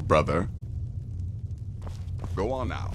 brother. Go on now.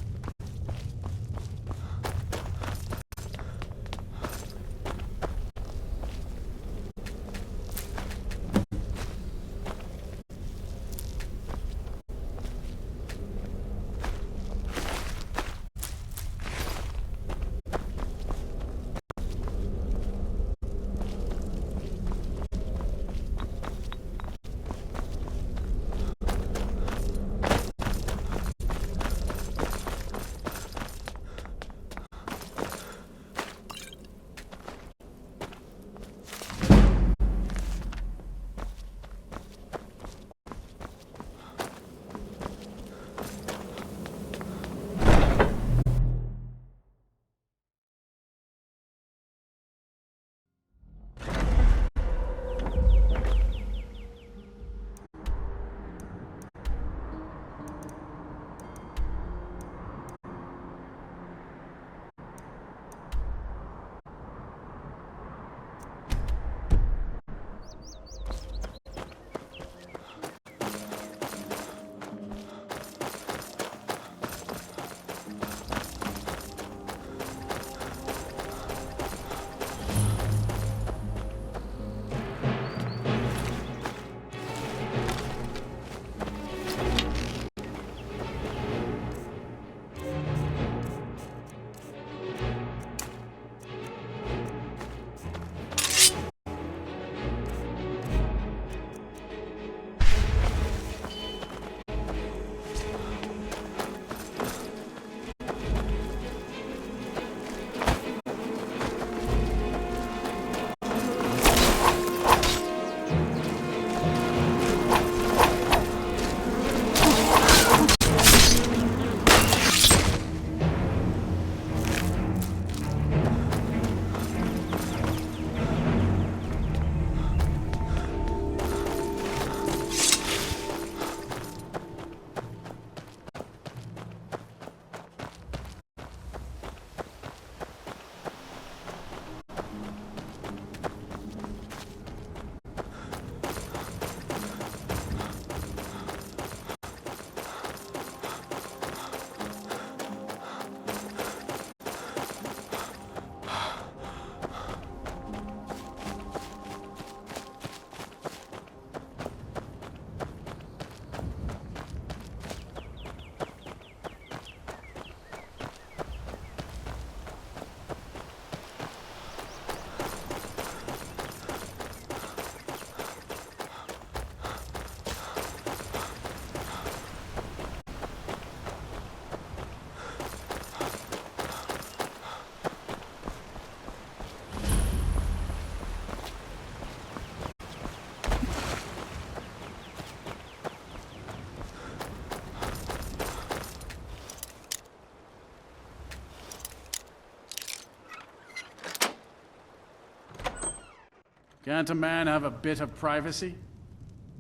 Can't a man have a bit of privacy?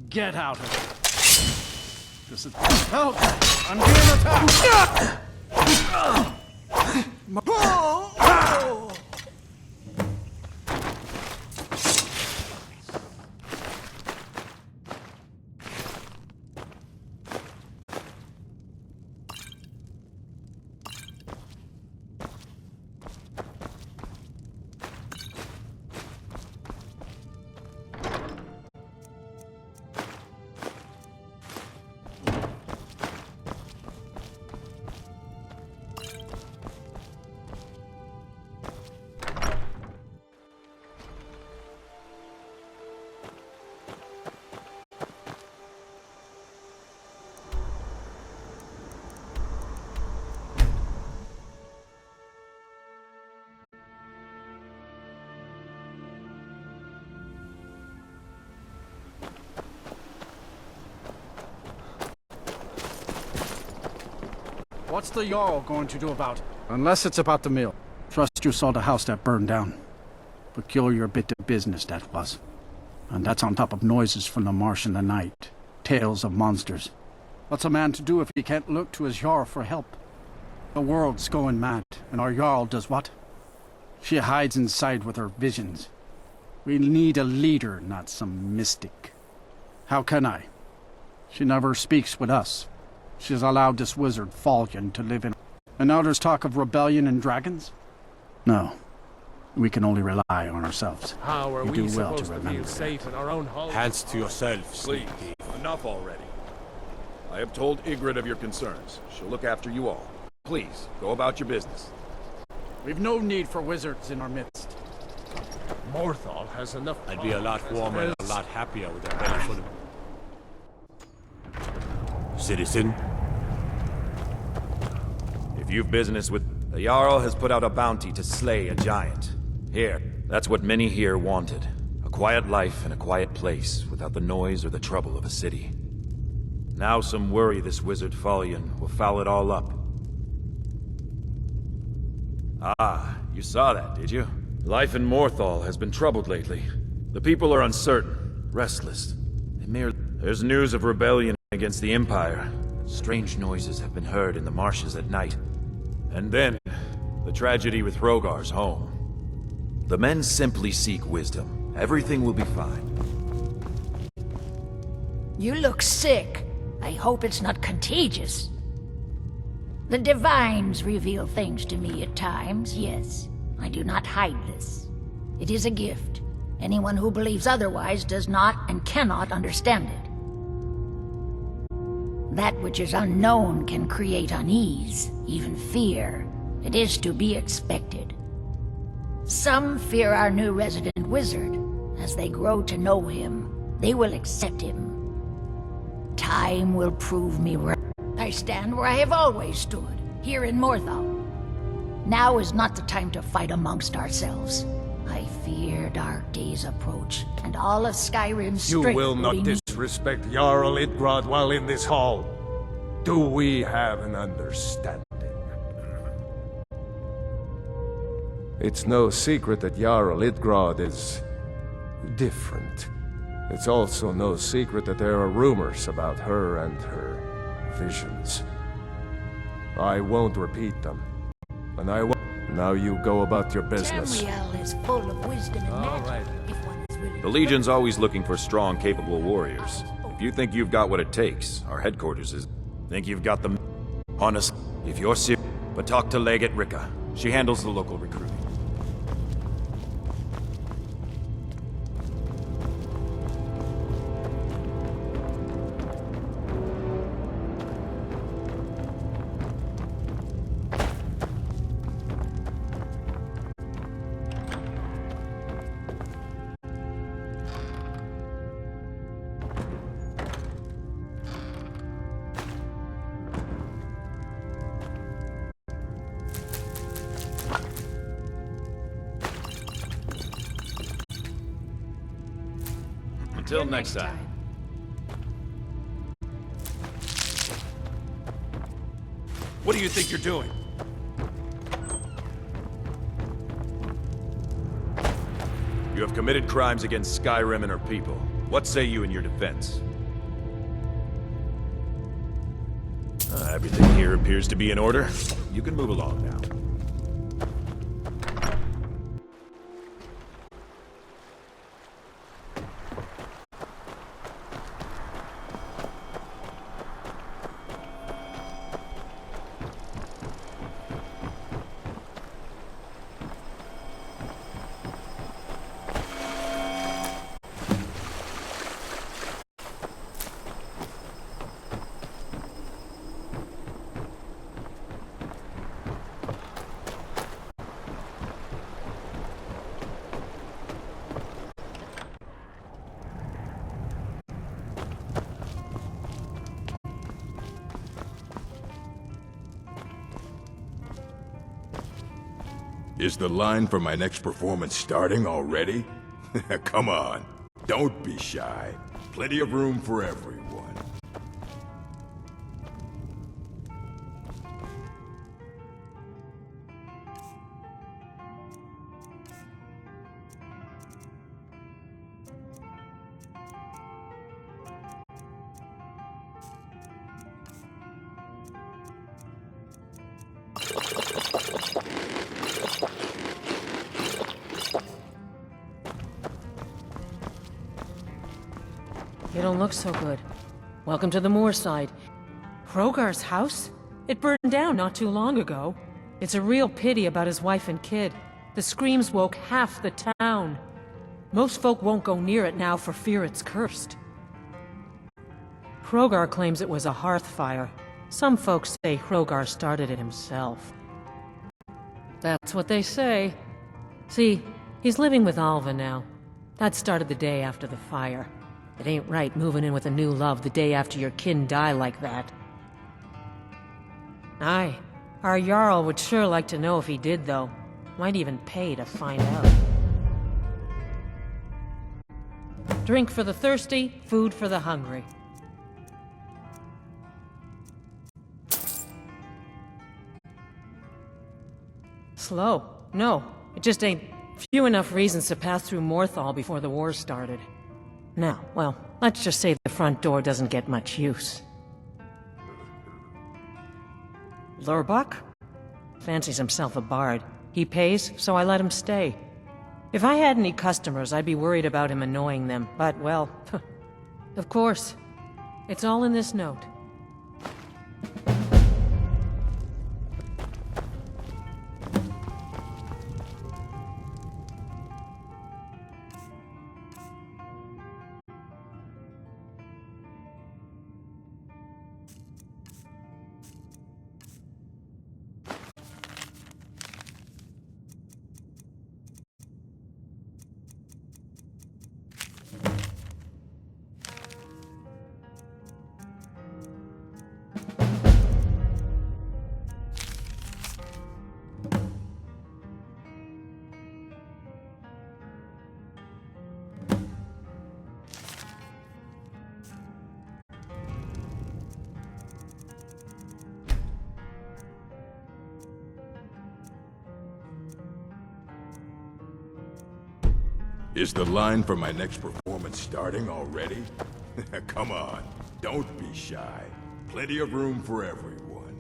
Get out of it. This is... Help! I'm being attacked! What's the Jarl going to do about it? Unless it's about the mill. Trust you saw the house that burned down. Peculiar bit of business that was. And that's on top of noises from the marsh in the night. Tales of monsters. What's a man to do if he can't look to his Jarl for help? The world's going mad, and our Jarl does what? She hides inside with her visions. We need a leader, not some mystic. How can I? She never speaks with us. She's allowed this wizard Fallion to live in. And now there's talk of rebellion and dragons? No. We can only rely on ourselves. How are You we do well supposed to to feel remember safe in our own home? Hands to yourself, Please, enough already. I have told Ygritte of your concerns. She'll look after you all. Please, go about your business. We've no need for wizards in our midst. Morthal has enough. I'd be a lot warmer and a lot happier with a belly full of... Citizen? If you've business with... The Jarl has put out a bounty to slay a giant. Here, that's what many here wanted. A quiet life in a quiet place, without the noise or the trouble of a city. Now some worry this wizard Fallion will foul it all up. Ah, you saw that, did you? Life in Morthal has been troubled lately. The people are uncertain, restless. There's news of rebellion against the Empire. Strange noises have been heard in the marshes at night. And then, the tragedy with Hrogar's home. The men simply seek wisdom. Everything will be fine. You look sick. I hope it's not contagious. The divines reveal things to me at times, yes. I do not hide this. It is a gift. Anyone who believes otherwise does not and cannot understand it. That which is unknown can create unease, even fear. It is to be expected. Some fear our new resident wizard. As they grow to know him, they will accept him. Time will prove me right. I stand where I have always stood, here in Morthal. Now is not the time to fight amongst ourselves. I fear dark days approach, and all of Skyrim's strength You will not be disrespect Jarl Idgrod while in this hall. Do we have an understanding? It's no secret that Jarl Idgrod is... different. It's also no secret that there are rumors about her and her visions. I won't repeat them. And I won't... Now you go about your business. Tamriel is full of wisdom and All magic, right. if one is really... The Legion's always looking for strong, capable warriors. If you think you've got what it takes, our headquarters is... Think you've got them... Honest, if you're serious... But talk to Legate Ricka. She handles the local recruiting. Until next time. What do you think you're doing? You have committed crimes against Skyrim and her people. What say you in your defense? Everything here appears to be in order. You can move along now. Is the line for my next performance starting already? Come on, don't be shy. Plenty of room for everyone. You don't look so good. Welcome to the moorside. Hrogar's house? It burned down not too long ago. It's a real pity about his wife and kid. The screams woke half the town. Most folk won't go near it now for fear it's cursed. Hrogar claims it was a hearth fire. Some folks say Hrogar started it himself. That's what they say. See, he's living with Alva now. That started the day after the fire. It ain't right moving in with a new love the day after your kin die like that. Aye, our Jarl would sure like to know if he did, though. Might even pay to find out. Drink for the thirsty, food for the hungry. Slow? No, it just ain't few enough reasons to pass through Morthal before the war started. Now, well, let's just say the front door doesn't get much use. Lurbach? Fancies himself a bard. He pays, so I let him stay. If I had any customers, I'd be worried about him annoying them, but, well, of course. It's all in this note. Is the line for my next performance starting already? Come on, don't be shy. Plenty of room for everyone.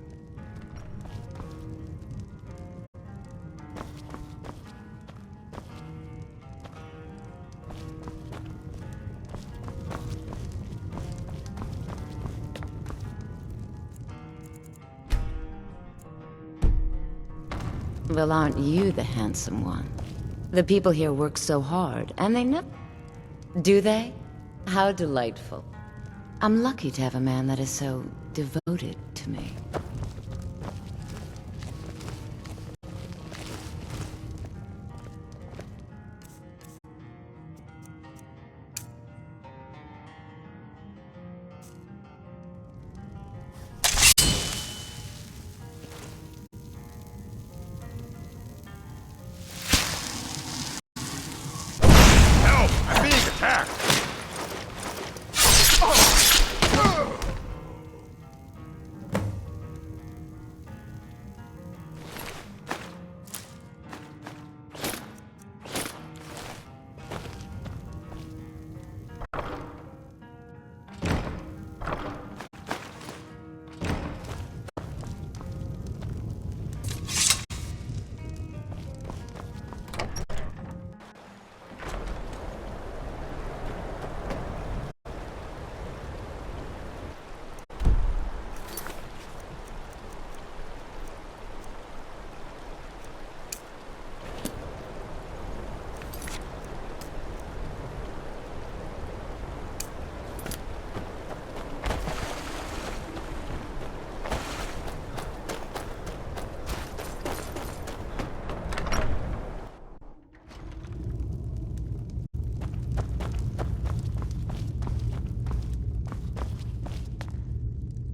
Well, aren't you the handsome one? The people here work so hard, and they never... Do they? How delightful. I'm lucky to have a man that is so devoted to me.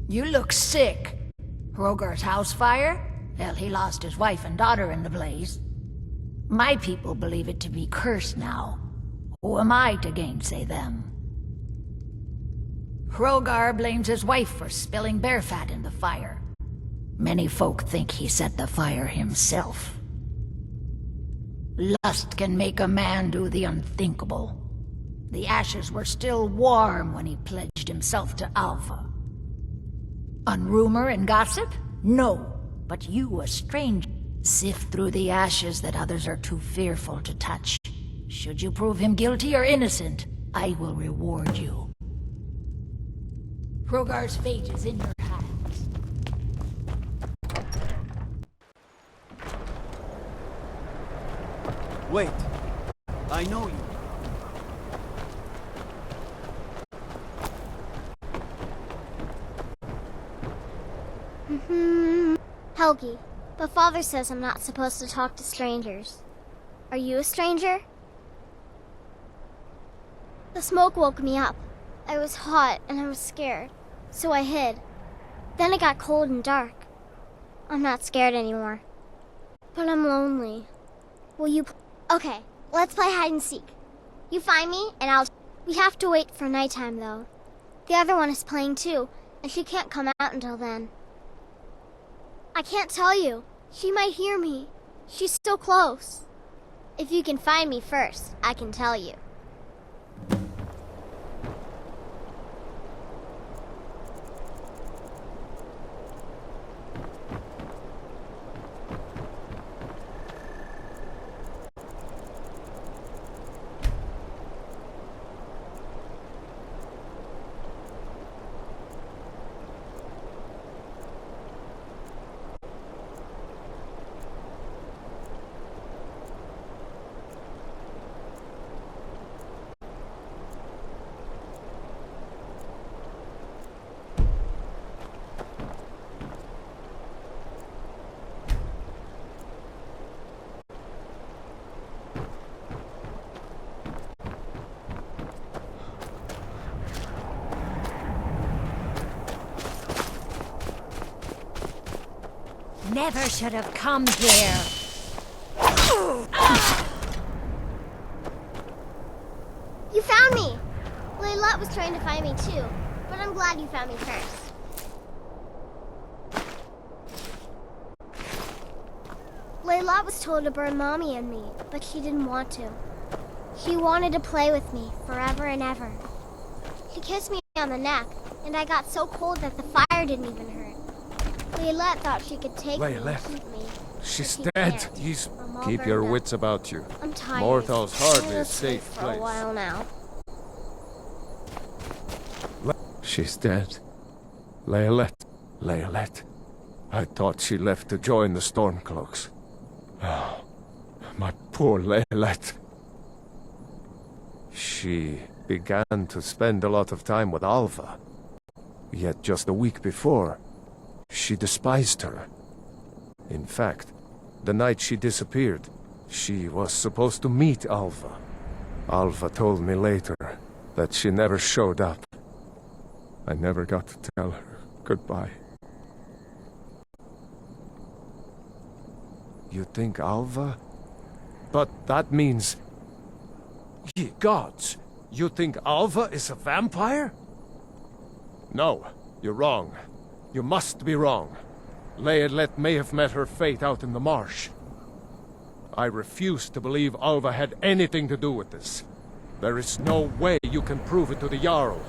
You look sick. Hrogar's house fire? Hell, he lost his wife and daughter in the blaze. My people believe it to be cursed now. Who am I to gainsay them? Hrogar blames his wife for spilling bear fat in the fire. Many folk think he set the fire himself. Lust can make a man do the unthinkable. The ashes were still warm when he pledged himself to Alva. On rumor and gossip? No. But you, a stranger, sift through the ashes that others are too fearful to touch. Should you prove him guilty or innocent, I will reward you. Hrogar's fate is in your hands. Wait. I know you. Helgi, but Father says I'm not supposed to talk to strangers. Are you a stranger? The smoke woke me up. I was hot and I was scared, so I hid. Then it got cold and dark. I'm not scared anymore. But I'm lonely. Will you... Okay, let's play hide and seek. You find me, and I'll... We have to wait for nighttime, though. The other one is playing too, and she can't come out until then. I can't tell you. She might hear me. She's so close. If you can find me first, I can tell you. Never should have come here. You found me! Layla was trying to find me too, but I'm glad you found me first. Layla was told to burn Mommy and me, but she didn't want to. She wanted to play with me forever and ever. She kissed me on the neck, and I got so cold that the fire didn't even hurt. Layla thought she could take me and keep me. She's but she dead. can't. He's... I'm all Keep burned your up. wits about you. I'm tired. Morthal's hardly a Let's safe sleep for place. a while now. She's dead. Leolette. I thought she left to join the Stormcloaks. Oh, my poor Leolette. She began to spend a lot of time with Alva. Yet just a week before, she despised her. In fact, the night she disappeared, she was supposed to meet Alva. Alva told me later that she never showed up. I never got to tell her goodbye. You think Alva? But that means... Ye gods! You think Alva is a vampire? No, you're wrong. You must be wrong. Leolette may have met her fate out in the marsh. I refuse to believe Alva had anything to do with this. There is no way you can prove it to the Jarl.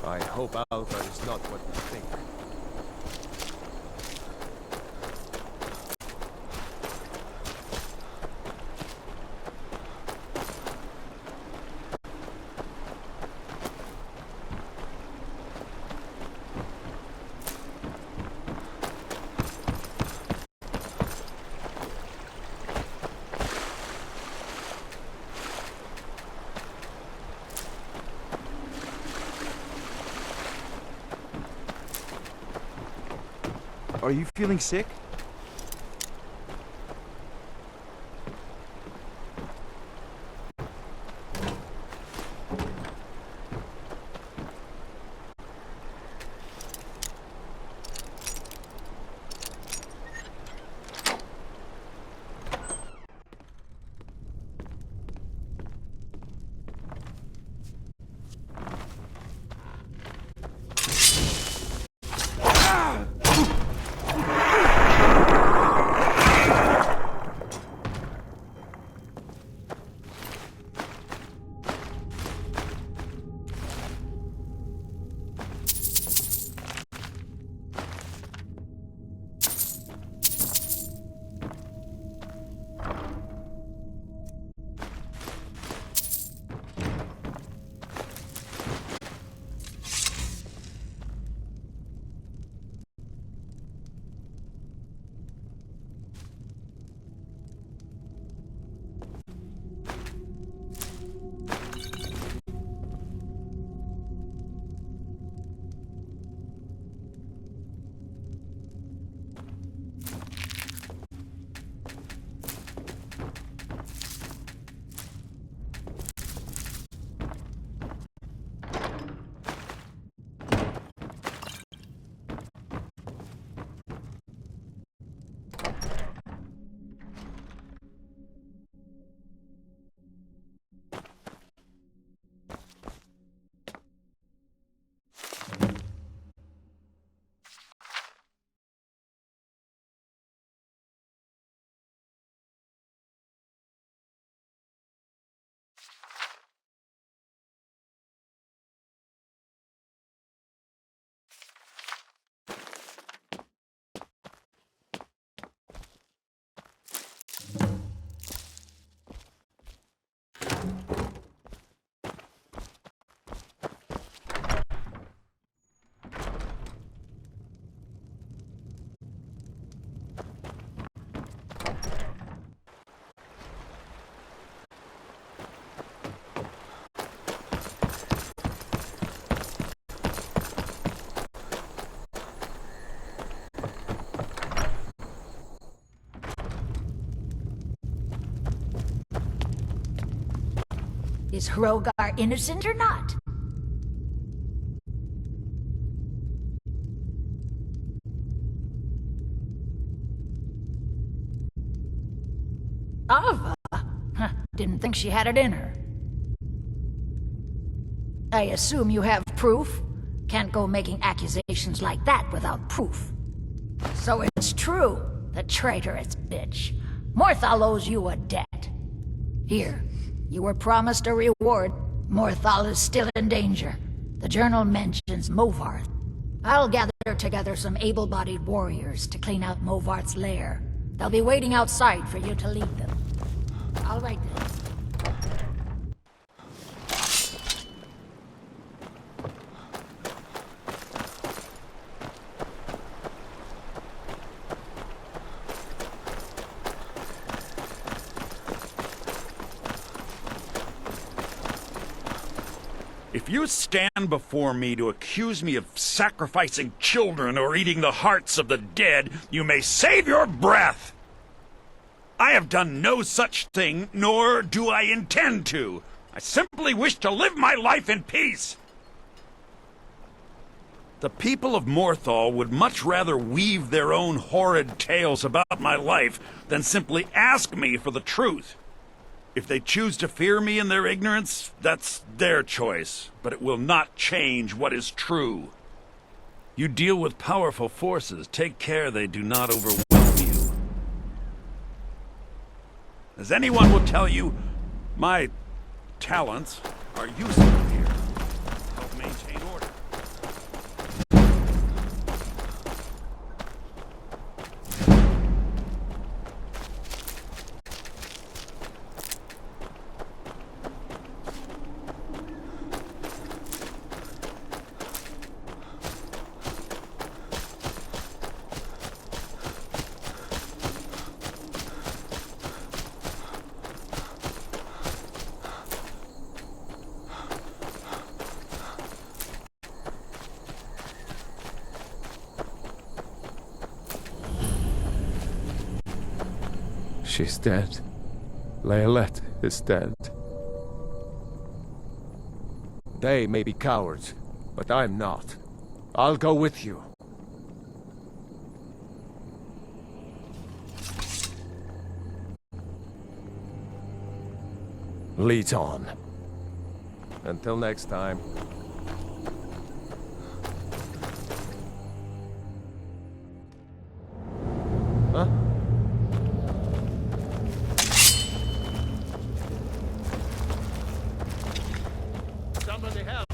I hope Alva is not what you think. Are you feeling sick? Is Hrogar innocent or not? Ava? Huh, didn't think she had it in her. I assume you have proof? Can't go making accusations like that without proof. So it's true, the traitorous bitch. Morthal owes you a debt. Here, you were promised a reward. Morthal is still in danger. The journal mentions Movarth. I'll gather together some able-bodied warriors to clean out Movarth's lair. They'll be waiting outside for you to lead them. All right then. If you stand before me to accuse me of sacrificing children or eating the hearts of the dead, you may save your breath! I have done no such thing, nor do I intend to. I simply wish to live my life in peace. The people of Morthal would much rather weave their own horrid tales about my life than simply ask me for the truth. If they choose to fear me in their ignorance, that's their choice, but it will not change what is true. You deal with powerful forces. Take care they do not overwhelm you. As anyone will tell you, my talents are useful here. Help maintain order. She's dead. Leolette is dead. They may be cowards, but I'm not. I'll go with you. Lead on. Until next time. Huh? Somebody help!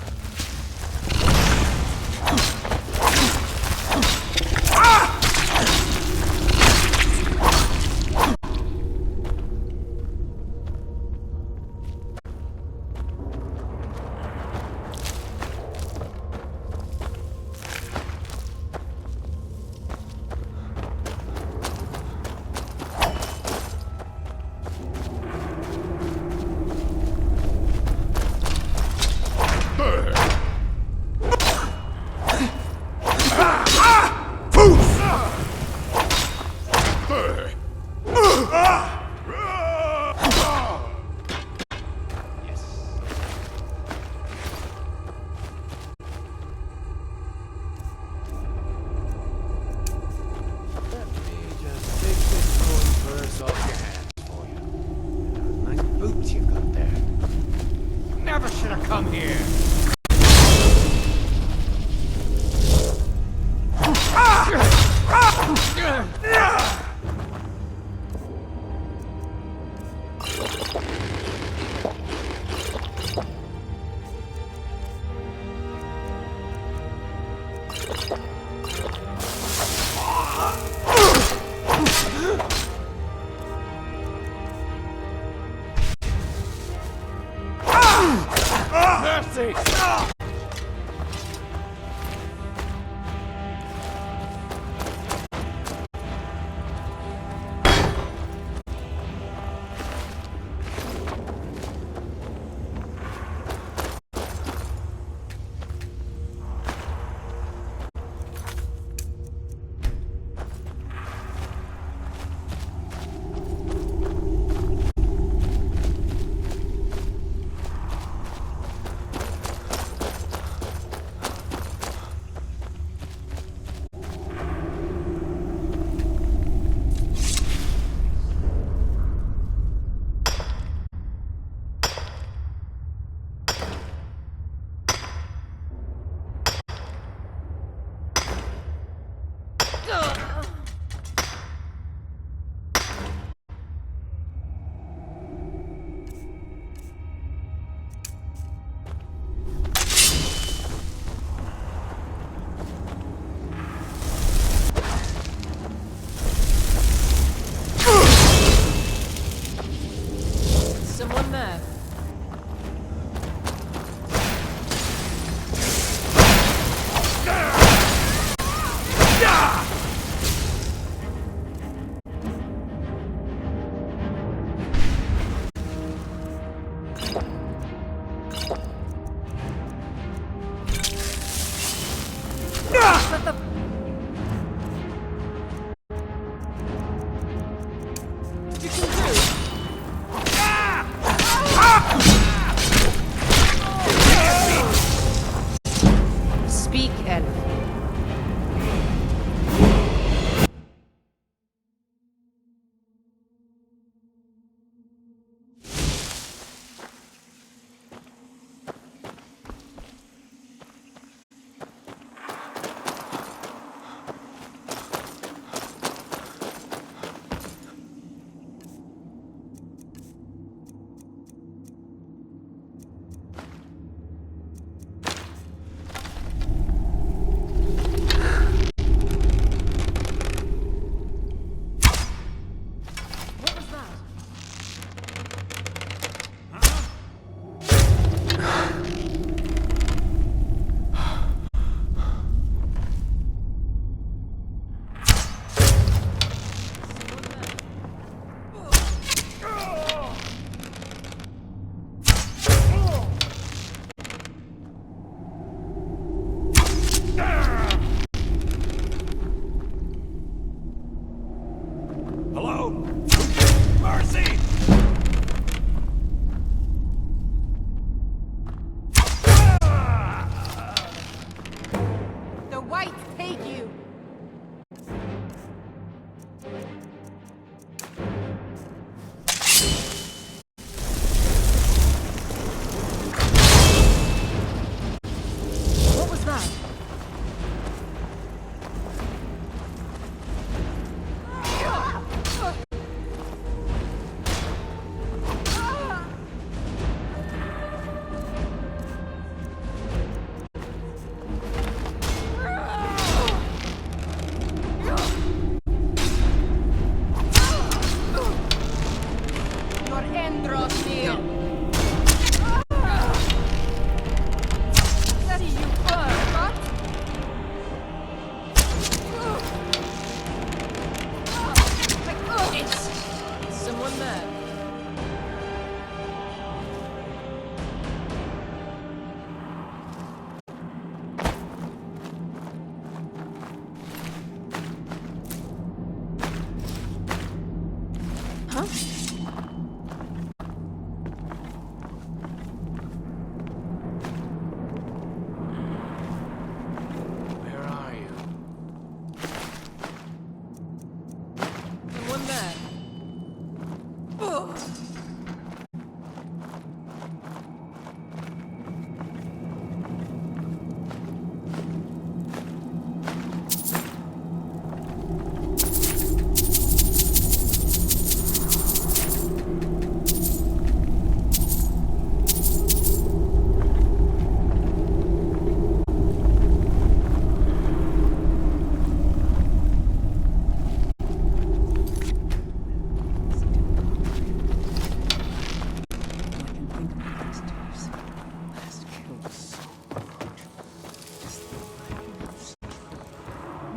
Mercy!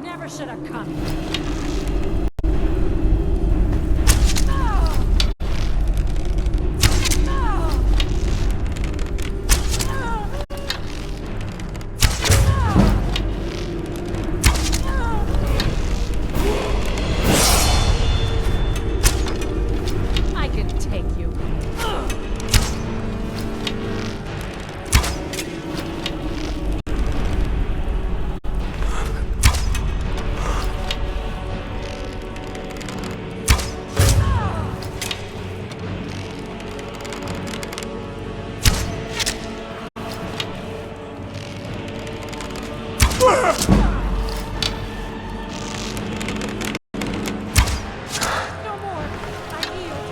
Never should have come. I can take you. No more. I yield.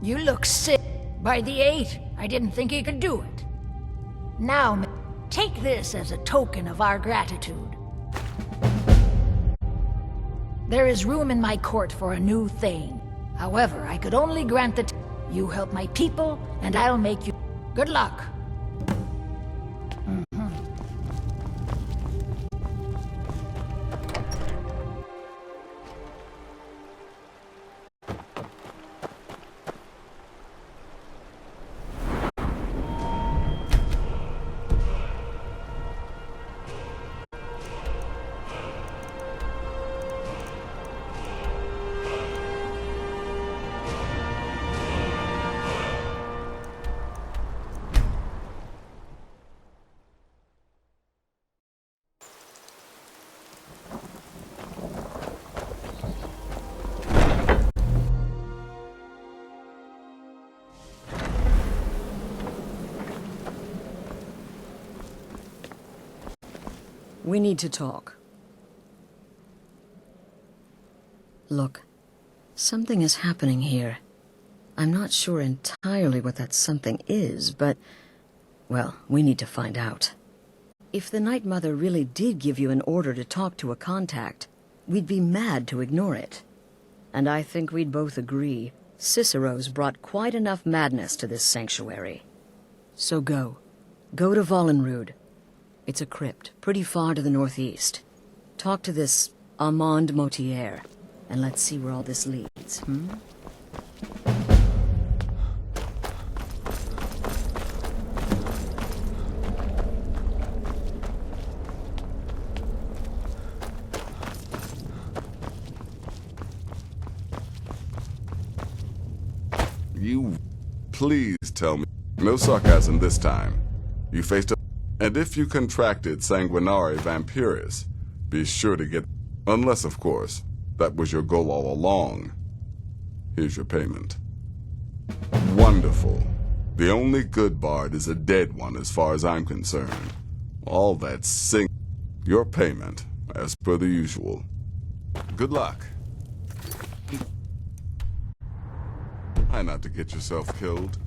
You look sick. By the 8, I didn't think you could do it. Now, take this as a token of our gratitude. There is room in my court for a new thane. However, I could only grant that you help my people, and I'll make you... Good luck. We need to talk. Look, something is happening here. I'm not sure entirely what that something is, but... well, we need to find out. If the Night Mother really did give you an order to talk to a contact, we'd be mad to ignore it. And I think we'd both agree, Cicero's brought quite enough madness to this sanctuary. So go. Go to Vollenrud. It's a crypt, pretty far to the northeast. Talk to this Armand Motier, and let's see where all this leads, You... please tell me. No sarcasm this time. You faced a... and if you contracted Sanguinare Vampiris, be sure to get... unless, of course, that was your goal all along. Here's your payment. Wonderful. The only good bard is a dead one as far as I'm concerned. All that sing... Your payment, as per the usual. Good luck. Try not to get yourself killed.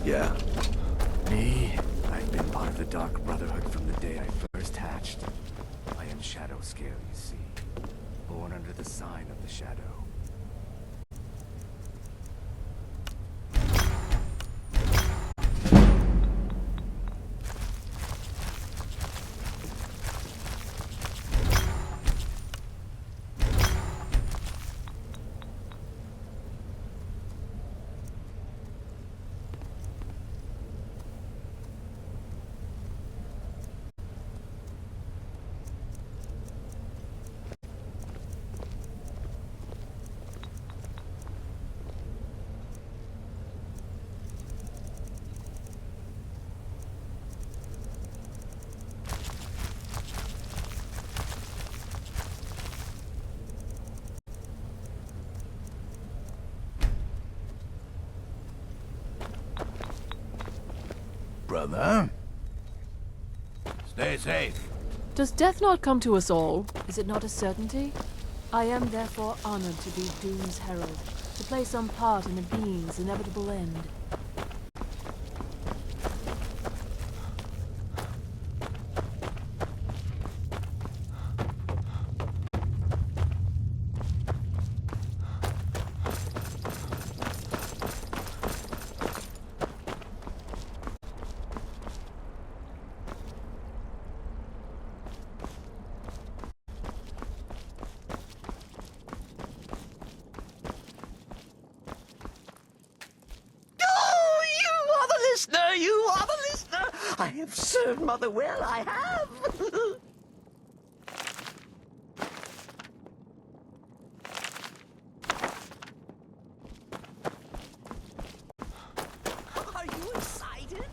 Yeah. Me? I've been part of the Dark Brotherhood from the day I first hatched. I am Shadow Scale, you see. Born under the sign of the Shadow. Brother? Stay safe. Does death not come to us all? Is it not a certainty? I am therefore honored to be Doom's herald, to play some part in a being's inevitable end. You are the listener! I have served Mother well, I have! Are you excited?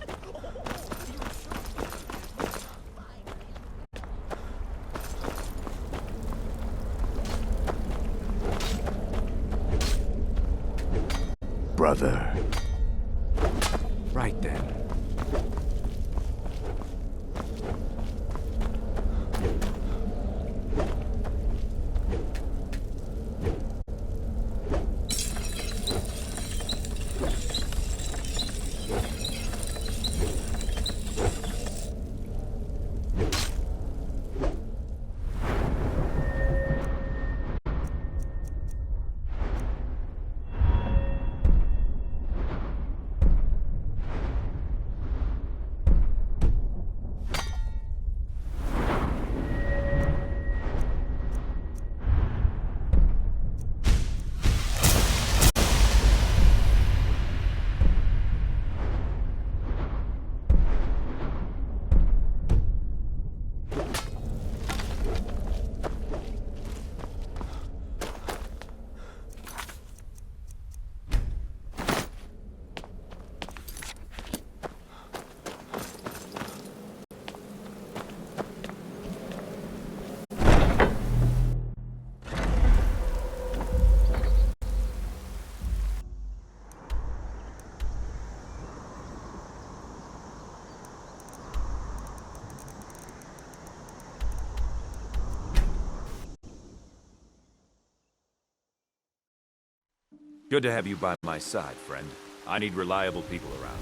Brother. Right then. Good to have you by my side, friend. I need reliable people around.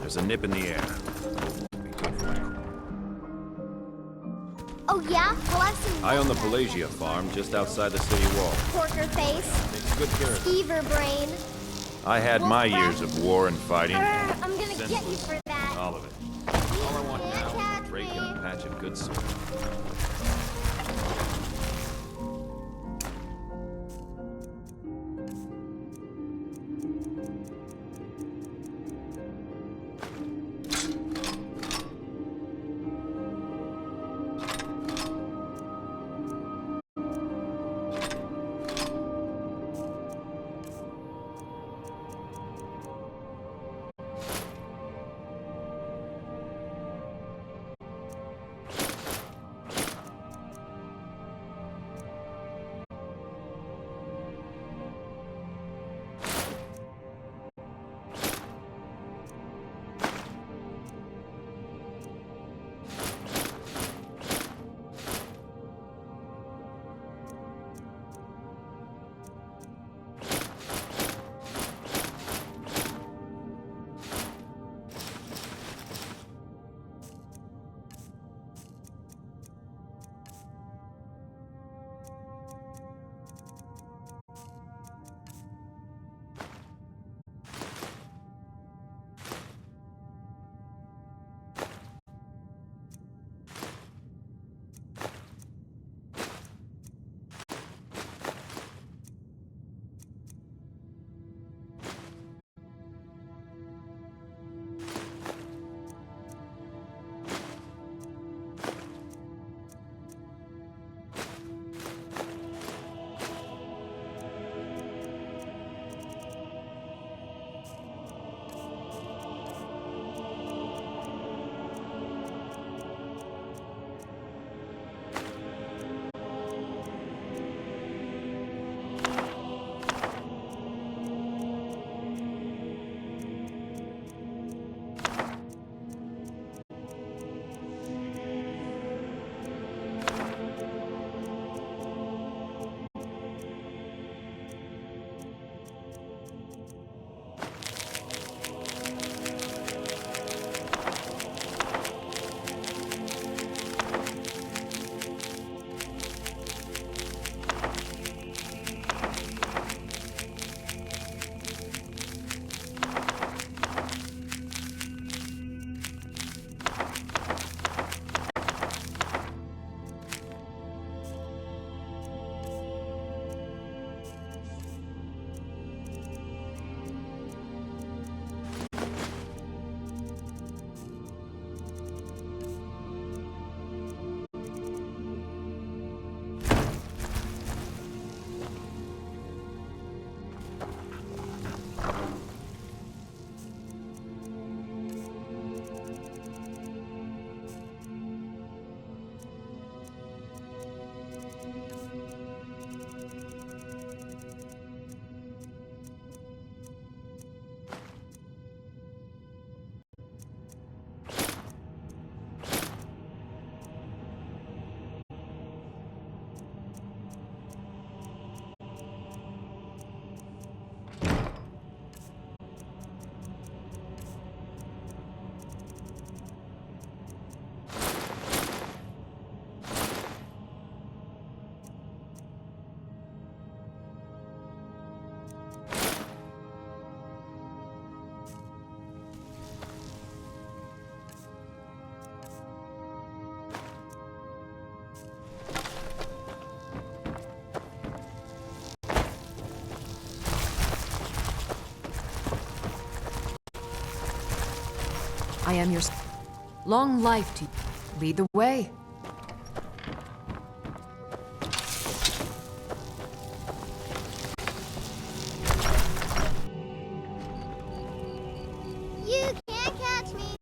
There's a nip in the air. Oh yeah? Well, I've seen I own the Pelagia farm just outside the city wall. Porker face, Takes good care of it. Skeever brain. I had my years of war and fighting. I'm gonna get you for that. All of it. All I want now is a drake and a patch of good soil. I am your... Long life to you. Lead the way. You can't catch me.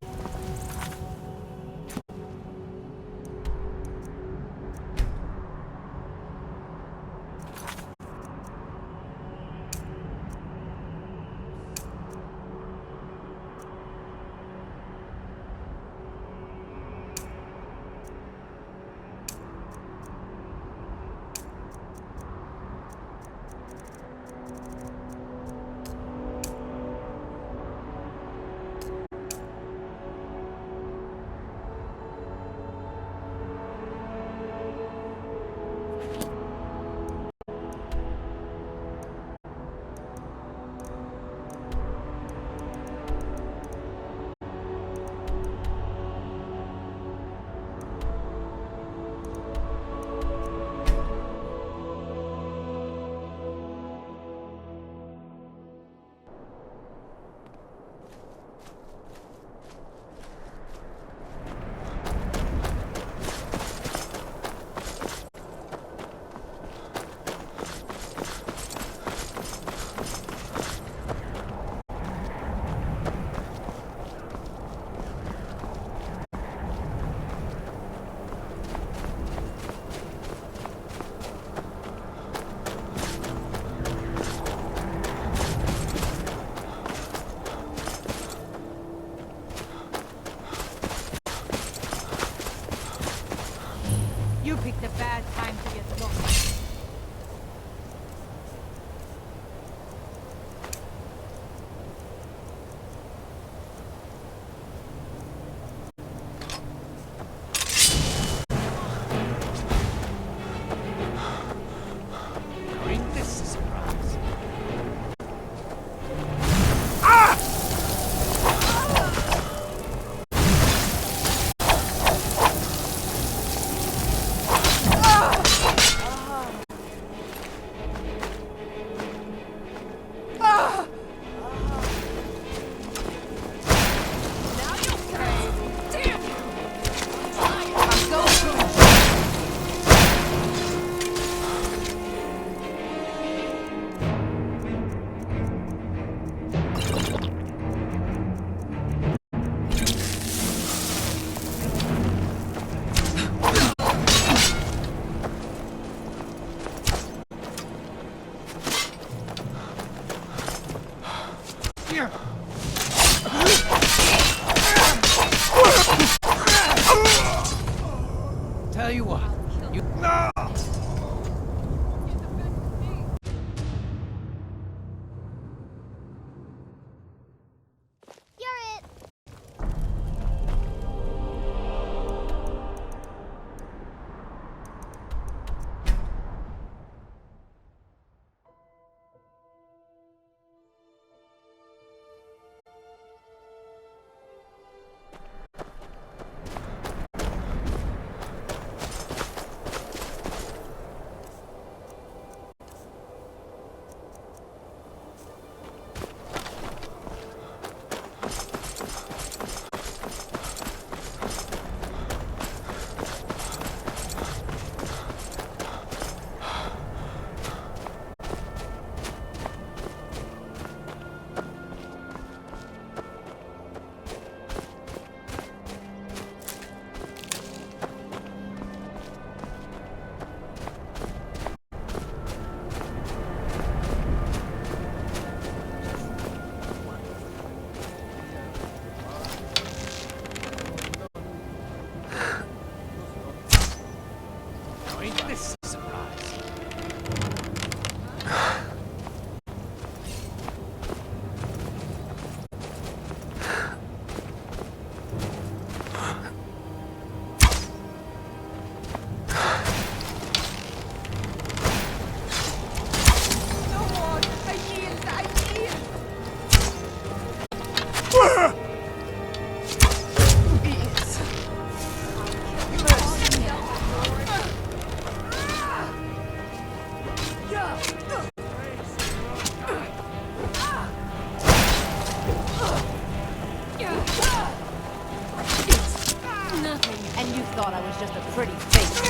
is just a pretty face.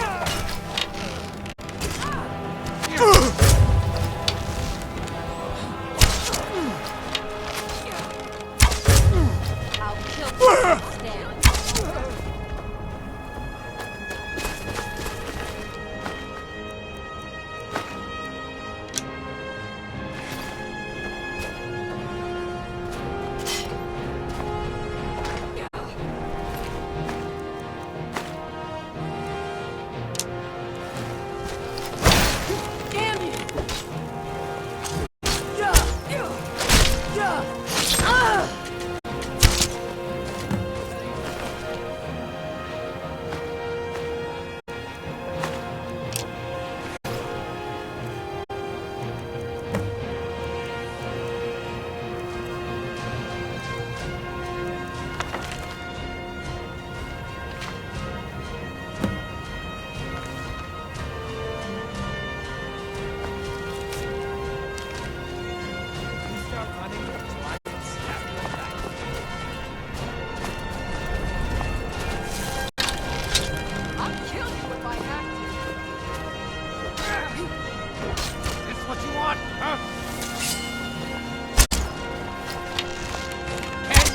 I'll kill you instead.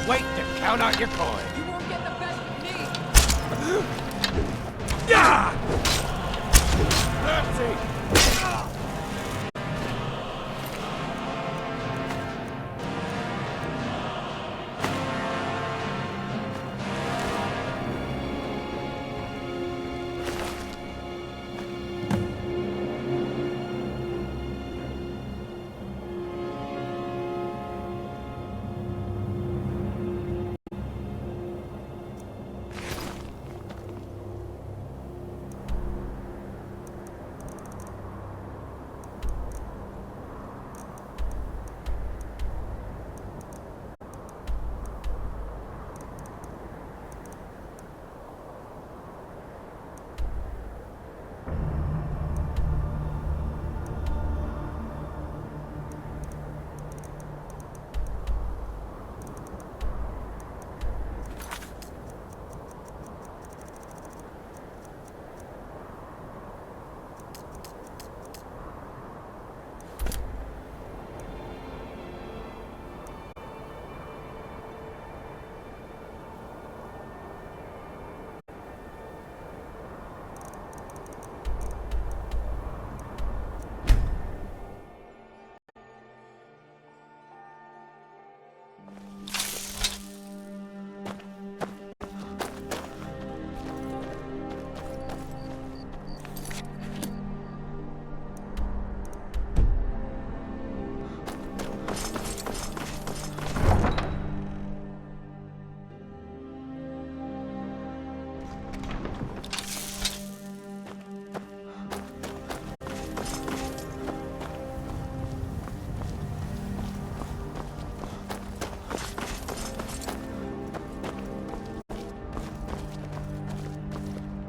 Wait to count out your coin. You won't get the best of me! Yeah! That's it!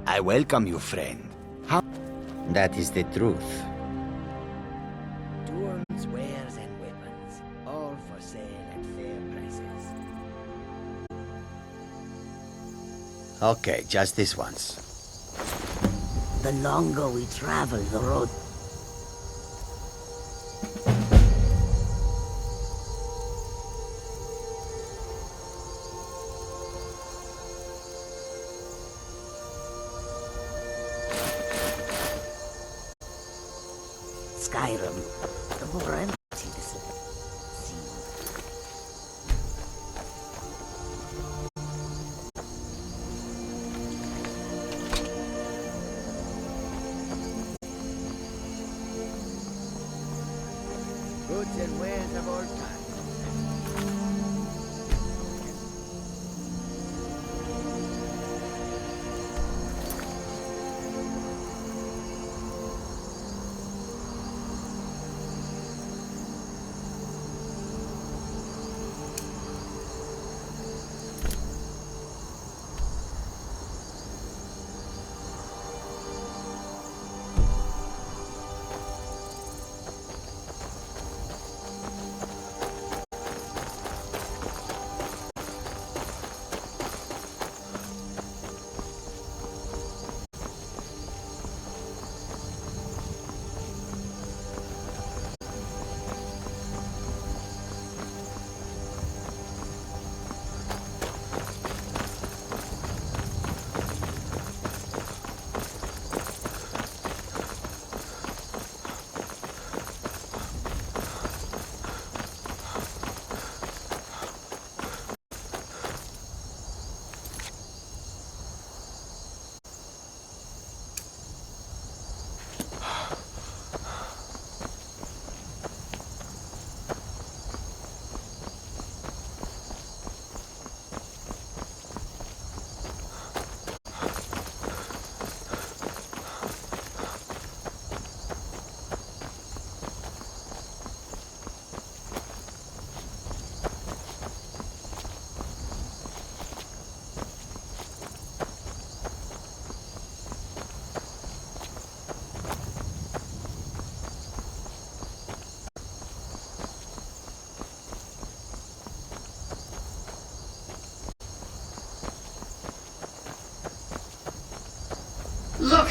I welcome you, friend. How? That is the truth. Tools, wares, and weapons, all for sale at fair prices. Okay, just this once. The longer we travel, the road... Skyrim, the more empty this seems. Goods and wares of all kinds.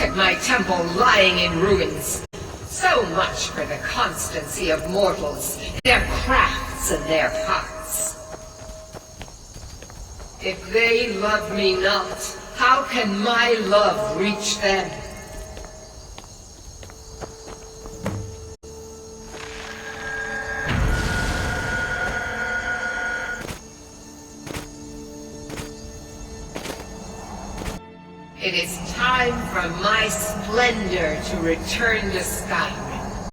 at my temple lying in ruins. So much for the constancy of mortals, their crafts and their parts. If they love me not, how can my love reach them? It is time for my splendor to return to Skyrim.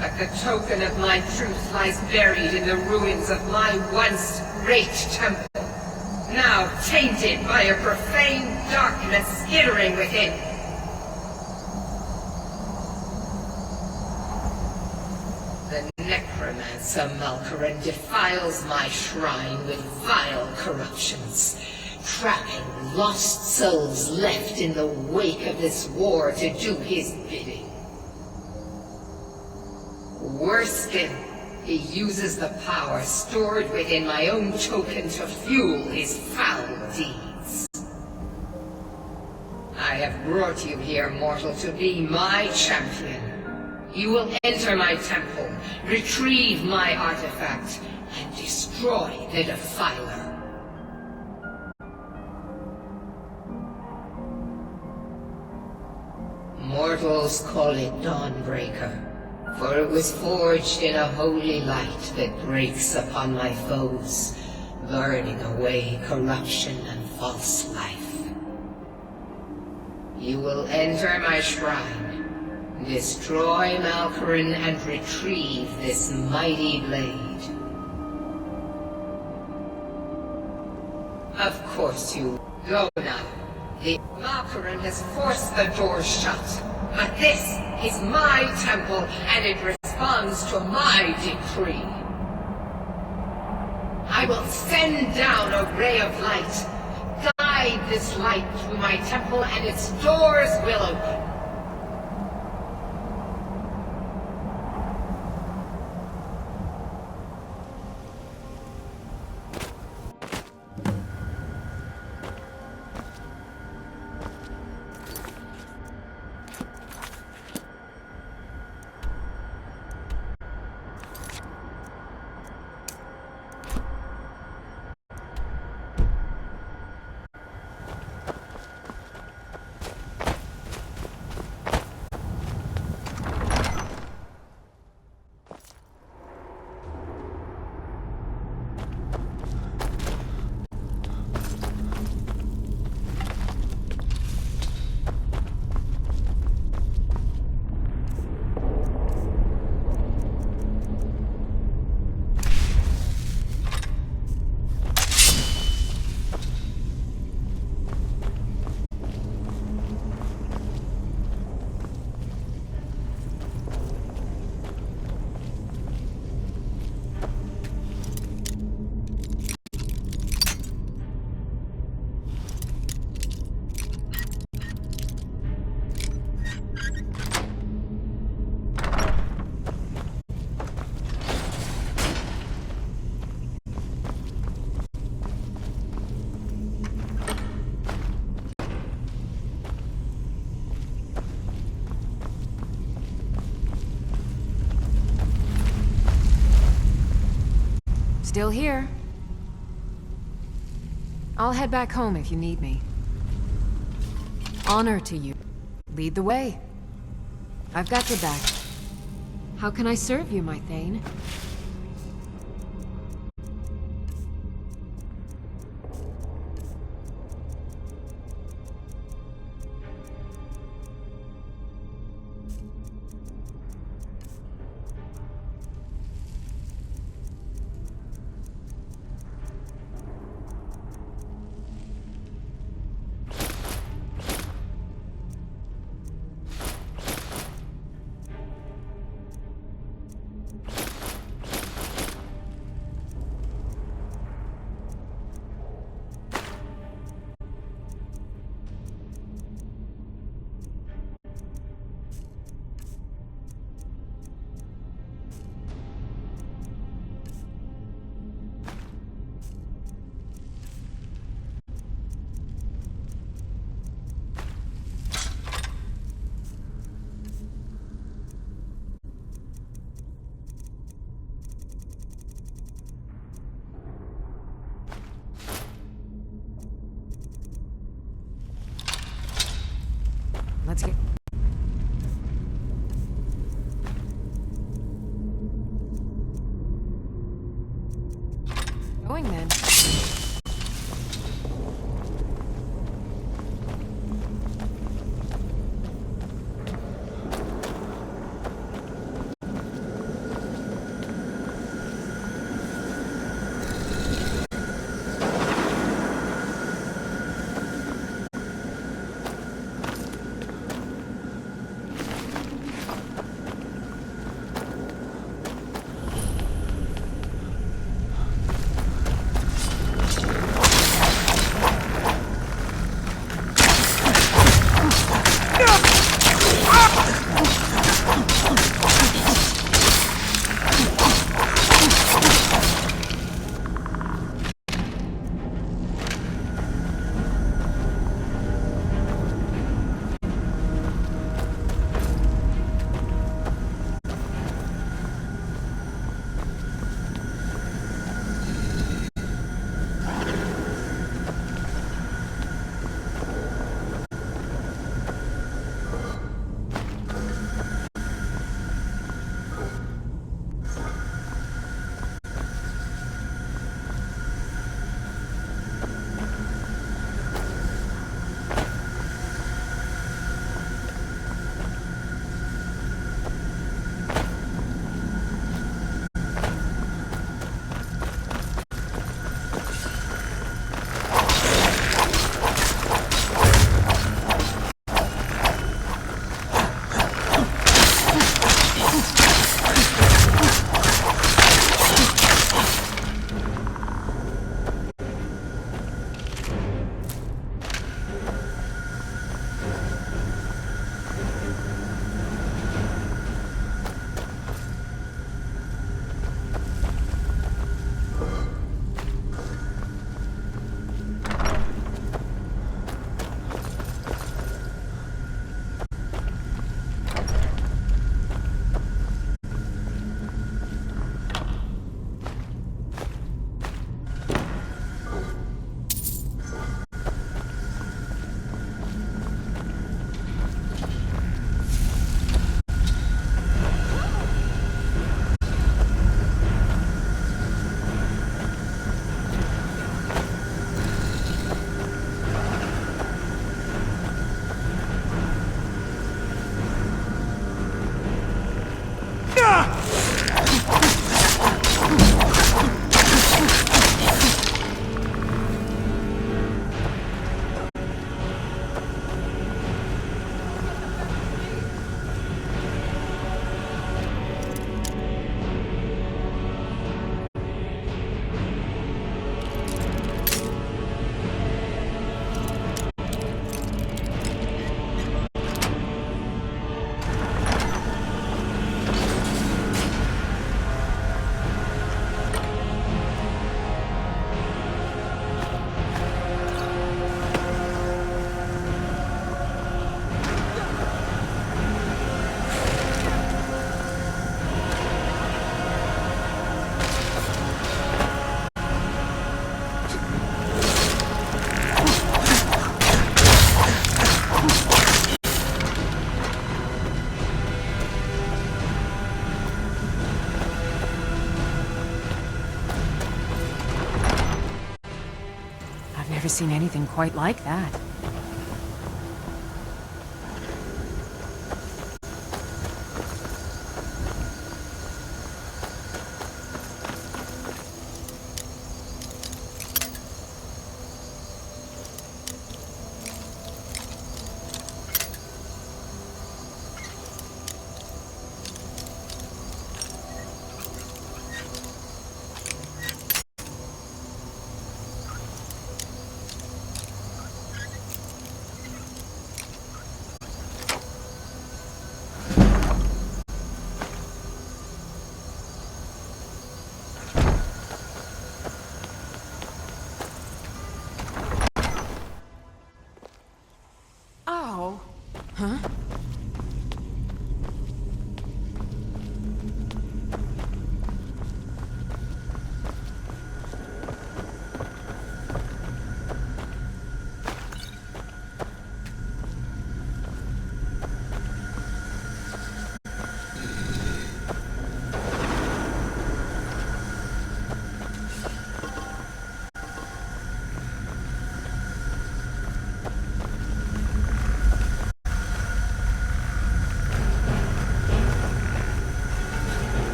But the token of my truth lies buried in the ruins of my once great temple, now tainted by a profane darkness skittering within. The necromancer Malkaran defiles my shrine with vile corruptions, trapping lost souls left in the wake of this war to do his bidding. Worse still, he uses the power stored within my own token to fuel his foul deeds. I have brought you here, mortal, to be my champion. You will enter my temple, retrieve my artifact, and destroy the Defiler. Mortals call it Dawnbreaker, for it was forged in a holy light that breaks upon my foes, burning away corruption and false life. You will enter my shrine, destroy Malkaran, and retrieve this mighty blade. Of course you go now. The Malkaran has forced the doors shut, but this is my temple, and it responds to my decree. I will send down a ray of light, guide this light through my temple, and its doors will open. Still here. I'll head back home if you need me. Honor to you. Lead the way. I've got your back. How can I serve you, my Thane? Let's get... going then. Never seen anything quite like that.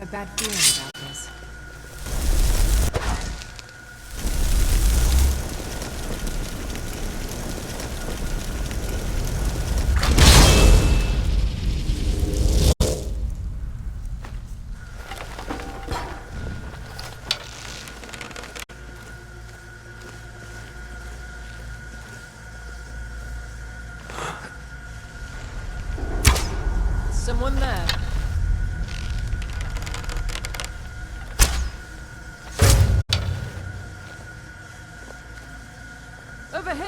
A bad feeling about this. Someone there. Over here.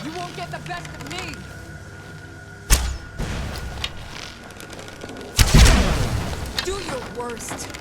You won't get the best of me! Do your worst!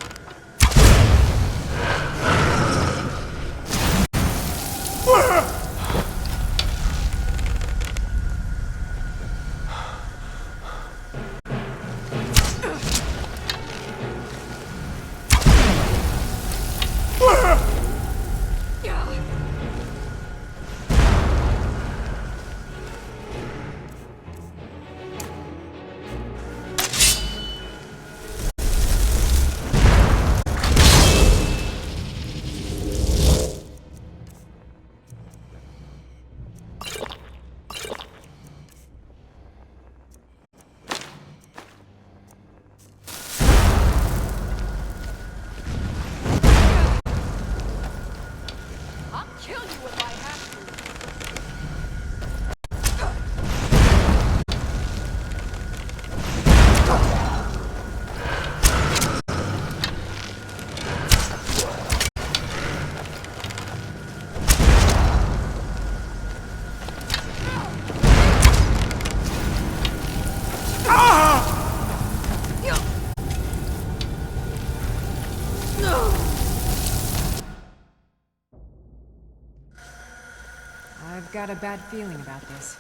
I've got a bad feeling about this.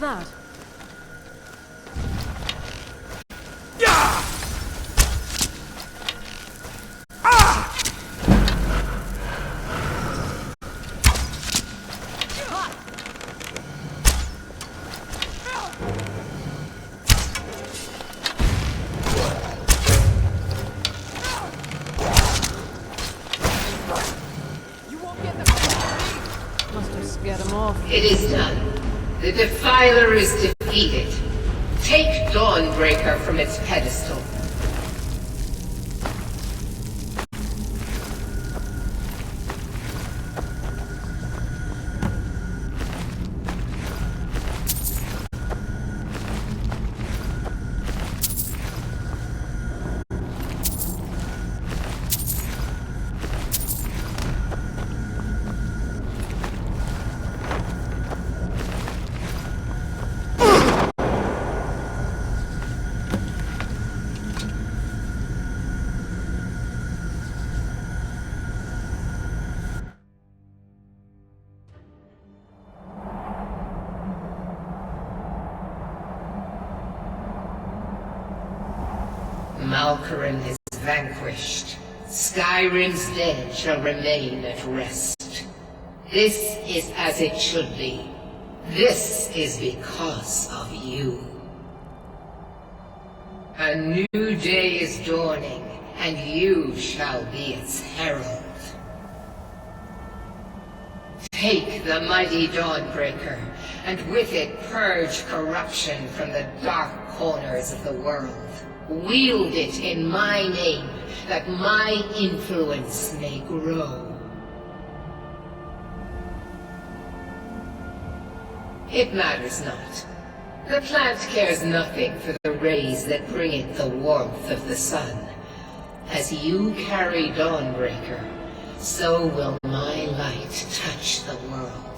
that? Must have scared him off. It is done. The Defiler is defeated. Take Dawnbreaker from its pedestal. Malkoran is vanquished. Skyrim's dead shall remain at rest. This is as it should be. This is because of you. A new day is dawning, and you shall be its herald. Take the mighty Dawnbreaker, and with it purge corruption from the dark corners of the world. Wield it in my name, that my influence may grow. It matters not. The plant cares nothing for the rays that bring it the warmth of the sun. As you carry Dawnbreaker, so will my light touch the world.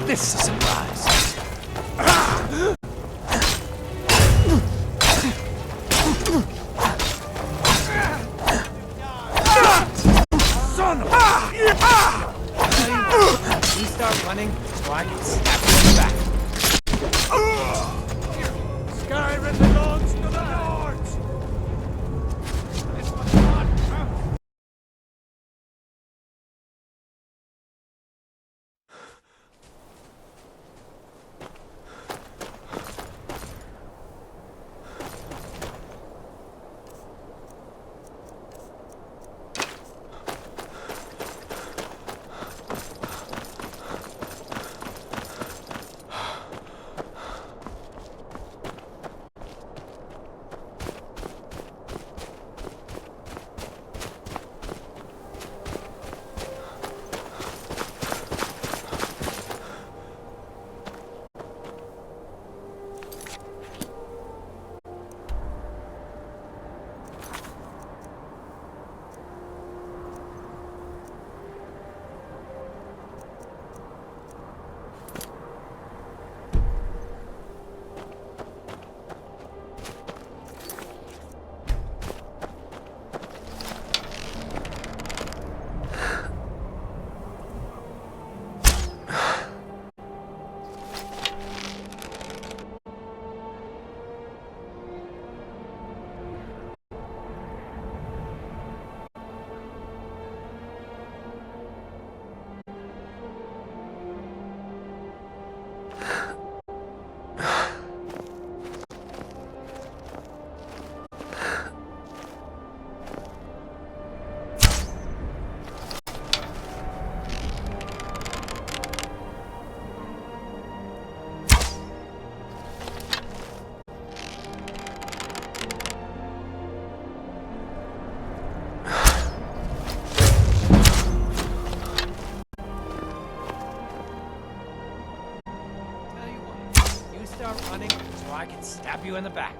This is a surprise. Son of a... You start running, so I can snap you in the back. Skyrim belongs to the Lords! This one's not... Running, so I can stab you in the back.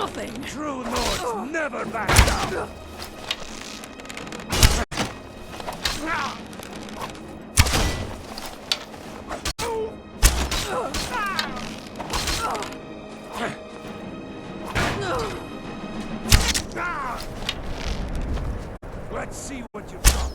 nothing! True Nords never back down! Let's see what you've got.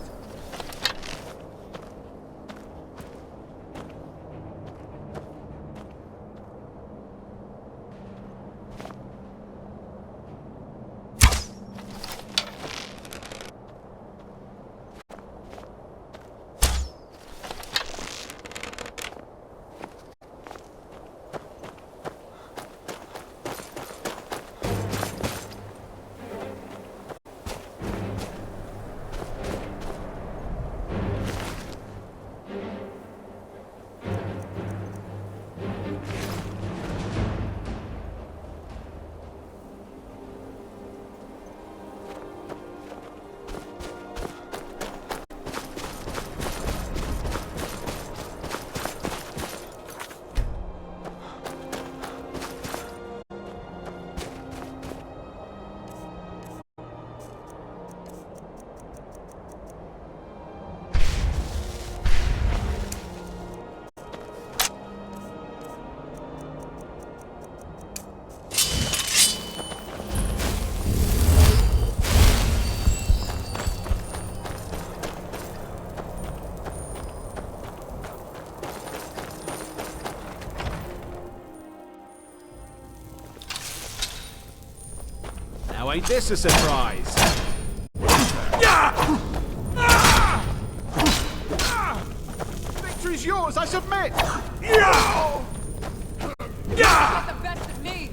Now ain't this a surprise? Victory's yours, I submit! Got the best of me!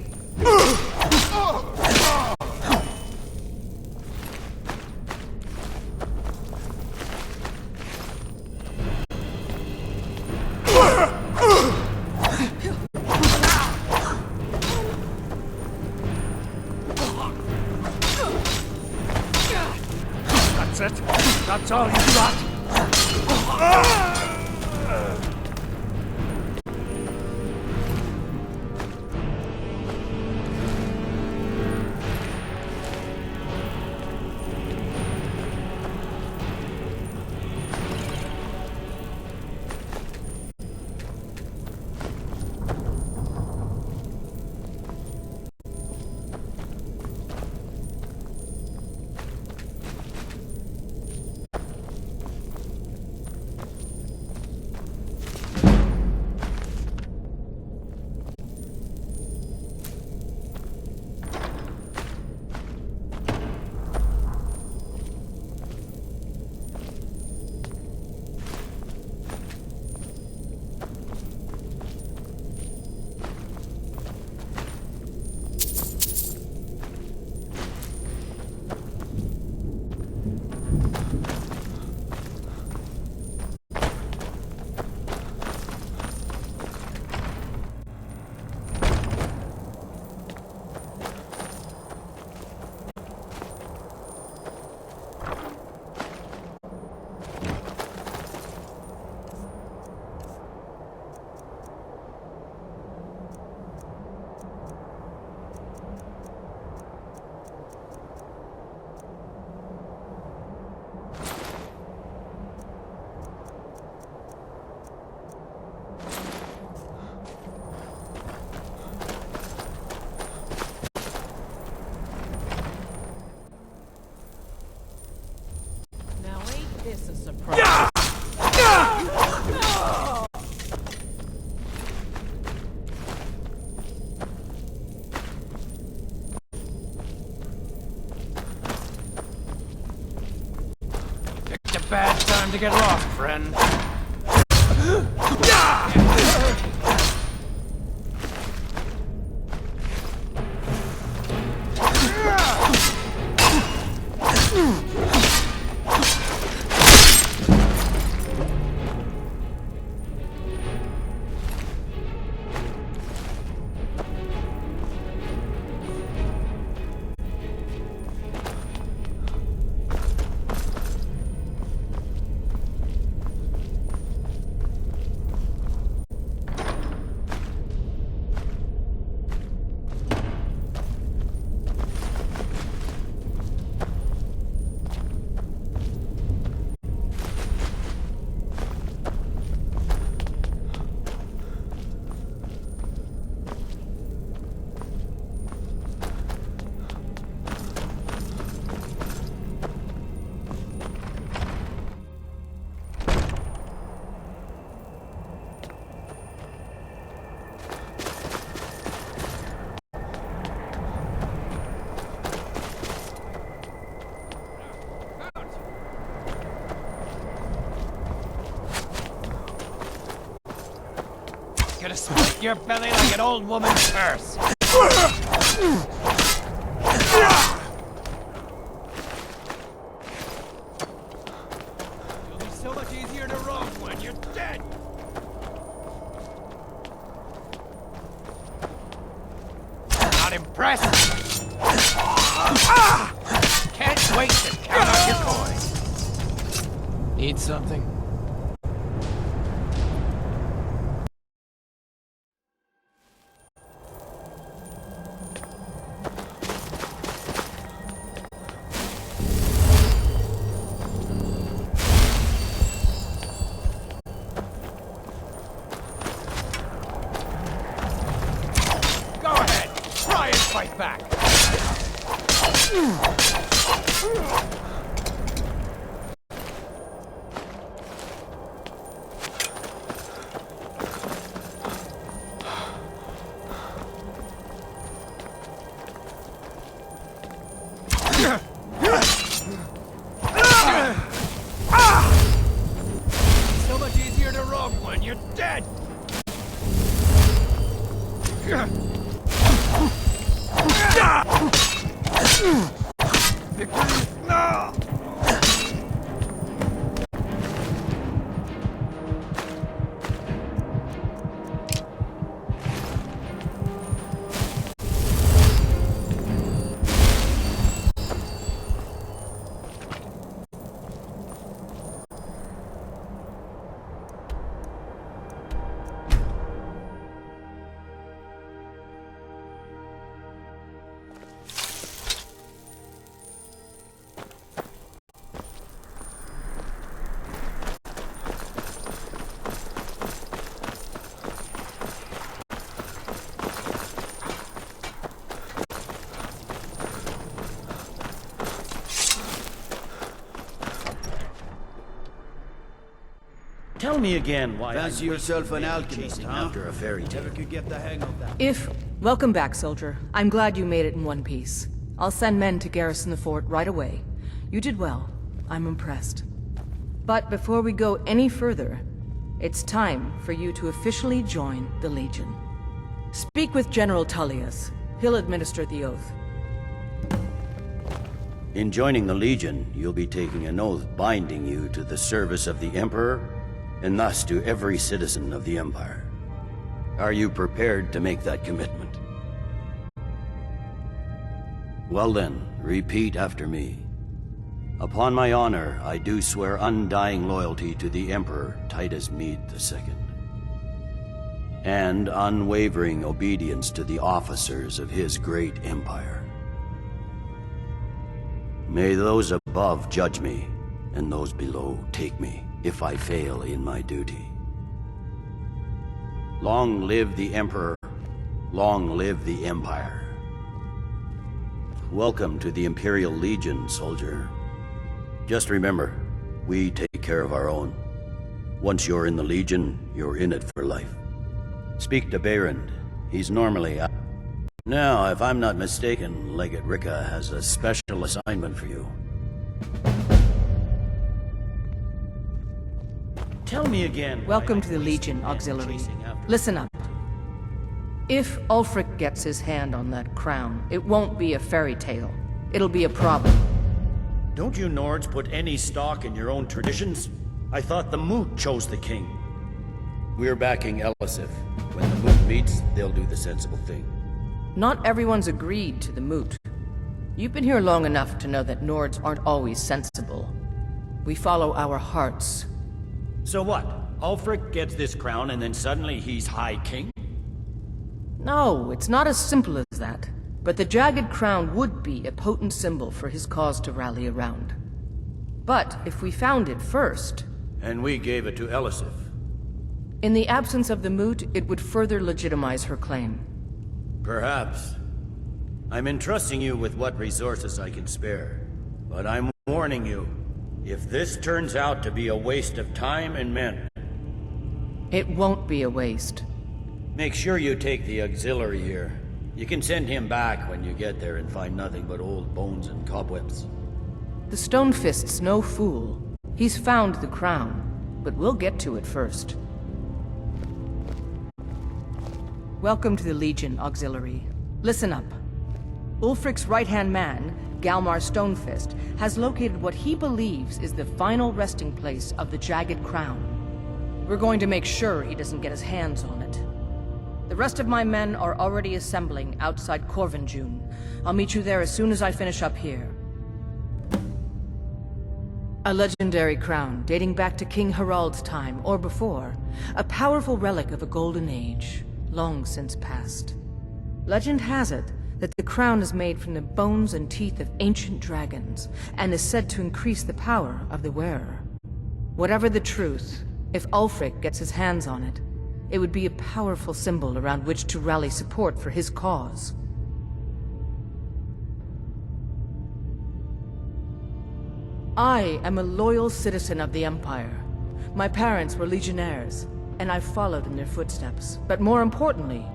That's it? That's all you got? Now ain't this a surprise? Picked a bad time to get lost, friend. gonna split your belly like an old woman's purse. You'll be so much easier to wrong when you're dead. Not impressed? Can't wait to count out your coins. Need something? Go ahead, try and fight back. So much easier to rob when you're dead. Victory! No! Tell me again why Fancy yourself an alchemist, huh? after a fairy tale. Never could get the hang of that. Welcome back, soldier. I'm glad you made it in one piece. I'll send men to garrison the fort right away. You did well. I'm impressed. But before we go any further, it's time for you to officially join the Legion. Speak with General Tullius. He'll administer the oath. In joining the Legion, you'll be taking an oath binding you to the service of the Emperor, and thus to every citizen of the Empire. Are you prepared to make that commitment? Well then, repeat after me. Upon my honor, I do swear undying loyalty to the Emperor Titus Mede II, and unwavering obedience to the officers of his great empire. May those above judge me, and those below take me, if I fail in my duty. Long live the Emperor, long live the Empire. Welcome to the Imperial Legion, soldier. Just remember, we take care of our own. Once you're in the Legion, you're in it for life. Speak to Behrend. He's normally out. Now, if I'm not mistaken, Legate Ricca has a special assignment for you. Tell me again. Welcome to the Legion, Auxiliary. Listen up. If Ulfric gets his hand on that crown, it won't be a fairy tale. It'll be a problem. Don't you Nords put any stock in your own traditions? I thought the Moot chose the king. We're backing Elisif. When the Moot meets, they'll do the sensible thing. Not everyone's agreed to the moot. You've been here long enough to know that Nords aren't always sensible. We follow our hearts. So what? Ulfric gets this crown and then suddenly he's High King? No, it's not as simple as that. But the jagged crown would be a potent symbol for his cause to rally around. But if we found it first... And we gave it to Elisif. In the absence of the moot, it would further legitimize her claim. Perhaps. I'm entrusting you with what resources I can spare. But I'm warning you, if this turns out to be a waste of time and men... It won't be a waste. Make sure you take the auxiliary here. You can send him back when you get there and find nothing but old bones and cobwebs. The Stonefist's no fool. He's found the crown, but we'll get to it first. Welcome to the Legion, Auxiliary. Listen up. Ulfric's right-hand man, Galmar Stonefist, has located what he believes is the final resting place of the Jagged Crown. We're going to make sure he doesn't get his hands on it. The rest of my men are already assembling outside Corvinjune. I'll meet you there as soon as I finish up here. A legendary crown dating back to King Harald's time, or before. A powerful relic of a golden age, long since past. Legend has it that the crown is made from the bones and teeth of ancient dragons, and is said to increase the power of the wearer. Whatever the truth, if Ulfric gets his hands on it, it would be a powerful symbol around which to rally support for his cause. I am a loyal citizen of the Empire. My parents were legionnaires, and I followed in their footsteps. But more importantly,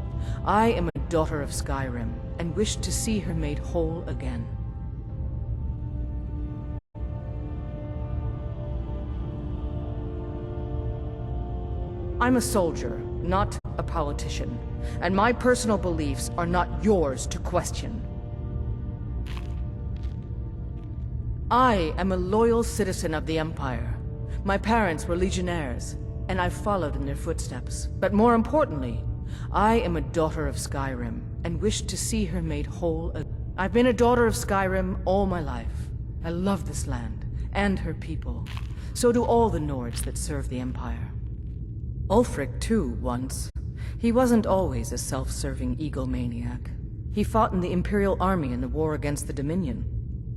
I am a daughter of Skyrim, and wish to see her made whole again. I'm a soldier, not a politician, and my personal beliefs are not yours to question. I am a loyal citizen of the Empire. My parents were legionnaires, and I followed in their footsteps. But more importantly, I am a daughter of Skyrim, and wish to see her made whole again. I've been a daughter of Skyrim all my life. I love this land, and her people. So do all the Nords that serve the Empire. Ulfric, too, once. He wasn't always a self-serving egomaniac. He fought in the Imperial Army in the war against the Dominion.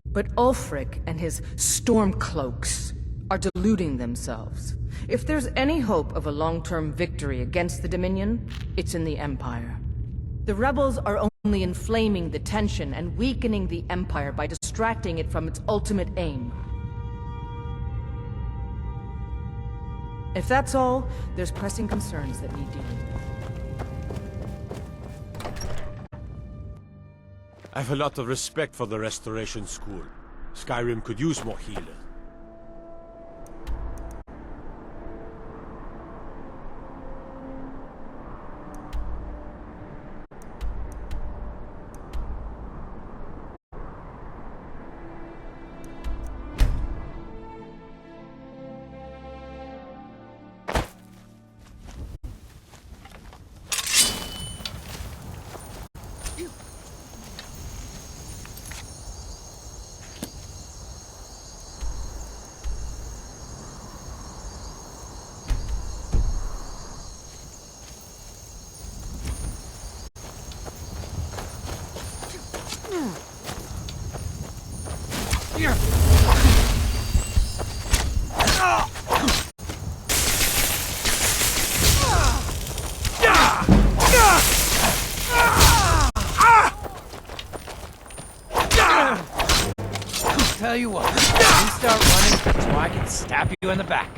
But Ulfric and his Stormcloaks are deluding themselves. If there's any hope of a long-term victory against the Dominion, it's in the Empire. The rebels are only inflaming the tension and weakening the Empire by distracting it from its ultimate aim. If that's all, there's pressing concerns that need dealing with. I have a lot of respect for the Restoration School. Skyrim could use more healers. Tell you what, you start running so I can stab you in the back.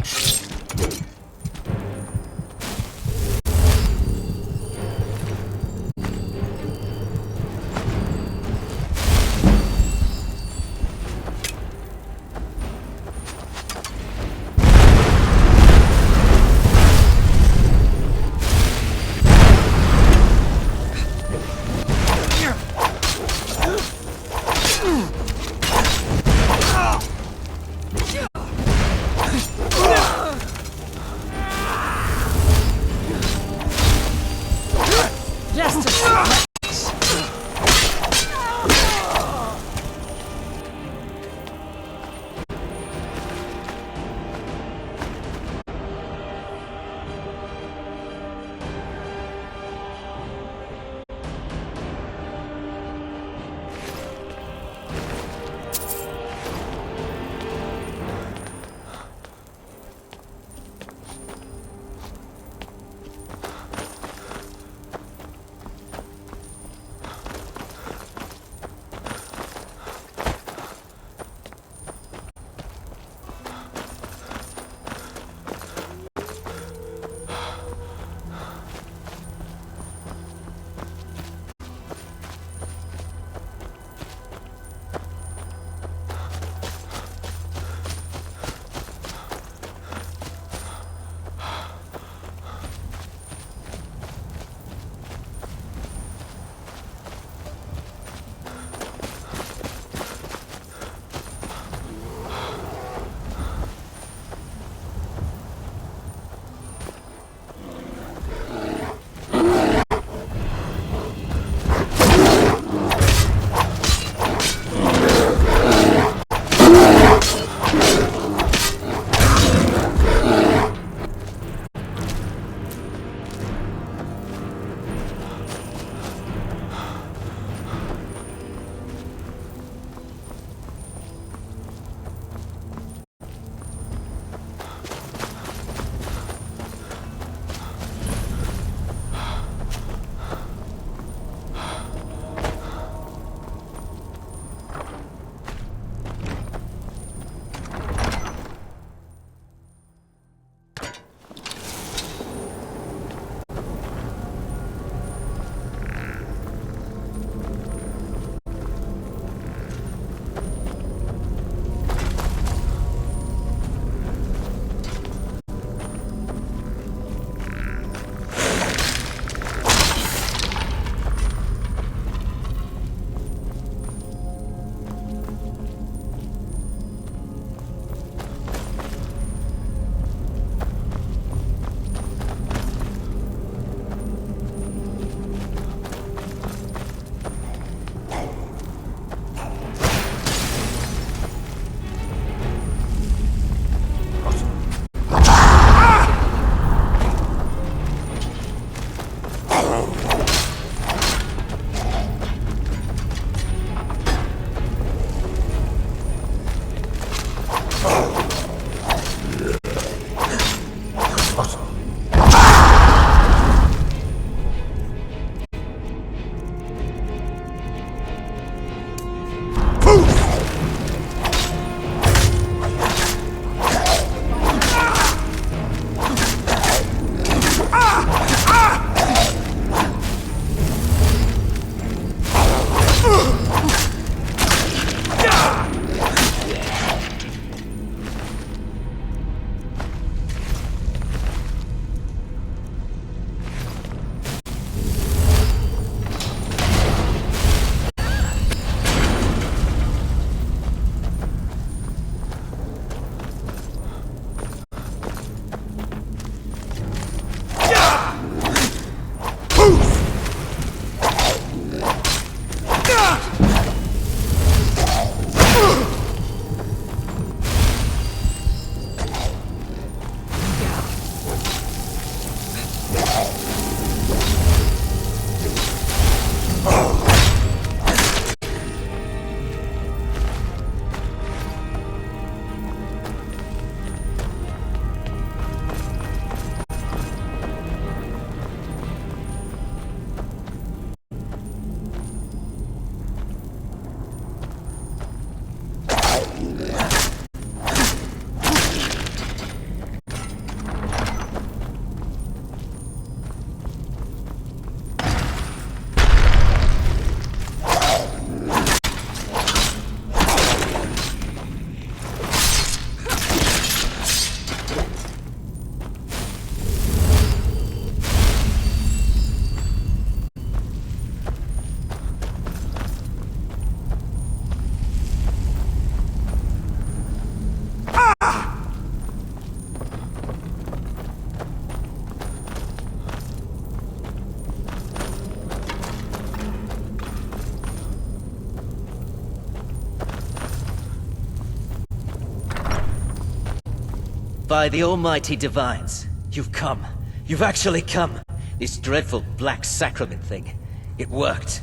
By the almighty divines, you've come. You've actually come. This dreadful black sacrament thing. It worked.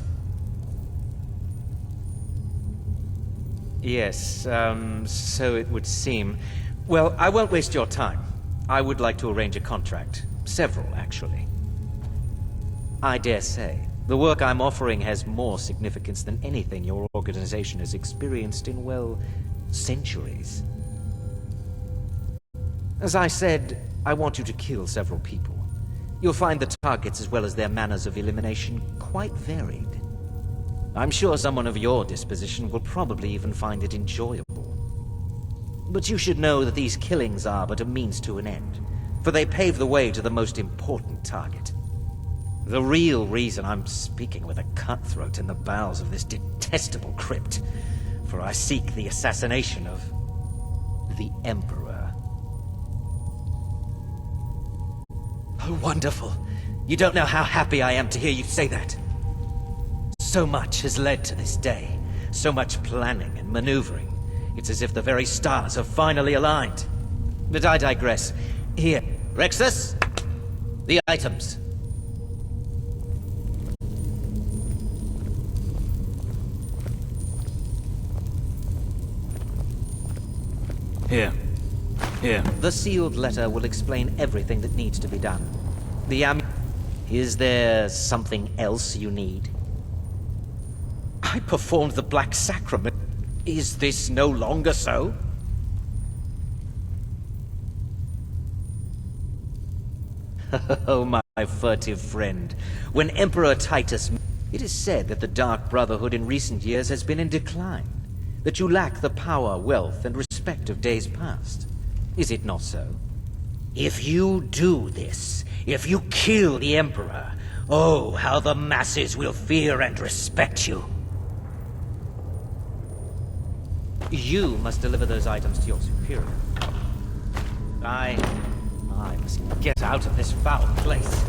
Yes, so it would seem. Well, I won't waste your time. I would like to arrange a contract. Several, actually. I dare say, the work I'm offering has more significance than anything your organization has experienced in, well, centuries. As I said, I want you to kill several people. You'll find the targets as well as their manners of elimination quite varied. I'm sure someone of your disposition will probably even find it enjoyable. But you should know that these killings are but a means to an end, for they pave the way to the most important target. The real reason I'm speaking with a cutthroat in the bowels of this detestable crypt, for I seek the assassination of the Emperor. Oh, wonderful. You don't know how happy I am to hear you say that. So much has led to this day. So much planning and maneuvering. It's as if the very stars have finally aligned. But I digress. Here, Rexus, the items. Here. The sealed letter will explain everything that needs to be done. Is there something else you need? I performed the Black Sacrament. Is this no longer so? Oh, my furtive friend. When Emperor Titus... It is said that the Dark Brotherhood in recent years has been in decline. That you lack the power, wealth, and respect of days past. Is it not so? If you do this, if you kill the Emperor, oh, how the masses will fear and respect you. You must deliver those items to your superior. I must get out of this foul place.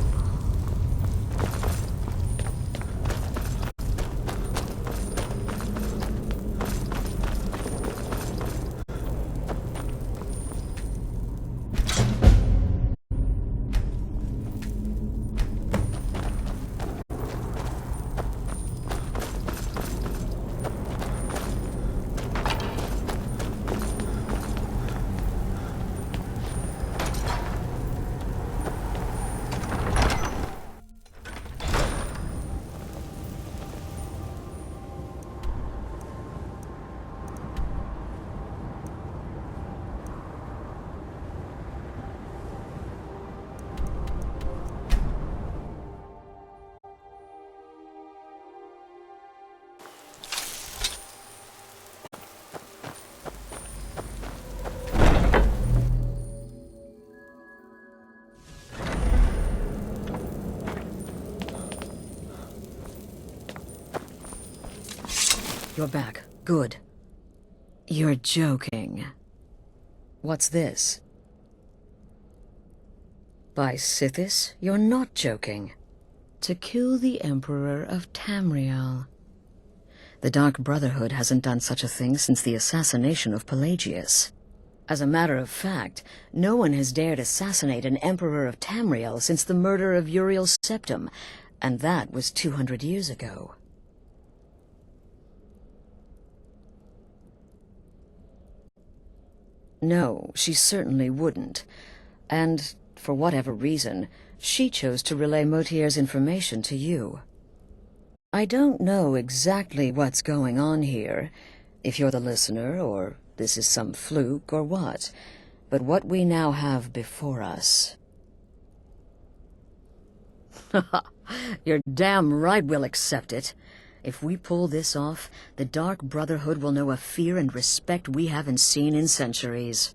You're back. Good. You're joking. What's this? By Sithis, you're not joking. To kill the Emperor of Tamriel. The Dark Brotherhood hasn't done such a thing since the assassination of Pelagius. As a matter of fact, no one has dared assassinate an Emperor of Tamriel since the murder of Uriel Septim, and that was 200 years ago. No, she certainly wouldn't. And, for whatever reason, she chose to relay Motier's information to you. I don't know exactly what's going on here, if you're the listener, or this is some fluke, or what. But what we now have before us... You're damn right we'll accept it. If we pull this off, the Dark Brotherhood will know a fear and respect we haven't seen in centuries.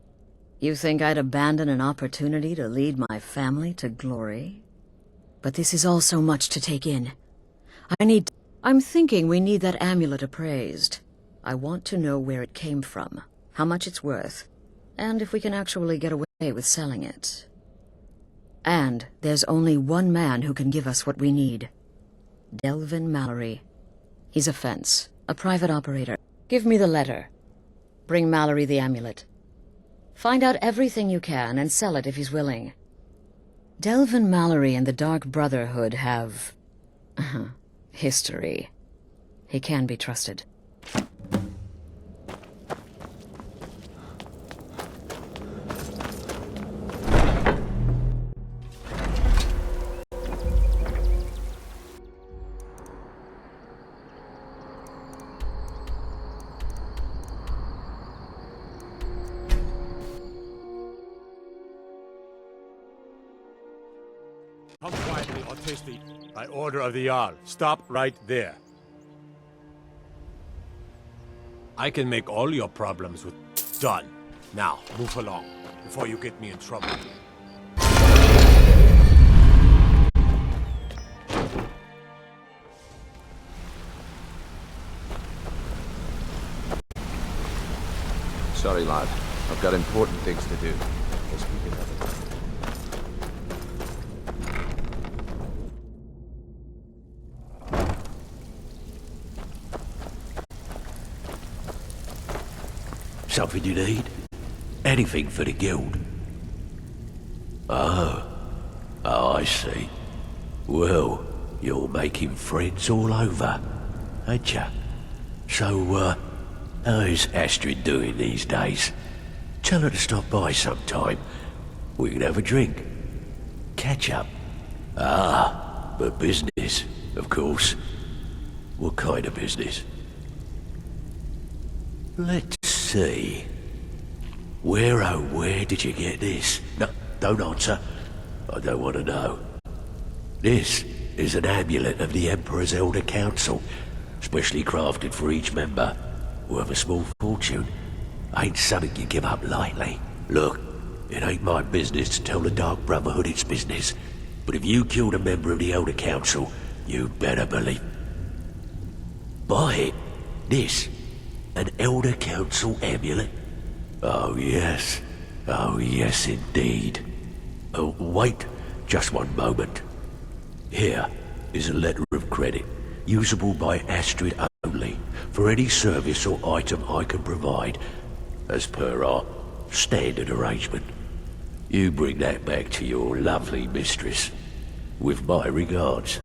You think I'd abandon an opportunity to lead my family to glory? But this is all so much to take in. I'm thinking we need that amulet appraised. I want to know where it came from, how much it's worth, and if we can actually get away with selling it. And there's only one man who can give us what we need. Delvin Mallory. He's a fence, a private operator. Give me the letter. Bring Mallory the amulet. Find out everything you can and sell it if he's willing. Delvin Mallory and the Dark Brotherhood have... history. He can be trusted. Come quietly or taste the... By order of the Jarl. Stop right there. I can make all your problems with... Done. Now, move along, before you get me in trouble. Sorry, lad. I've got important things to do. We'll speak another time. Something you need? Anything for the guild? Oh, I see. Well, you're making friends all over, ain't ya? So, how's Astrid doing these days? Tell her to stop by sometime. We can have a drink. Catch up. Ah, but business, of course. What kind of business? Let's see. Where did you get this? No, don't answer. I don't want to know. This is an amulet of the Emperor's Elder Council, specially crafted for each member, worth a small fortune. Ain't something you give up lightly. Look, it ain't my business to tell the Dark Brotherhood its business, but if you killed a member of the Elder Council, you'd better believe. Buy it. This. An Elder Council amulet? Oh yes indeed. Oh, wait just one moment. Here is a letter of credit, usable by Astrid only, for any service or item I can provide, as per our standard arrangement. You bring that back to your lovely mistress, with my regards.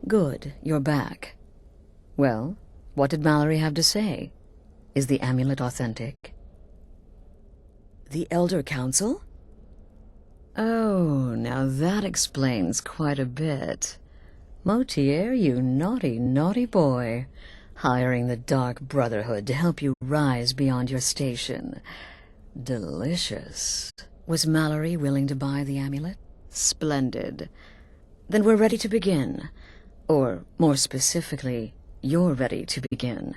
Good, you're back. Well, what did Mallory have to say? Is the amulet authentic? The Elder Council? Oh, now that explains quite a bit. Motier, you naughty, naughty boy. Hiring the Dark Brotherhood to help you rise beyond your station. Delicious. Was Mallory willing to buy the amulet? Splendid. Then we're ready to begin. Or, more specifically, you're ready to begin.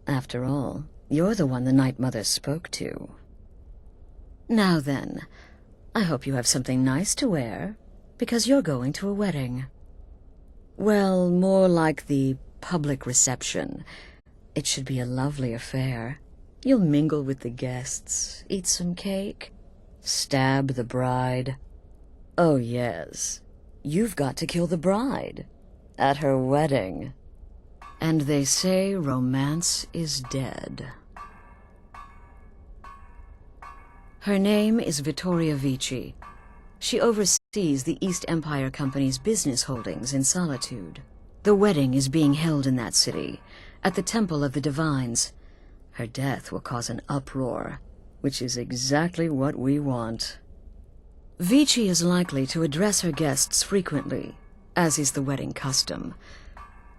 After all, you're the one the Night Mother spoke to. Now then, I hope you have something nice to wear, because you're going to a wedding. Well, more like the public reception. It should be a lovely affair. You'll mingle with the guests, eat some cake, stab the bride. Oh yes, you've got to kill the bride. At her wedding. And they say romance is dead. Her name is Vittoria Vici. She oversees the East Empire Company's business holdings in Solitude. The wedding is being held in that city, at the Temple of the Divines. Her death will cause an uproar, which is exactly what we want. Vici is likely to address her guests frequently, as is the wedding custom.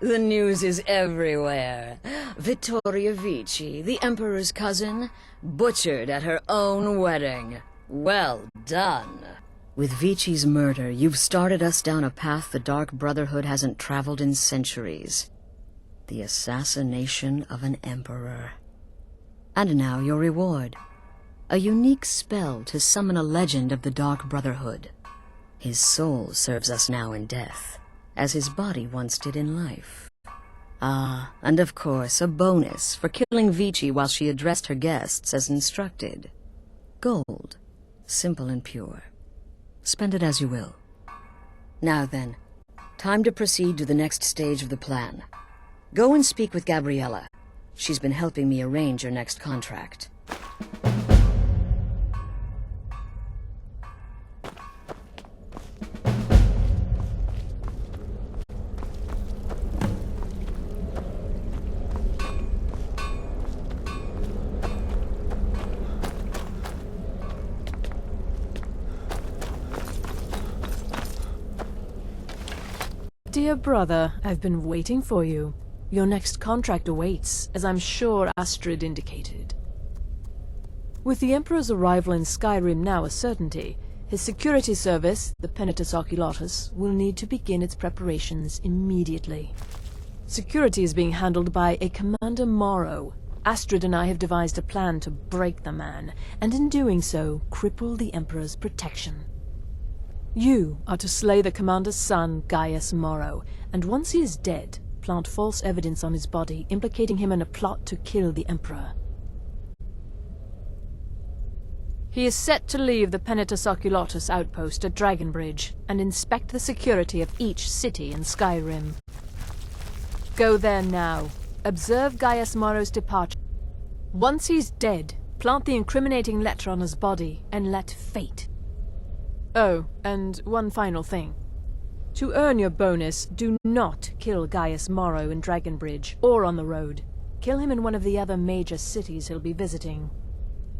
The news is everywhere. Vittoria Vici, the Emperor's cousin, butchered at her own wedding. Well done. With Vici's murder, you've started us down a path the Dark Brotherhood hasn't traveled in centuries. The assassination of an emperor. And now your reward. A unique spell to summon a legend of the Dark Brotherhood. His soul serves us now in death, as his body once did in life. Ah, and of course, a bonus for killing Vici while she addressed her guests as instructed. Gold. Simple and pure. Spend it as you will. Now then, time to proceed to the next stage of the plan. Go and speak with Gabriella. She's been helping me arrange your next contract. Dear brother, I've been waiting for you. Your next contract awaits, as I'm sure Astrid indicated. With the Emperor's arrival in Skyrim now a certainty, his security service, the Penitus Oculatus, will need to begin its preparations immediately. Security is being handled by a Commander Morrow. Astrid and I have devised a plan to break the man, and in doing so, cripple the Emperor's protection. You are to slay the Commander's son, Gaius Morrow, and once he is dead, plant false evidence on his body, implicating him in a plot to kill the Emperor. He is set to leave the Penitus Oculatus outpost at Dragonbridge and inspect the security of each city in Skyrim. Go there now. Observe Gaius Morrow's departure. Once he's dead, plant the incriminating letter on his body and let fate. Oh, and one final thing. To earn your bonus, do not kill Gaius Morrow in Dragonbridge or on the road. Kill him in one of the other major cities he'll be visiting.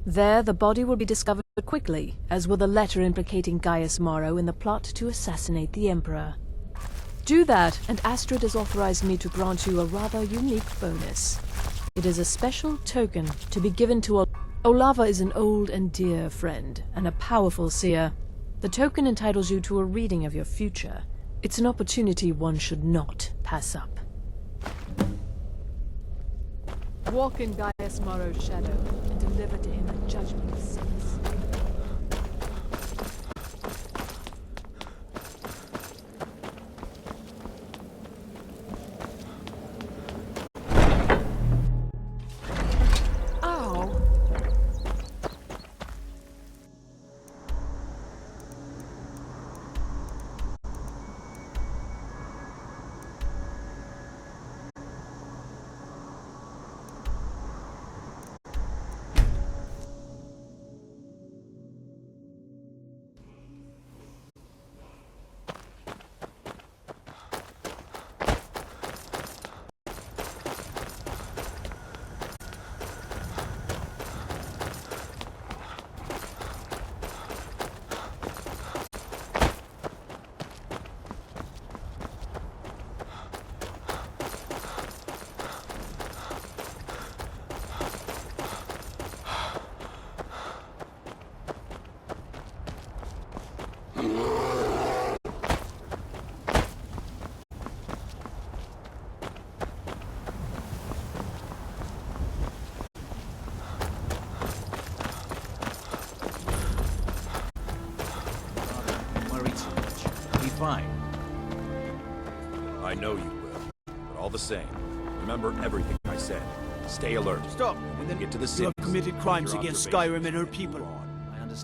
There, the body will be discovered quickly, as will the letter implicating Gaius Morrow in the plot to assassinate the Emperor. Do that, and Astrid has authorized me to grant you a rather unique bonus. It is a special token to be given to Olava is an old and dear friend, and a powerful seer. The token entitles you to a reading of your future. It's an opportunity one should not pass up. Walk in Gaius Morrow's shadow and deliver to him a judgment of sins. Fine. I know you will, but all the same, remember everything I said. Stay alert. Stop, and then get to the city. You have committed crimes against Skyrim and her people.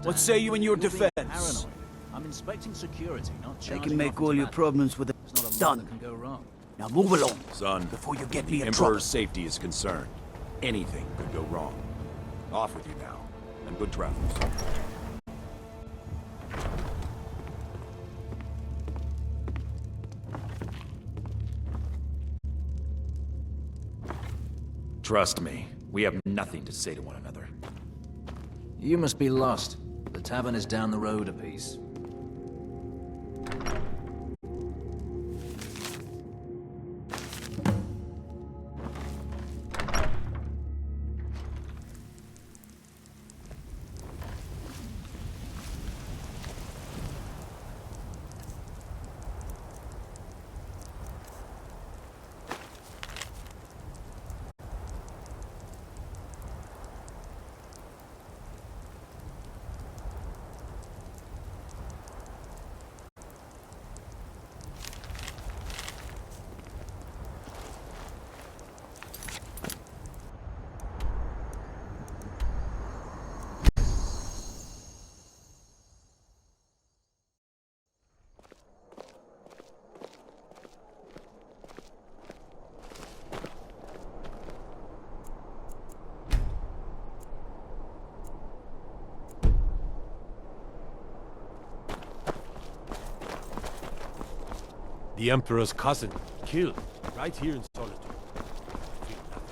What say you in your defense? I'm inspecting security, not I can make all your problems with it done. Can go wrong. Now move along, son. before you get the me in Emperor's trouble. safety is concerned. Anything could go wrong. Off with you now, and good travels. Trust me, we have nothing to say to one another. You must be lost. The tavern is down the road a piece. The Emperor's cousin, killed, right here in Solitude. Feel nothing.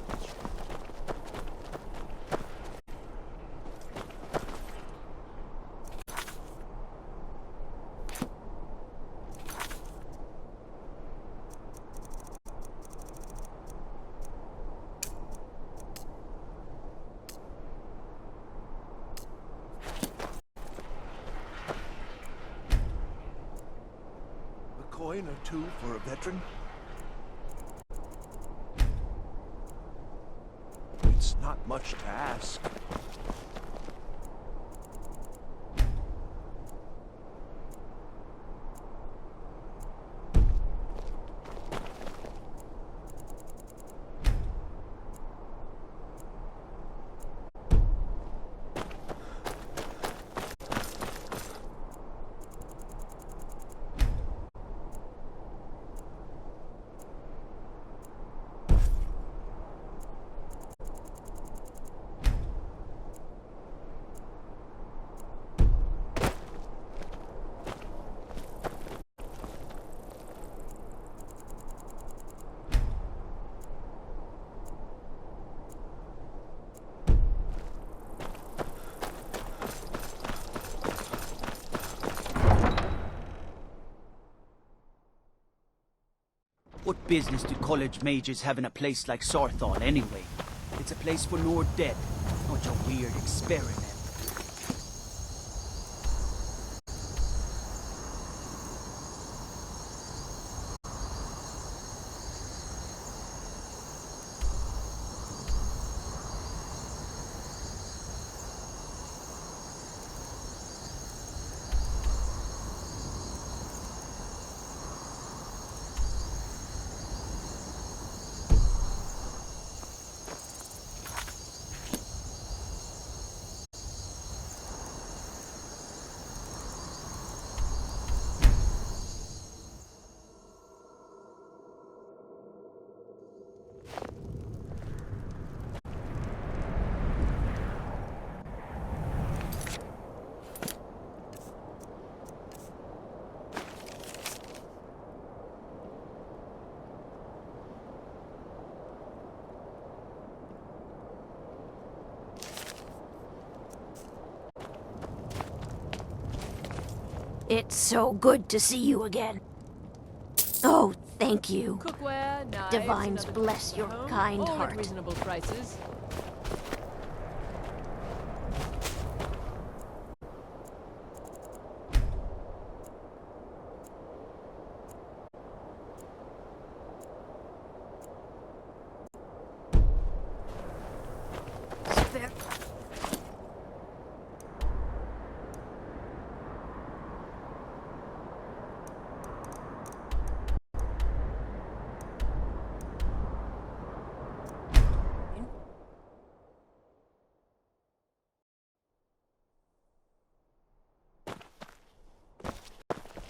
A coin or two for a veteran? It's not much to ask. What business do college mages have in a place like Sarthal anyway? It's a place for Lord Dead, not your weird experiment. It's so good to see you again. Oh, thank you. Cookware, knives, Divines another bless your home, kind all heart. at reasonable prices. Spare.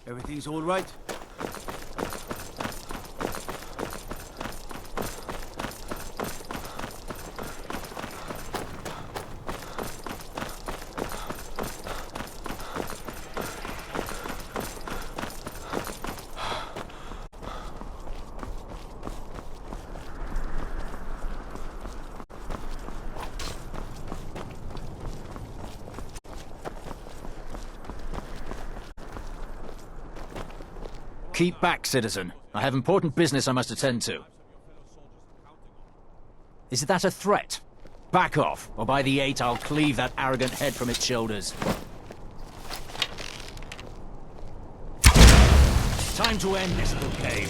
Everything's all right? Keep back, citizen. I have important business I must attend to. Is that a threat? Back off, or by the 8 I'll cleave that arrogant head from its shoulders. Time to end this little game.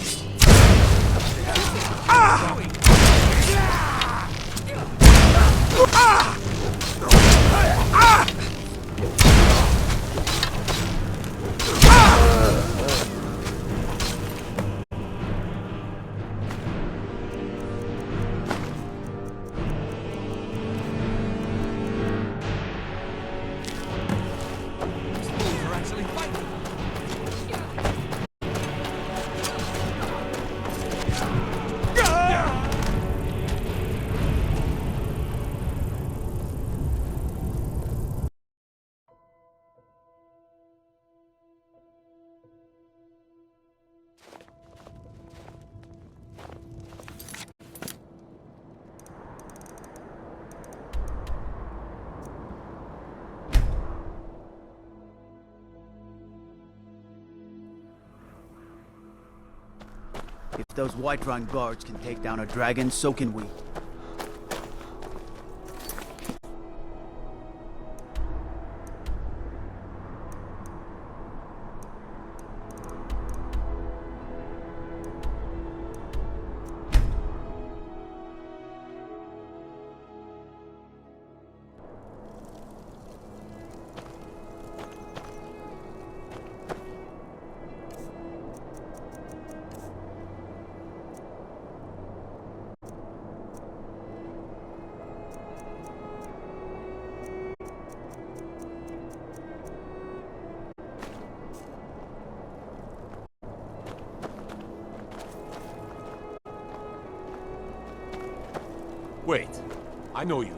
If those Whiterun guards can take down a dragon, so can we. Wait, I know you.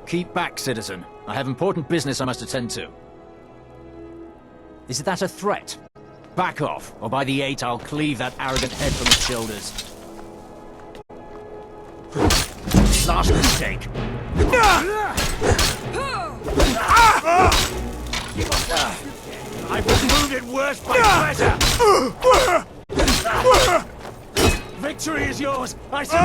Keep back, citizen. I have important business I must attend to. Is that a threat? Back off, or by the 8 I'll cleave that arrogant head from its shoulders. Last mistake. I've been wounded worse by pleasure! Victory is yours! I see.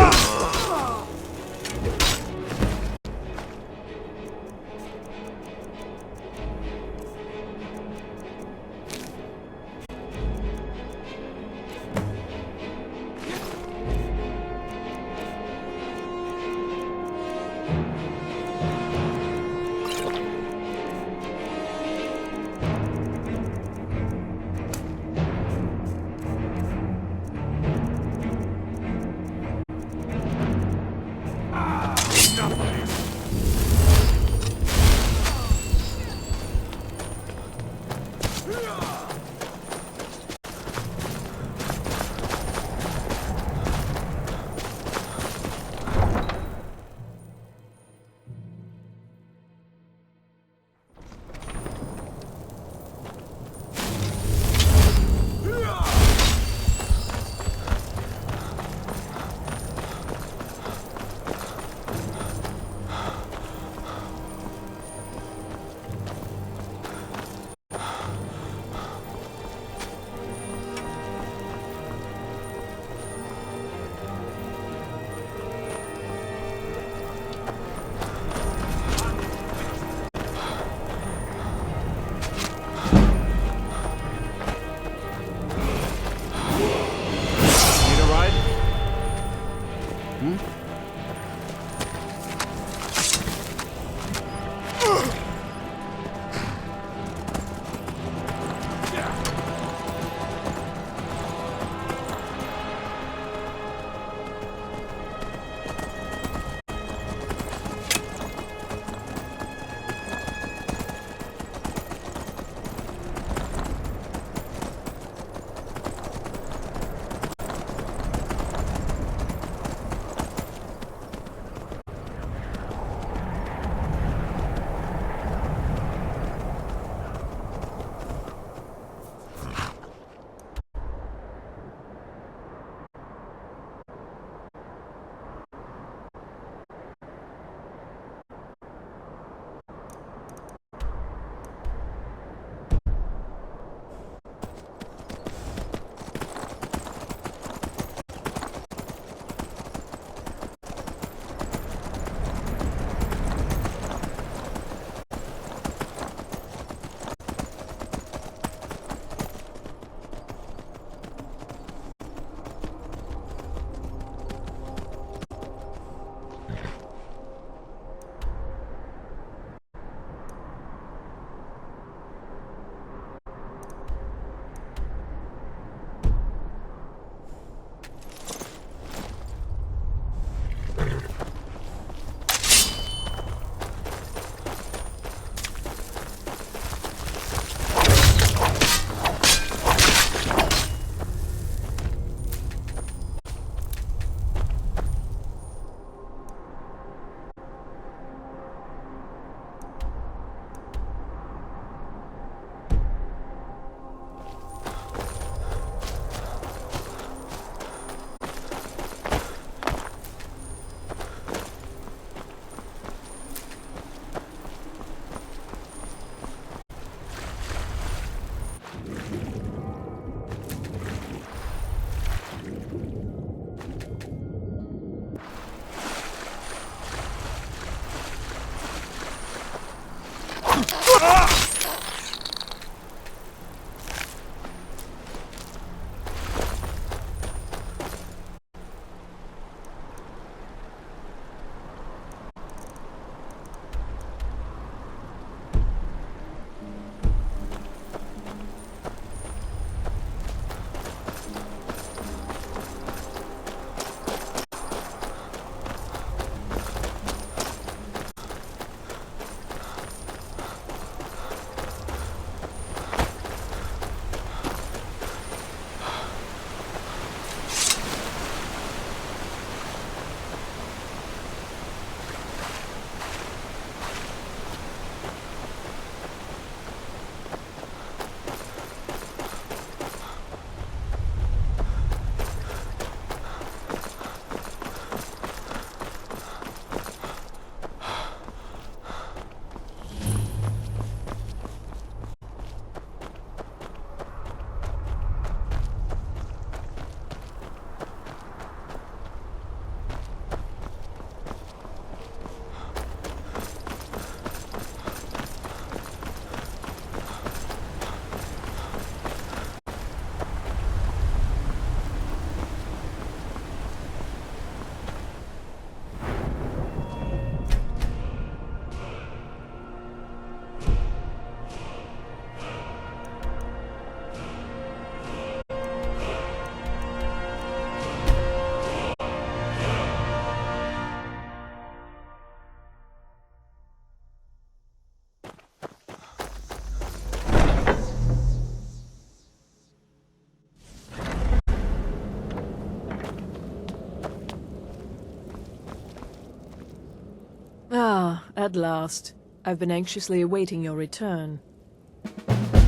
at last. I've been anxiously awaiting your return.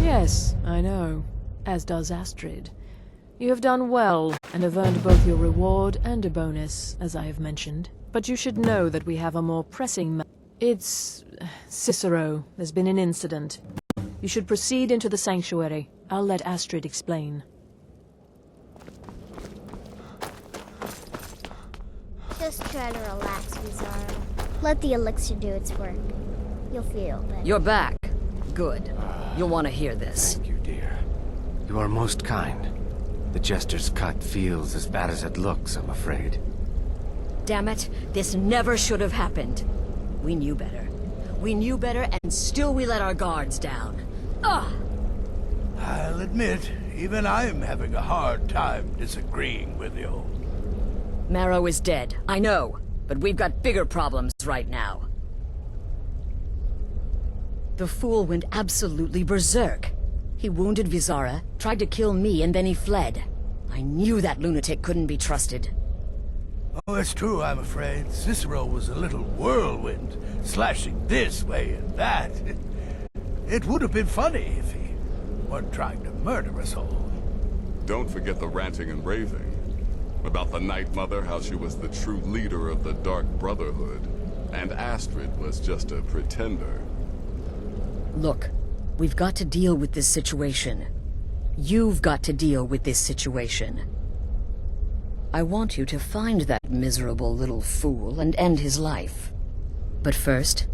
Yes, I know. As does Astrid. You have done well, and have earned both your reward and a bonus, as I have mentioned. But you should know that we have a more pressing matter. It's... Cicero. There's been an incident. You should proceed into the sanctuary. I'll let Astrid explain. Just try to relax, Vizara. Let the elixir do its work. You'll feel better. You're back. Good. You'll want to hear this. Thank you, dear. You are most kind. The Jester's cut feels as bad as it looks, I'm afraid. Damn it, this never should have happened. We knew better. We knew better, and still we let our guards down. Ugh! I'll admit, even I'm having a hard time disagreeing with you. Marrow is dead, I know, but we've got bigger problems right now. The fool went absolutely berserk. He wounded Vizara, tried to kill me, and then he fled. I knew that lunatic couldn't be trusted. Oh, it's true, I'm afraid. Cicero was a little whirlwind, slashing this way and that. It would have been funny if he weren't trying to murder us all. Don't forget the ranting and raving. About the Night Mother, how she was the true leader of the Dark Brotherhood, and Astrid was just a pretender. Look, we've got to deal with this situation. You've got to deal with this situation. I want you to find that miserable little fool and end his life. But first,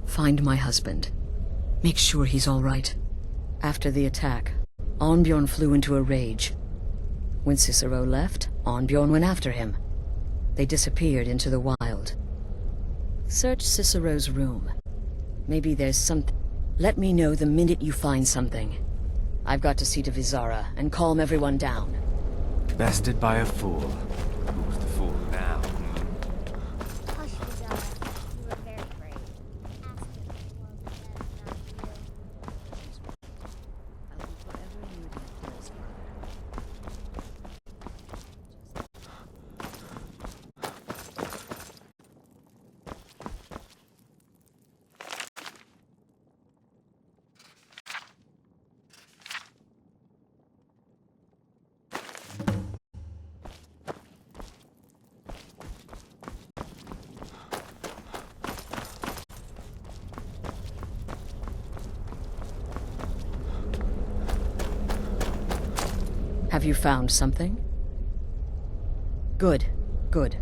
find my husband. Make sure he's all right. After the attack, Arnbjorn flew into a rage. When Cicero left, Arnbjorn went after him. They disappeared into the wild. Search Cicero's room. Maybe there's something. Let me know the minute you find something. I've got to see to Vizara and calm everyone down. Bested by a fool. Who's the fool now? Hush, Vizara. You were very brave. Have you found something? Good, good.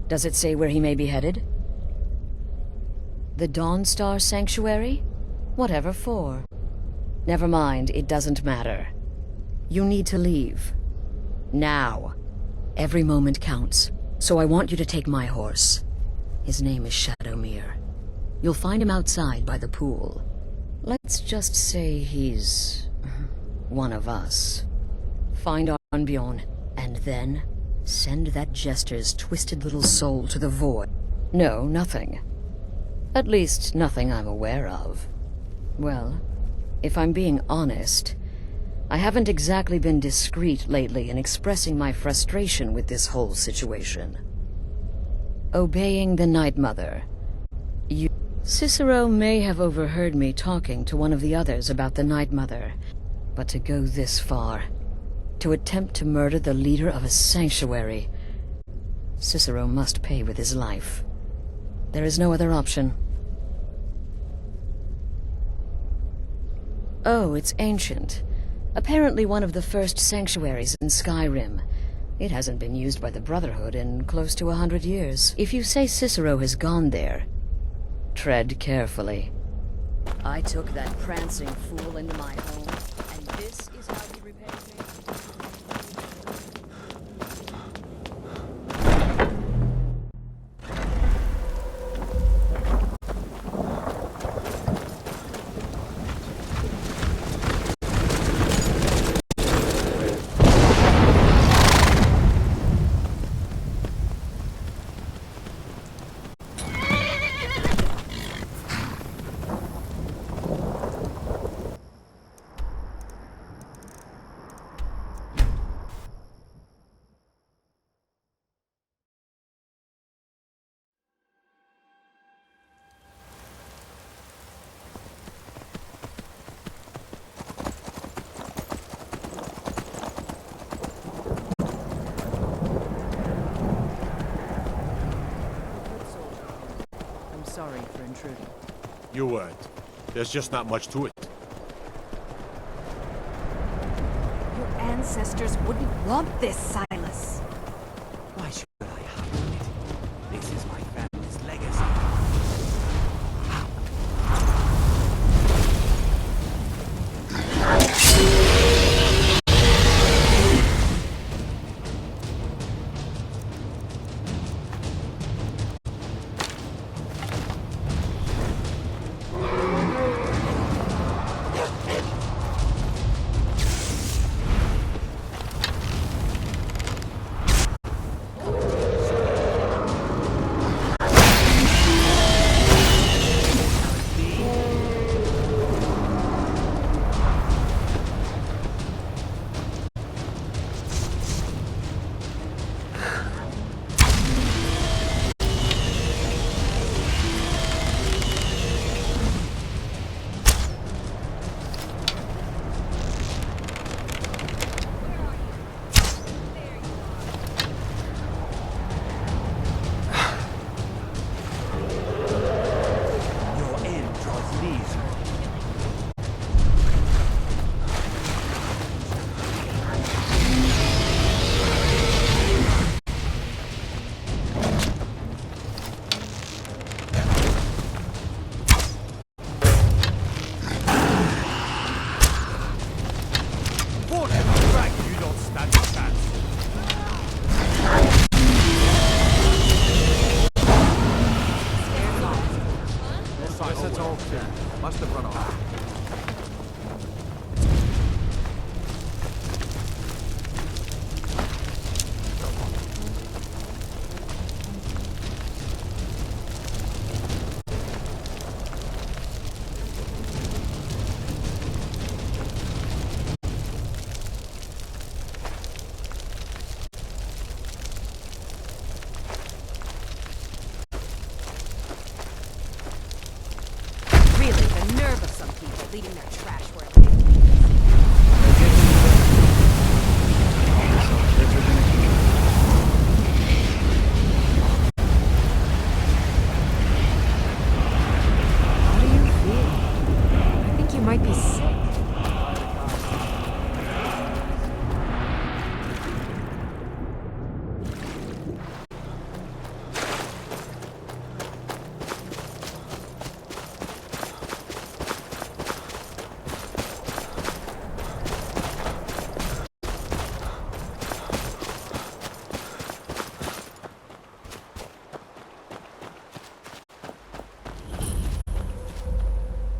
Does it say where he may be headed? The Dawnstar Sanctuary? Whatever for. Never mind, it doesn't matter. You need to leave. Now. Every moment counts, so I want you to take my horse. His name is Shadowmere. You'll find him outside by the pool. Let's just say he's one of us. Find Arnbjorn, and then send that Jester's twisted little soul to the void. No, nothing. At least, nothing I'm aware of. Well, if I'm being honest, I haven't exactly been discreet lately in expressing my frustration with this whole situation. Obeying the Night Mother. Cicero may have overheard me talking to one of the others about the Night Mother, but to go this far, to attempt to murder the leader of a sanctuary, Cicero must pay with his life. There is no other option. Oh, it's ancient. Apparently one of the first sanctuaries in Skyrim. It hasn't been used by the Brotherhood in close to 100 years. If you say Cicero has gone there, tread carefully. I took that prancing fool into my home, and this is how he repays me. You weren't. There's just not much to it. Your ancestors wouldn't want this, Silas. Why should I hide it? This is my family's legacy. Must have run off. Leaving their trash where it is. How do you feel? I think you might be sick.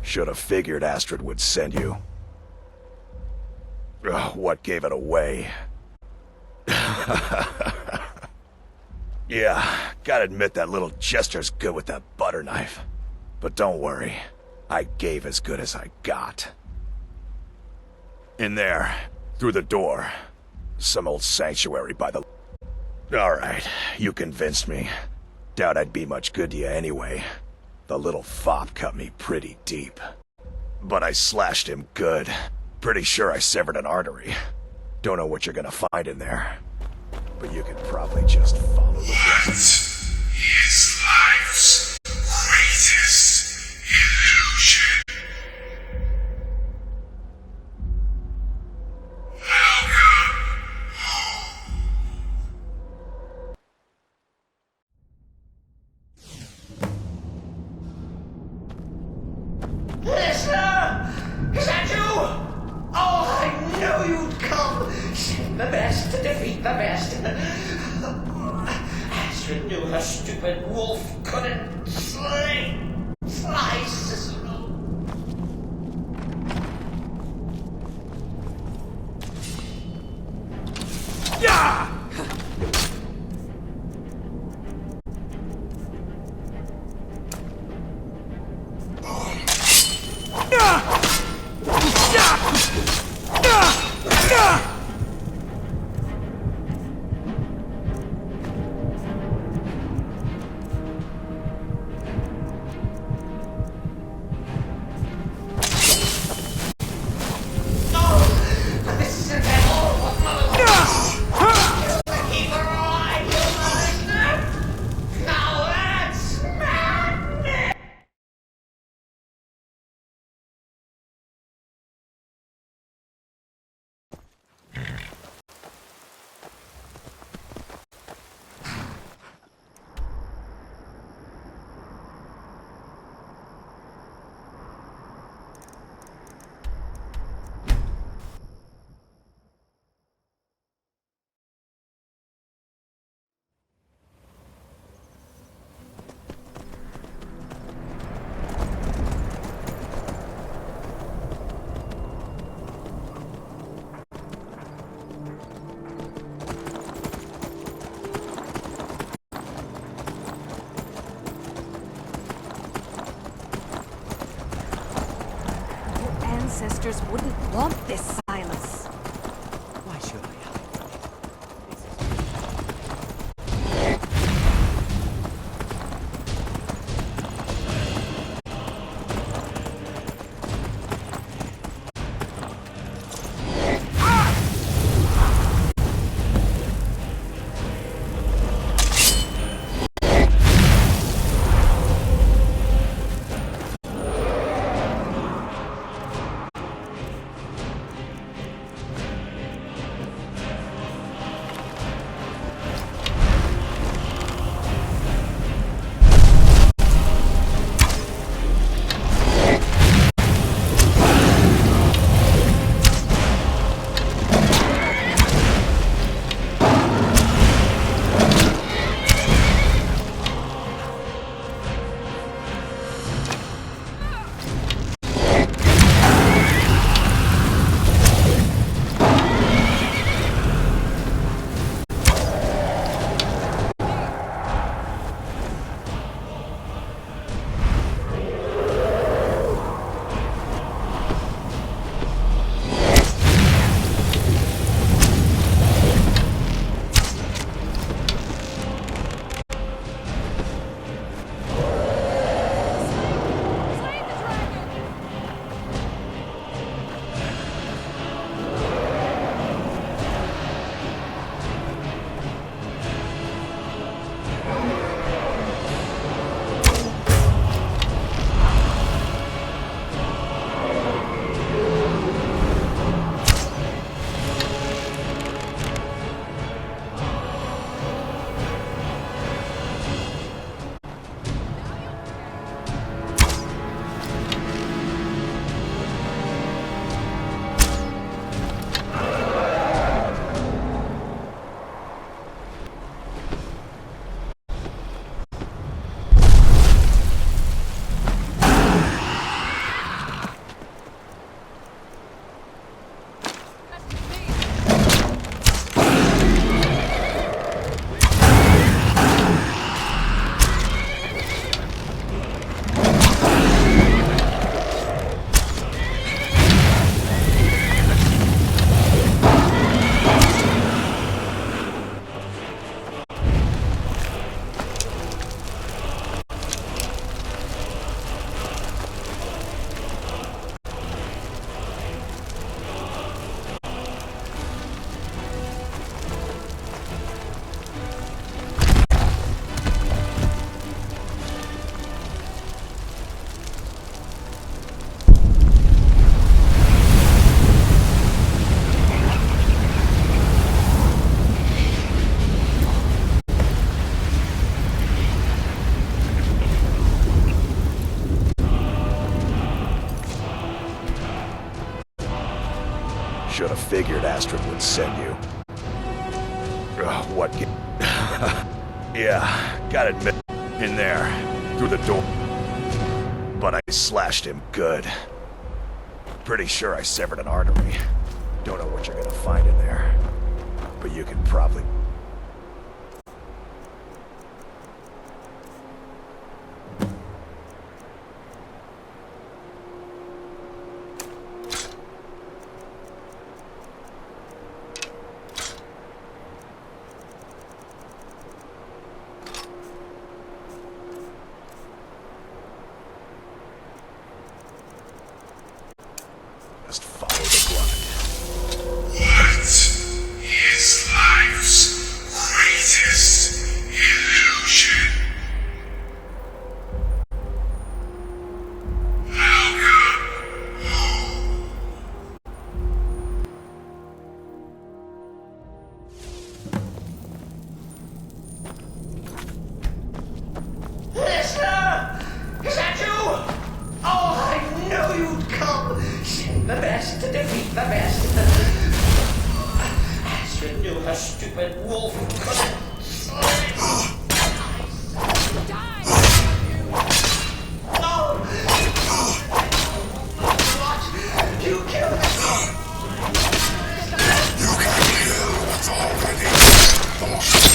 Should have figured Astrid would send you. Ugh, what gave it away? Yeah, gotta admit that little Jester's good with that butter knife. But don't worry, I gave as good as I got. In there, through the door. Some old sanctuary by the... Alright, you convinced me. Doubt I'd be much good to you anyway. The little fop cut me pretty deep. But I slashed him good. Pretty sure I severed an artery. Don't know what you're gonna find in there. But you can probably just follow the What is life's greatest illusion? Welcome home. Listener! Is that you? Oh, I knew you'd come! Send the best to defeat the best. Astrid knew her stupid wolf couldn't slay Cicero. Yeah! jesters wouldn't want this, Silas. Why should I? Should have figured Astrid would send you. What? Yeah, gotta admit, in there, through the door. But I slashed him good. Pretty sure I severed an artery. Don't know what you're gonna find in there, but you can probably... Just follow the blood. What is life's greatest illusion? How good? Listener! Is that you? Oh, I knew you'd come! Send the best to defeat the best. Astrid knew her stupid wolf couldn't slay. Die! No! What? You killed me! You can kill what's already lost.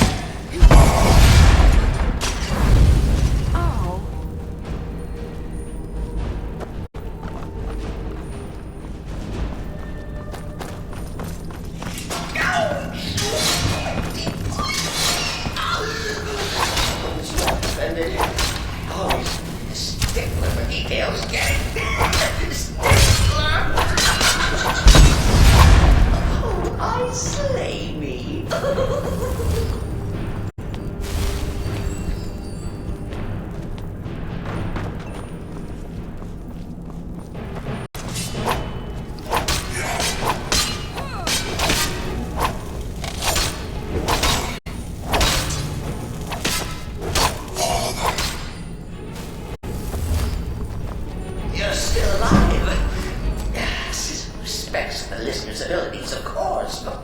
respects the listener's abilities, of course, but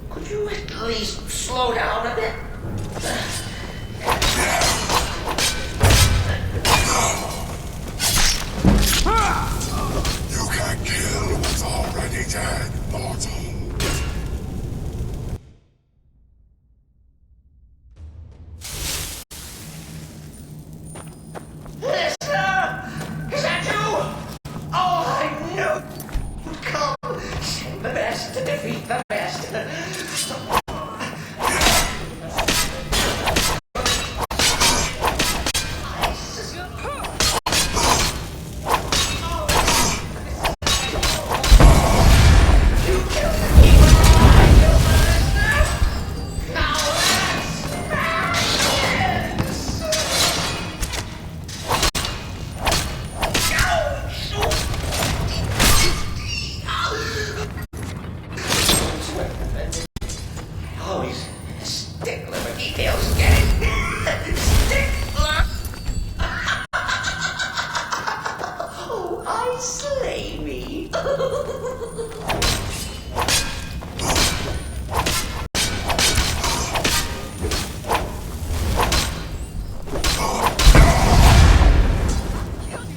could you at least slow down a bit? You can't kill what's already dead, mortal. Listener! Is that you? Oh, I knew you'd come. Send the best to defeat the best. Always a stickler for details, get it? Stickler! Oh, I slay me.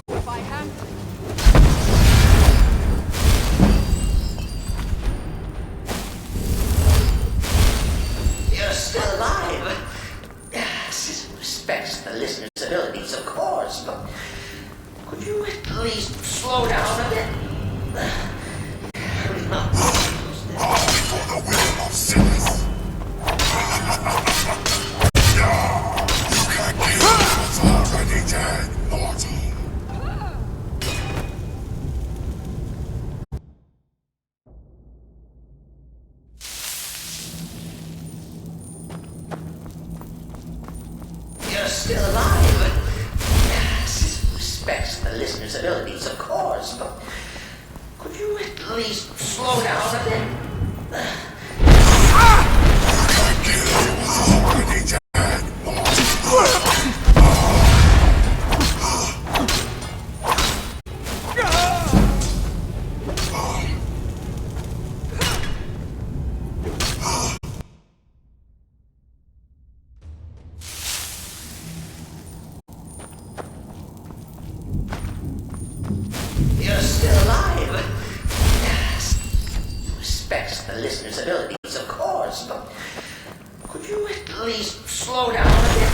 If I have to. You're still alive. System respects the listener's abilities, of course, but could you at least slow down a bit? All for the will of sinners. You can't kill what's already dead, mortal. You're still alive. System respects the listener's abilities, of course, but could you at least slow down a bit? You can't kill what's already dead, mortal. You're still alive. Respects the listener's abilities, of course, but could you at least slow down a bit?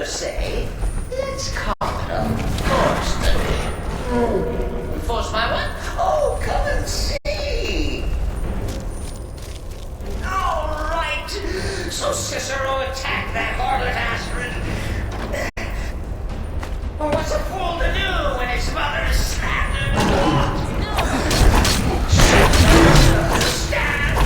say, let's call it a forced division. Force my what? Oh, come and see. All right. So Cicero attacked that harlot Astrid. Well, what's a fool to do when his mother is stabbed in the heart? Stand.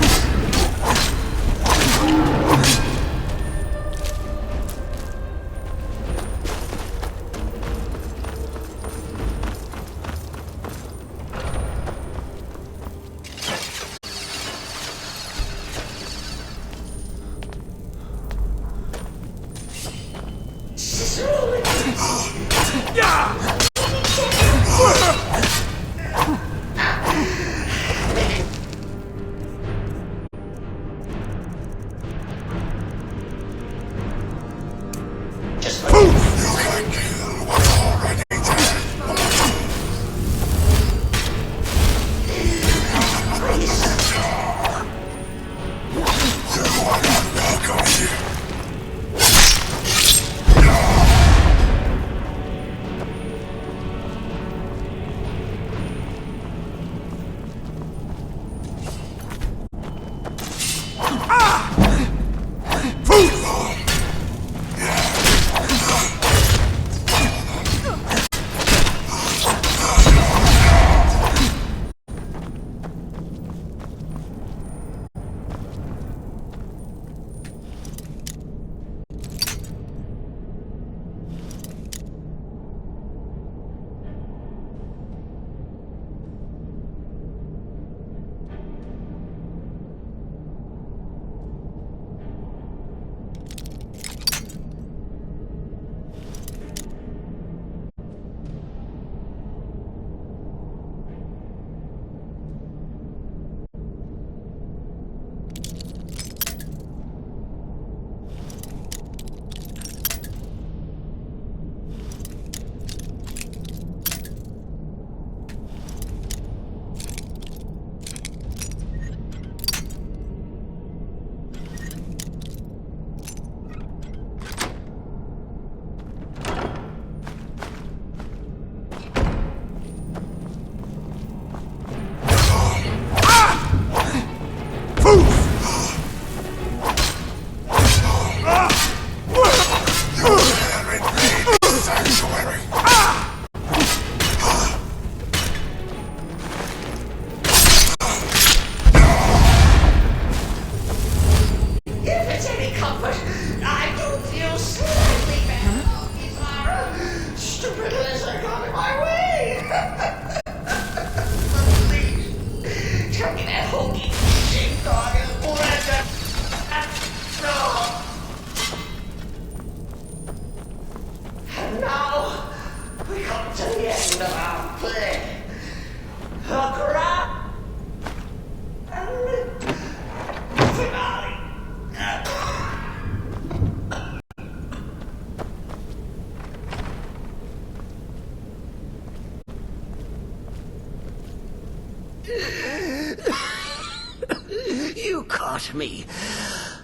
not me.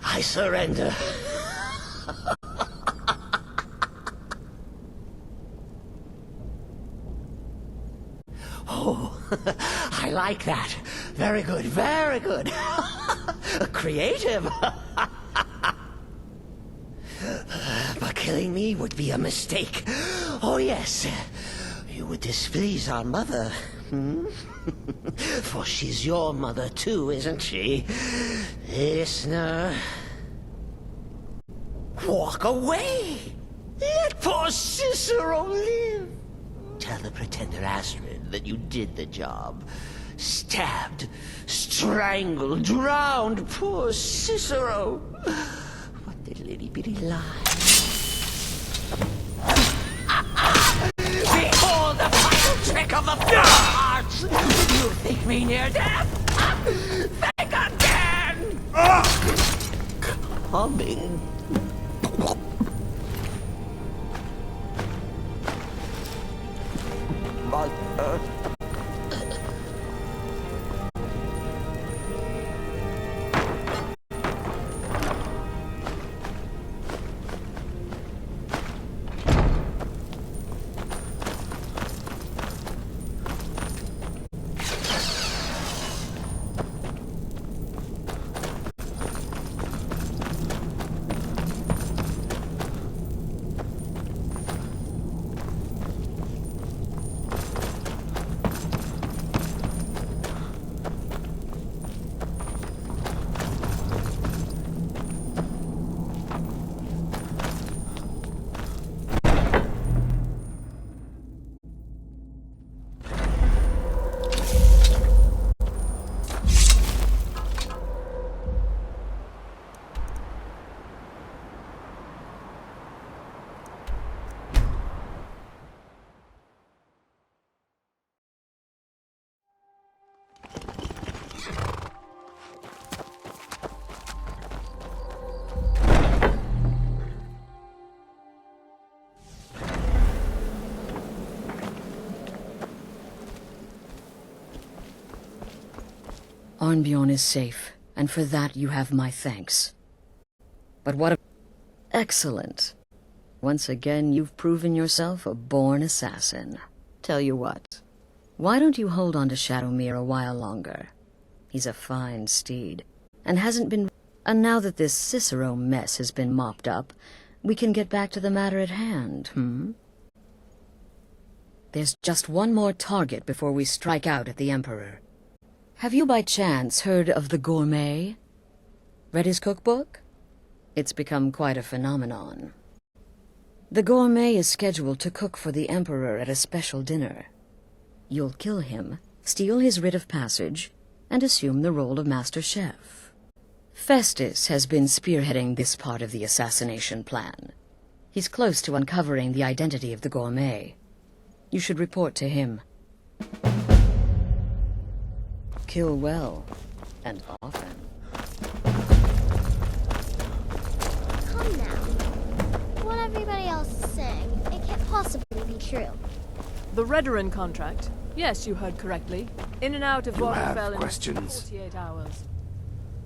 I surrender. Oh, I like that. Very good, very good. Creative. But killing me would be a mistake. Oh, yes. You would displease our mother. For she's your mother too, isn't she? Listener. Walk away. Let poor Cicero live. Tell the pretender Astrid that you did the job. Stabbed, strangled, drowned poor Cicero. What little itty-bitty lie. Behold the final trick of the arts! You think me near death? Think again! Coming. Mother. Arnbjorn is safe, and for that you have my thanks. But what a... Excellent. Once again, you've proven yourself a born assassin. Tell you what, why don't you hold on to Shadowmere a while longer? He's a fine steed, and hasn't been... And now that this Cicero mess has been mopped up, we can get back to the matter at hand, There's just one more target before we strike out at the Emperor. Have you by chance heard of the Gourmet? Read his cookbook? It's become quite a phenomenon. The Gourmet is scheduled to cook for the Emperor at a special dinner. You'll kill him, steal his writ of passage, and assume the role of Master Chef. Festus has been spearheading this part of the assassination plan. He's close to uncovering the identity of the Gourmet. You should report to him. Kill well, and often. Come now. What everybody else is saying, it can't possibly be true. The Redoran contract. Yes, you heard correctly. In and out of Waterfell in questions? 48 hours.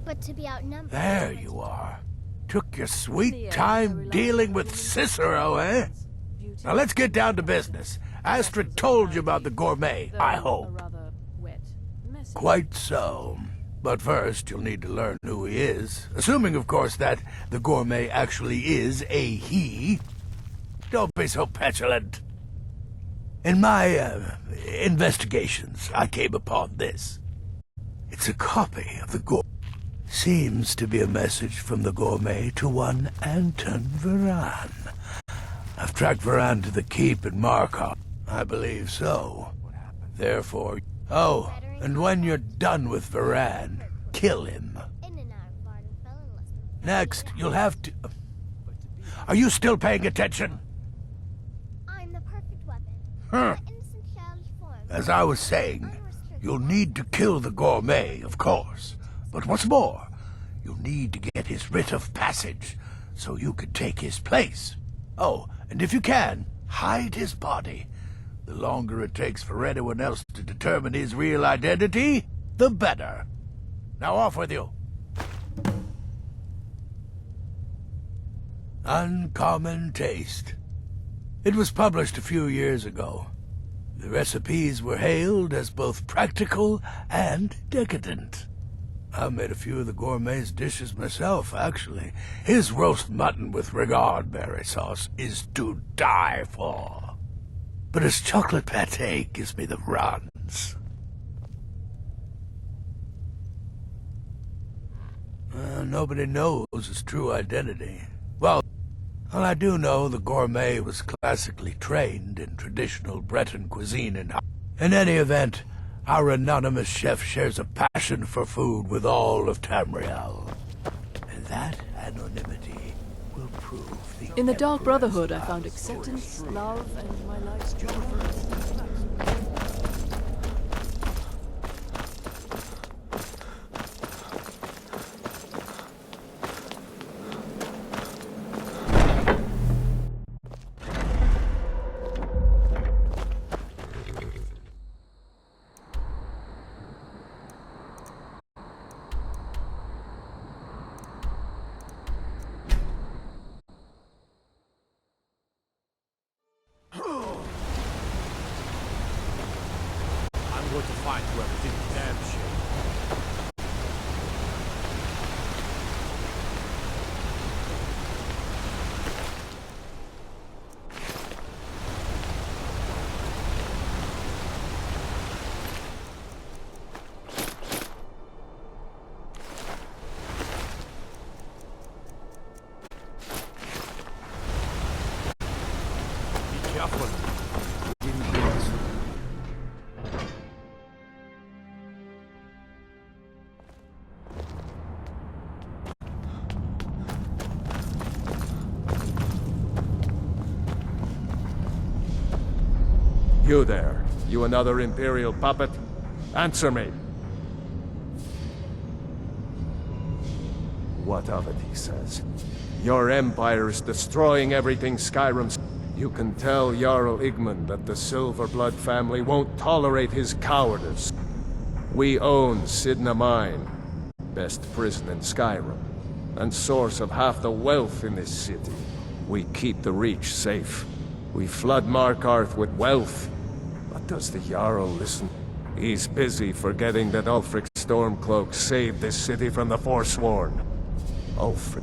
But to be outnumbered... There you are. Took your sweet time dealing with Cicero, eh? Now let's get down to business. Astrid told you about the Gourmet, I hope. Quite so. But first, you'll need to learn who he is. Assuming, of course, that the Gourmet actually is a he. Don't be so petulant. In my, investigations, I came upon this. It's a copy of the Gourmet. Seems to be a message from the Gourmet to one Anton Varan. I've tracked Varan to the keep in Markov. I believe so. Therefore... Oh, and when you're done with Varan, kill him. Next, you'll have to... Are you still paying attention? I'm the perfect weapon. Huh. The innocent childish form. As I was saying, you'll need to kill the Gourmet, of course. But what's more, you'll need to get his writ of passage, so you can take his place. Oh, and if you can, hide his body. The longer it takes for anyone else to determine his real identity, the better. Now off with you. Uncommon taste. It was published a few years ago. The recipes were hailed as both practical and decadent. I've made a few of the gourmet's dishes myself, actually. His roast mutton with regard berry sauce is to die for. But his chocolate pate gives me the runs. Nobody knows his true identity. Well, I do know the gourmet was classically trained in traditional Breton cuisine. In any event, our anonymous chef shares a passion for food with all of Tamriel. And that anonymity will prove the... In the Dark Brotherhood, I found acceptance, love, and my life's joy. I'm going to find whoever did the damn shit. Be careful. You there, you another Imperial puppet? Answer me! What of it, he says. Your empire is destroying everything Skyrim's... You can tell Jarl Igmund that the Silverblood family won't tolerate his cowardice. We own Sidna Mine, best prison in Skyrim, and source of half the wealth in this city. We keep the Reach safe. We flood Markarth with wealth. But does the Jarl listen? He's busy forgetting that Ulfric Stormcloak saved this city from the Forsworn. Ulfric.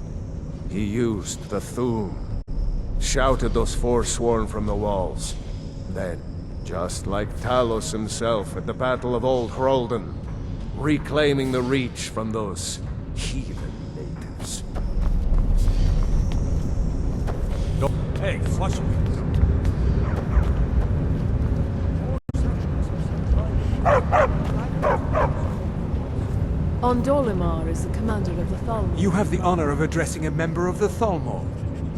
He used the Thu'um. Shouted those Forsworn from the walls. Then, just like Talos himself at the Battle of Old Hroldan, reclaiming the Reach from those heathen natives. Hey, flush me. Ondolimar is the commander of the Thalmor. You have the honor of addressing a member of the Thalmor.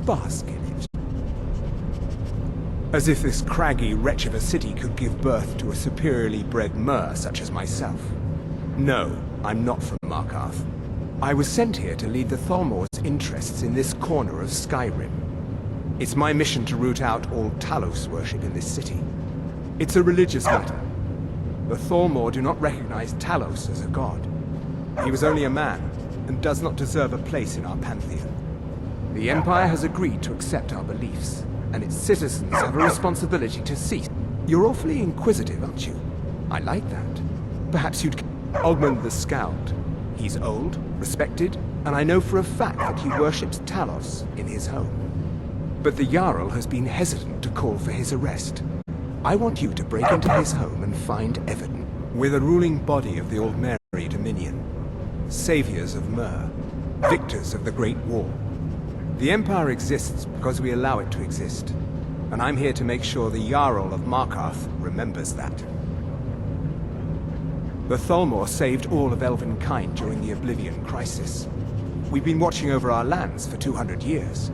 Bask in it. As if this craggy wretch of a city could give birth to a superiorly bred mer such as myself. No, I'm not from Markarth. I was sent here to lead the Thalmor's interests in this corner of Skyrim. It's my mission to root out all Talos worship in this city. It's a religious matter. The Thalmor do not recognize Talos as a god. He was only a man, and does not deserve a place in our pantheon. The Empire has agreed to accept our beliefs, and its citizens have a responsibility to cease. You're awfully inquisitive, aren't you? I like that. Perhaps you'd... Ogmund the Scout. He's old, respected, and I know for a fact that he worships Talos in his home. But the Jarl has been hesitant to call for his arrest. I want you to break into his home and find evidence. We're the ruling body of the Aldmeri Dominion. Saviors of Mer. Victors of the Great War. The Empire exists because we allow it to exist. And I'm here to make sure the Jarl of Markarth remembers that. The Thalmor saved all of Elvenkind during the Oblivion Crisis. We've been watching over our lands for 200 years.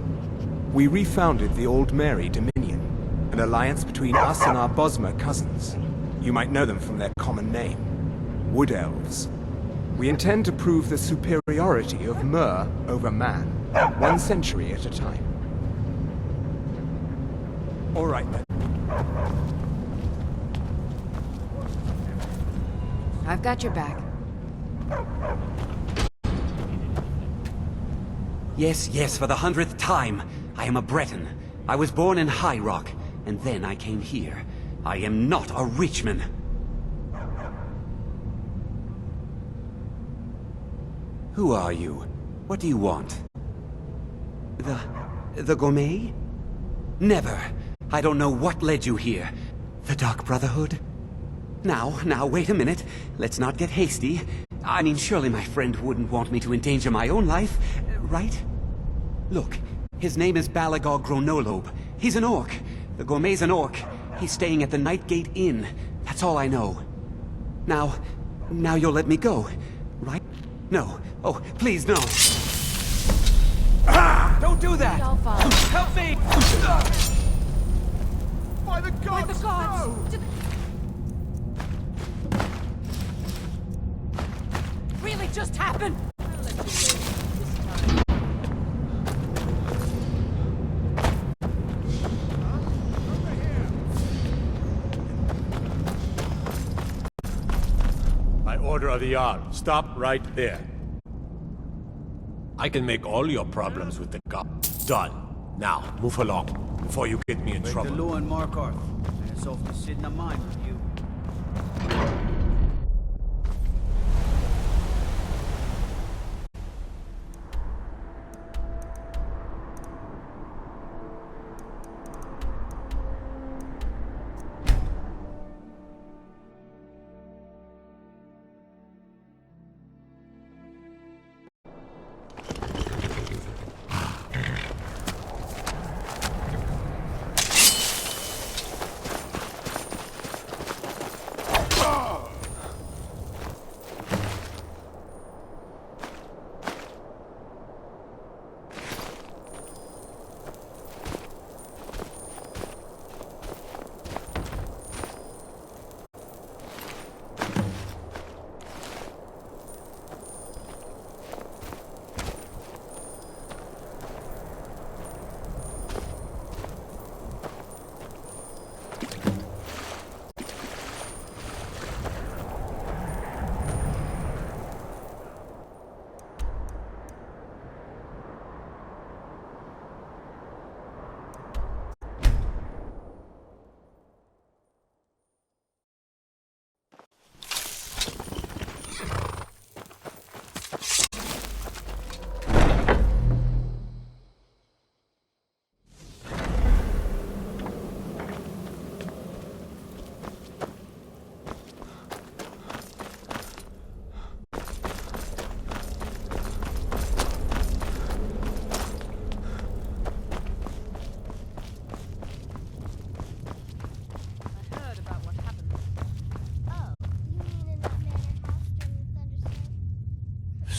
We refounded the Aldmeri Dominion, an alliance between us and our Bosmer cousins. You might know them from their common name, Wood Elves. We intend to prove the superiority of Mer over man, 1 century at a time. All right, then. I've got your back. Yes, yes, for the 100th time. I am a Breton. I was born in High Rock, and then I came here. I am not a Richman. Who are you? What do you want? The Gourmet? Never. I don't know what led you here. The Dark Brotherhood? Now, wait a minute. Let's not get hasty. I mean, surely my friend wouldn't want me to endanger my own life, right? Look, his name is Balagog Gronolobe. He's an orc. The Gourmet's an orc. He's staying at the Nightgate Inn. That's all I know. Now you'll let me go, right? No. Oh, please, no. Ah! Don't do that! Help me! By the gods! No! Really just happened? By order of the Jarl, stop right there. I can make all your problems with the god done. Now, move along, before you get me in trouble. the law and Markarth, and it's off to sit in a mine with you.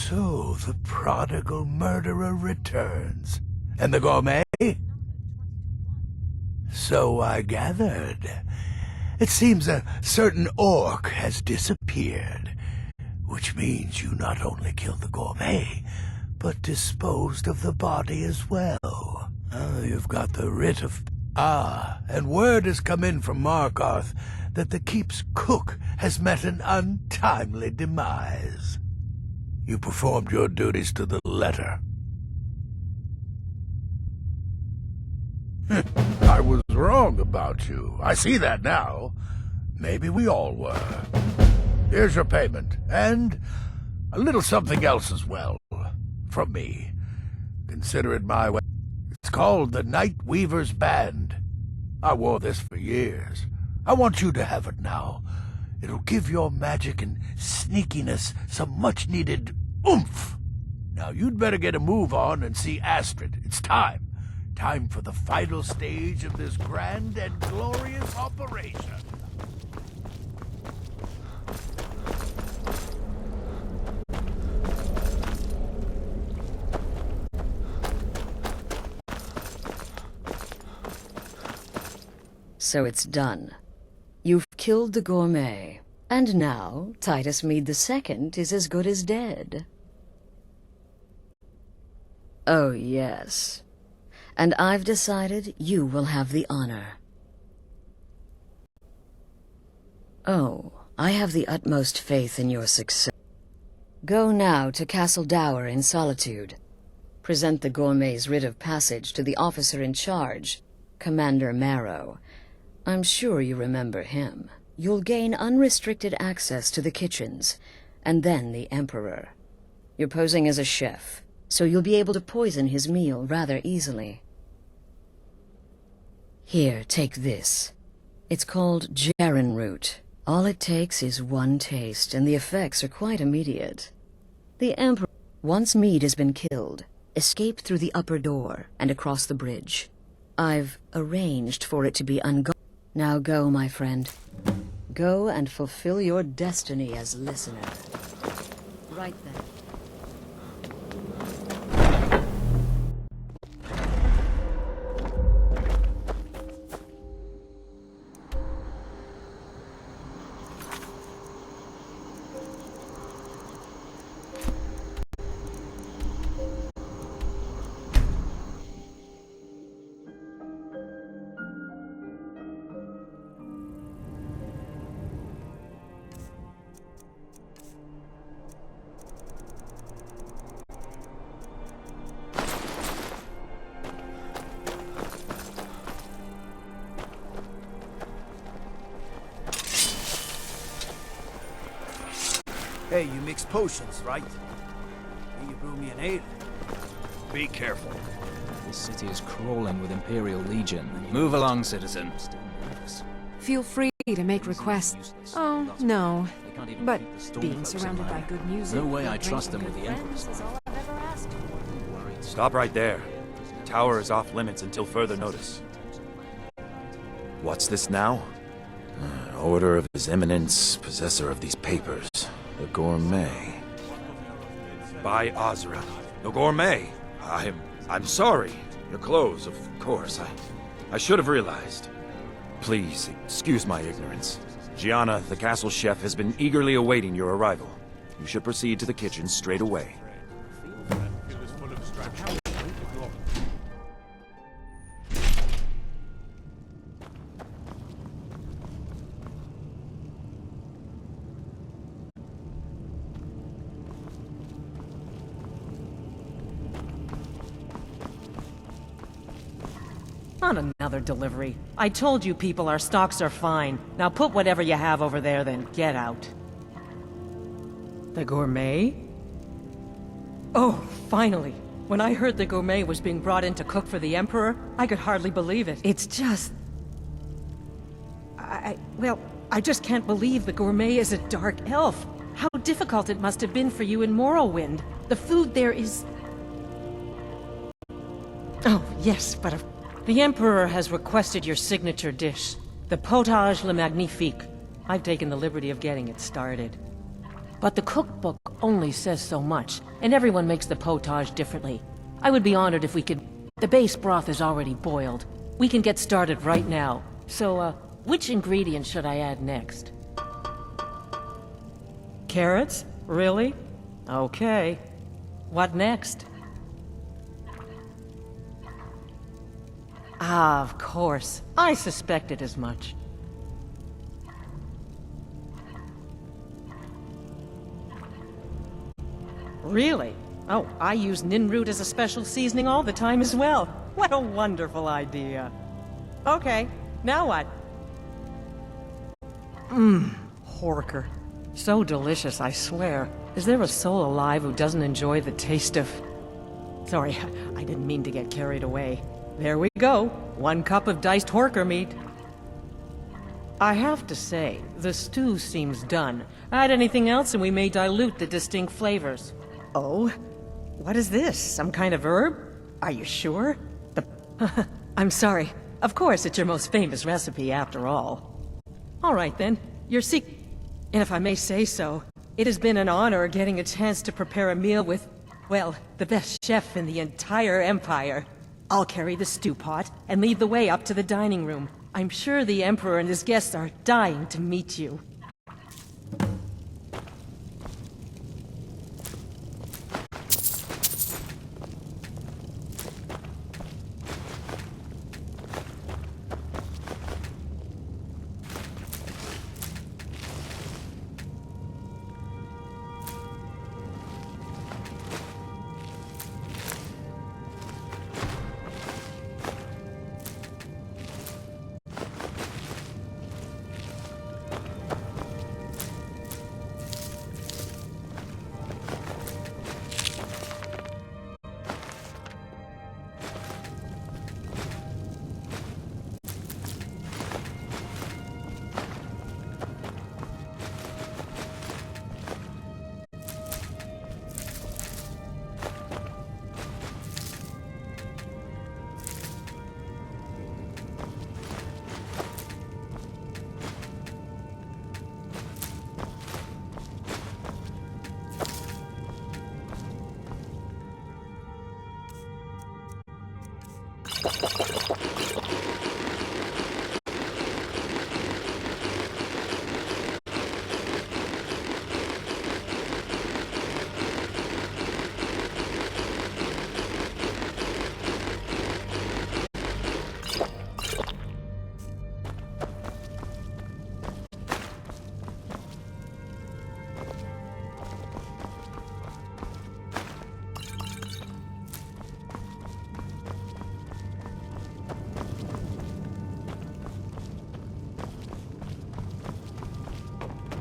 So, the prodigal murderer returns. And the Gourmet? So I gathered. It seems a certain orc has disappeared. Which means you not only killed the Gourmet, but disposed of the body as well. Oh, you've got the writ of... Ah, and word has come in from Markarth that the keep's cook has met an untimely demise. You performed your duties to the letter. I was wrong about you. I see that now. Maybe we all were. Here's your payment, and a little something else as well. From me. Consider it my way. It's called the Night Weaver's Band. I wore this for years. I want you to have it now. It'll give your magic and sneakiness some much-needed oomph. Now you'd better get a move on and see Astrid. It's time. Time for the final stage of this grand and glorious operation. So it's done. You've killed the Gourmet, and now Titus Mead II is as good as dead. Oh, yes. And I've decided you will have the honor. Oh, I have the utmost faith in your success. Go now to Castle Dower in Solitude. Present the gourmet's writ of passage to the officer in charge, Commander Marrow. I'm sure you remember him. You'll gain unrestricted access to the kitchens, and then the Emperor. You're posing as a chef, so you'll be able to poison his meal rather easily. Here, take this. It's called Jaren root. All it takes is one taste, and the effects are quite immediate. The Emperor, once meat has been killed, escape through the upper door and across the bridge. I've arranged for it to be unguarded. Now go, my friend. Go and fulfill your destiny as listener. Right then. Hey, you mix potions, right? Will you brew me an ale? Be careful. This city is crawling with Imperial Legion. Move along, citizen. Feel free to make requests. Oh, no. But being surrounded by good music... No way I trust them with the Empress. Stop right there. The tower is off limits until further notice. What's this now? Order of His Eminence, possessor of these papers. The Gourmet. By Azra. The Gourmet. I'm sorry. Your clothes, of course. I should have realized. Please, excuse my ignorance. Gianna, the castle chef, has been eagerly awaiting your arrival. You should proceed to the kitchen straight away. Not another delivery. I told you people our stocks are fine. Now put whatever you have over there, then get out. The Gourmet? Oh, finally. When I heard the Gourmet was being brought in to cook for the Emperor, I could hardly believe it. It's just... Well, I just can't believe the Gourmet is a dark elf. How difficult it must have been for you in Morrowind. The food there is... Oh, yes, but the Emperor has requested your signature dish, the Potage le Magnifique. I've taken the liberty of getting it started. But the cookbook only says so much, and everyone makes the potage differently. I would be honored if we could... The base broth is already boiled. We can get started right now. So, which ingredient should I add next? Carrots? Really? Okay. What next? Ah, of course. I suspected as much. Really? Oh, I use nin root as a special seasoning all the time as well. What a wonderful idea. Okay, now what? Horker. So delicious, I swear. Is there a soul alive who doesn't enjoy the taste of... Sorry, I didn't mean to get carried away. There we go. 1 cup of diced horker meat. I have to say, the stew seems done. Add anything else and we may dilute the distinct flavors. Oh? What is this? Some kind of herb? Are you sure? I'm sorry. Of course, it's your most famous recipe after all. All right then. Your and if I may say so, it has been an honor getting a chance to prepare a meal with, well, the best chef in the entire Empire. I'll carry the stew pot and lead the way up to the dining room. I'm sure the Emperor and his guests are dying to meet you.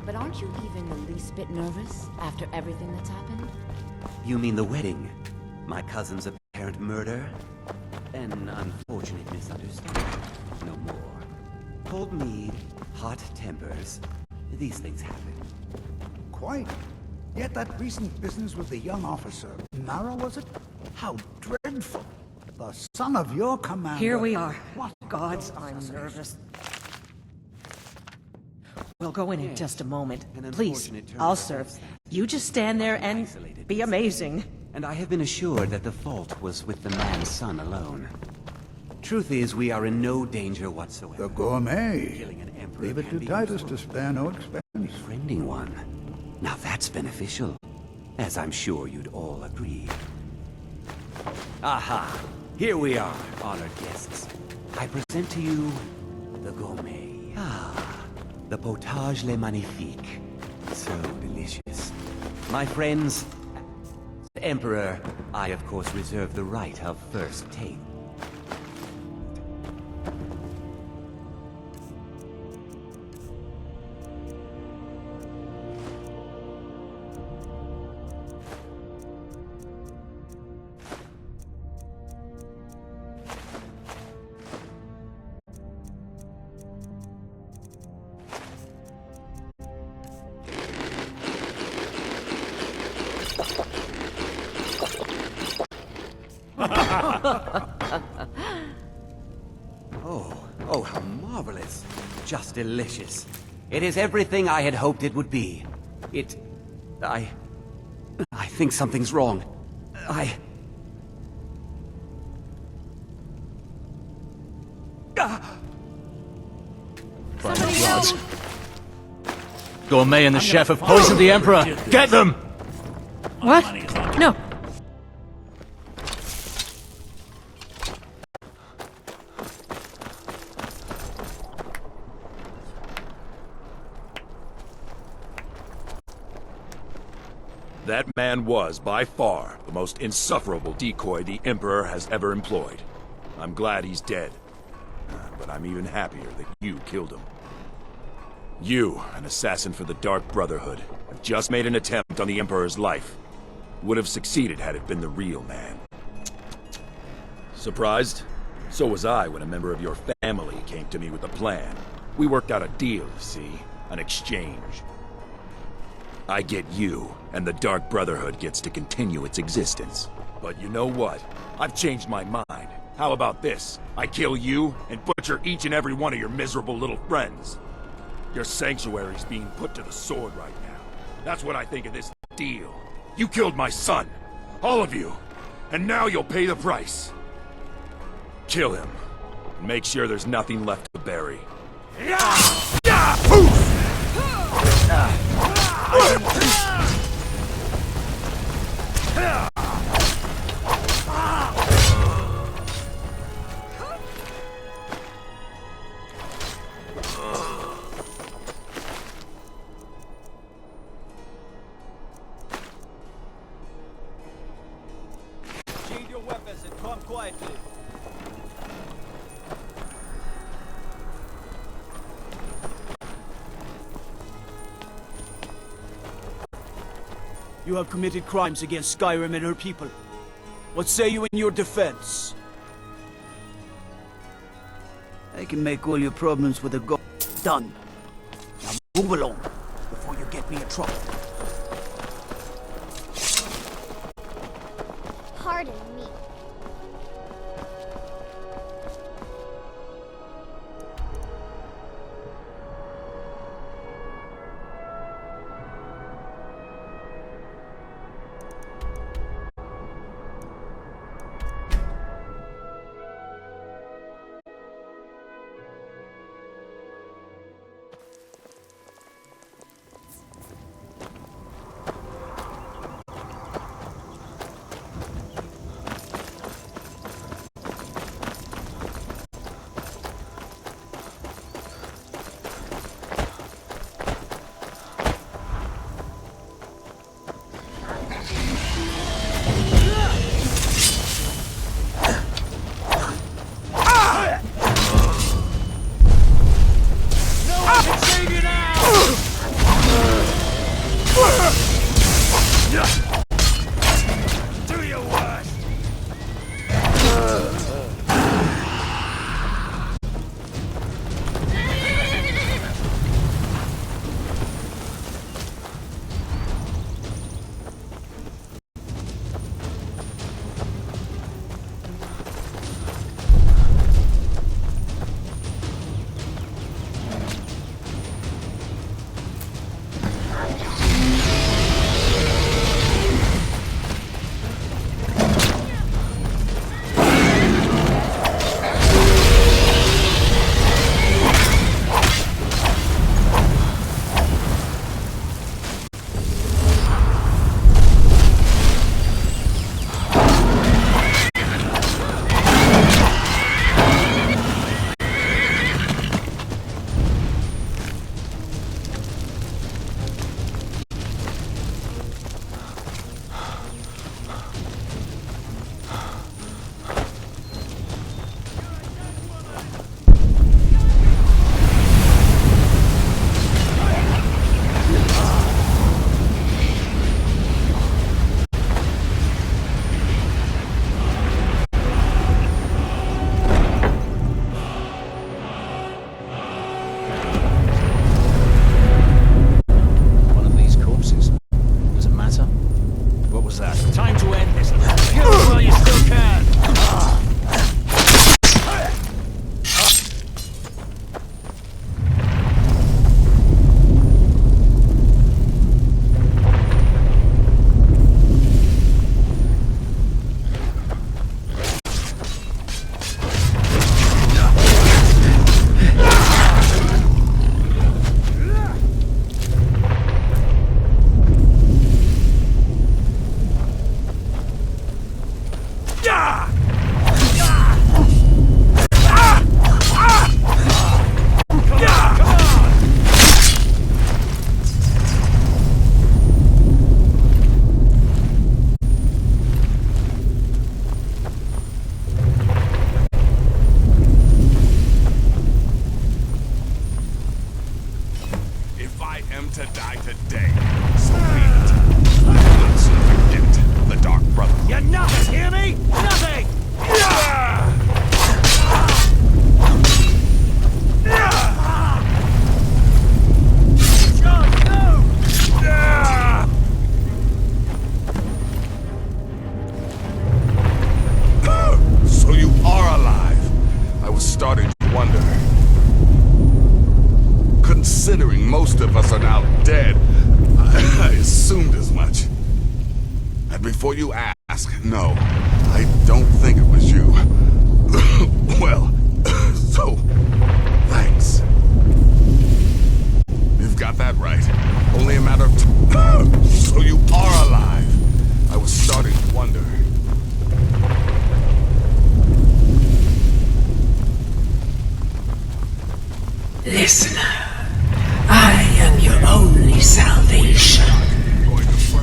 But aren't you even the least bit nervous after everything that's happened? You mean the wedding? My cousin's apparent murder? An unfortunate misunderstanding. No more. Cold mead, hot tempers. These things happen. Quite. Yet that recent business with the young officer, Navarre, was it? How dreadful. The son of your commander... Here we are. What Gods, I'm nervous. We'll go in just a moment. Please, I'll serve. You just stand there and be amazing. And I have been assured that the fault was with the man's son alone. Truth is, we are in no danger whatsoever. The gourmet. Killing an emperor Leave it can to be Titus useful. to spare no expense. Befriending one. Now that's beneficial. As I'm sure you'd all agree. Aha! Here we are, honored guests. I present to you the gourmet. Ah, the potage le magnifique. So delicious. My friends, Emperor, I of course reserve the right of first take. Oh, how marvelous. Just delicious. It is everything I had hoped it would be. I think something's wrong. Gourmet and the chef have poisoned the Emperor! Get them! What? No. That man was, by far, the most insufferable decoy the Emperor has ever employed. I'm glad he's dead. But I'm even happier that you killed him. You, an assassin for the Dark Brotherhood, have just made an attempt on the Emperor's life. Would have succeeded had it been the real man. Surprised? So was I when a member of your family came to me with a plan. We worked out a deal, you see. An exchange. I get you, and the Dark Brotherhood gets to continue its existence. But you know what? I've changed my mind. How about this? I kill you, and butcher each and every one of your miserable little friends. Your sanctuary's being put to the sword right now. That's what I think of this deal. You killed my son. All of you. And now you'll pay the price. Kill him. And make sure there's nothing left to bury. Shield your weapons and come quietly. You have committed crimes against Skyrim and her people. What say you in your defense? I can make all your problems with a go. Done. Now move along before you get me in trouble. Pardon me. most of us are now dead. I assumed as much. And before you ask, no, I don't think it was you. Well, so, thanks. You've got that right. Only a matter of time. So you are alive. I was starting to wonder. Listener, I am your only salvation.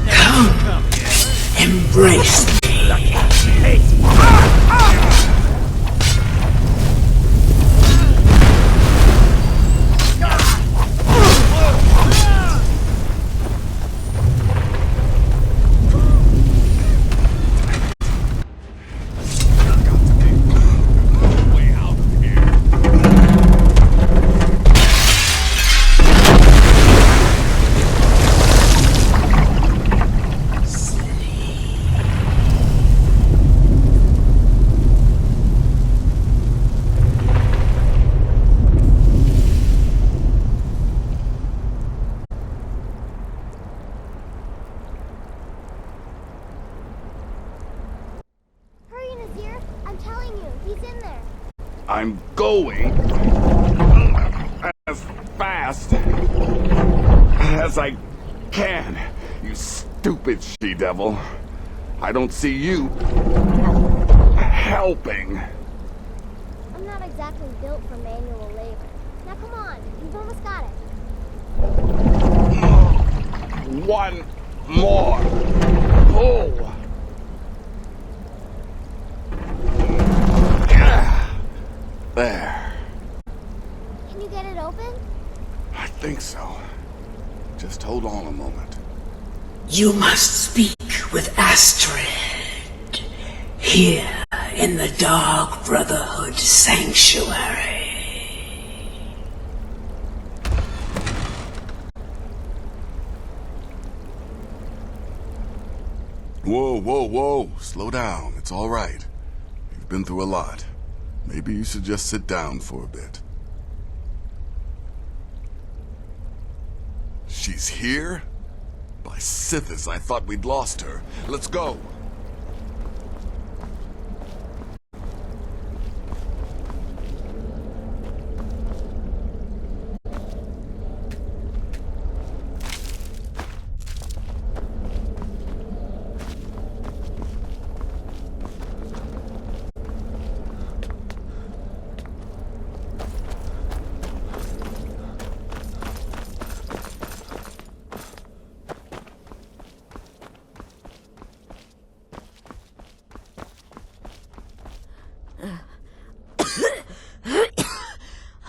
Come, embrace me. I'm going as fast as I can, you stupid she-devil. I don't see you helping. I'm not exactly built for manual labor. Now come on, you've almost got it. One more pull. There. Can you get it open? I think so. Just hold on a moment. You must speak with Astrid. Here in the Dark Brotherhood Sanctuary. Whoa, whoa, whoa. Slow down. It's all right. You've been through a lot. Maybe you should just sit down for a bit. She's here? By Sithis, I thought we'd lost her. Let's go.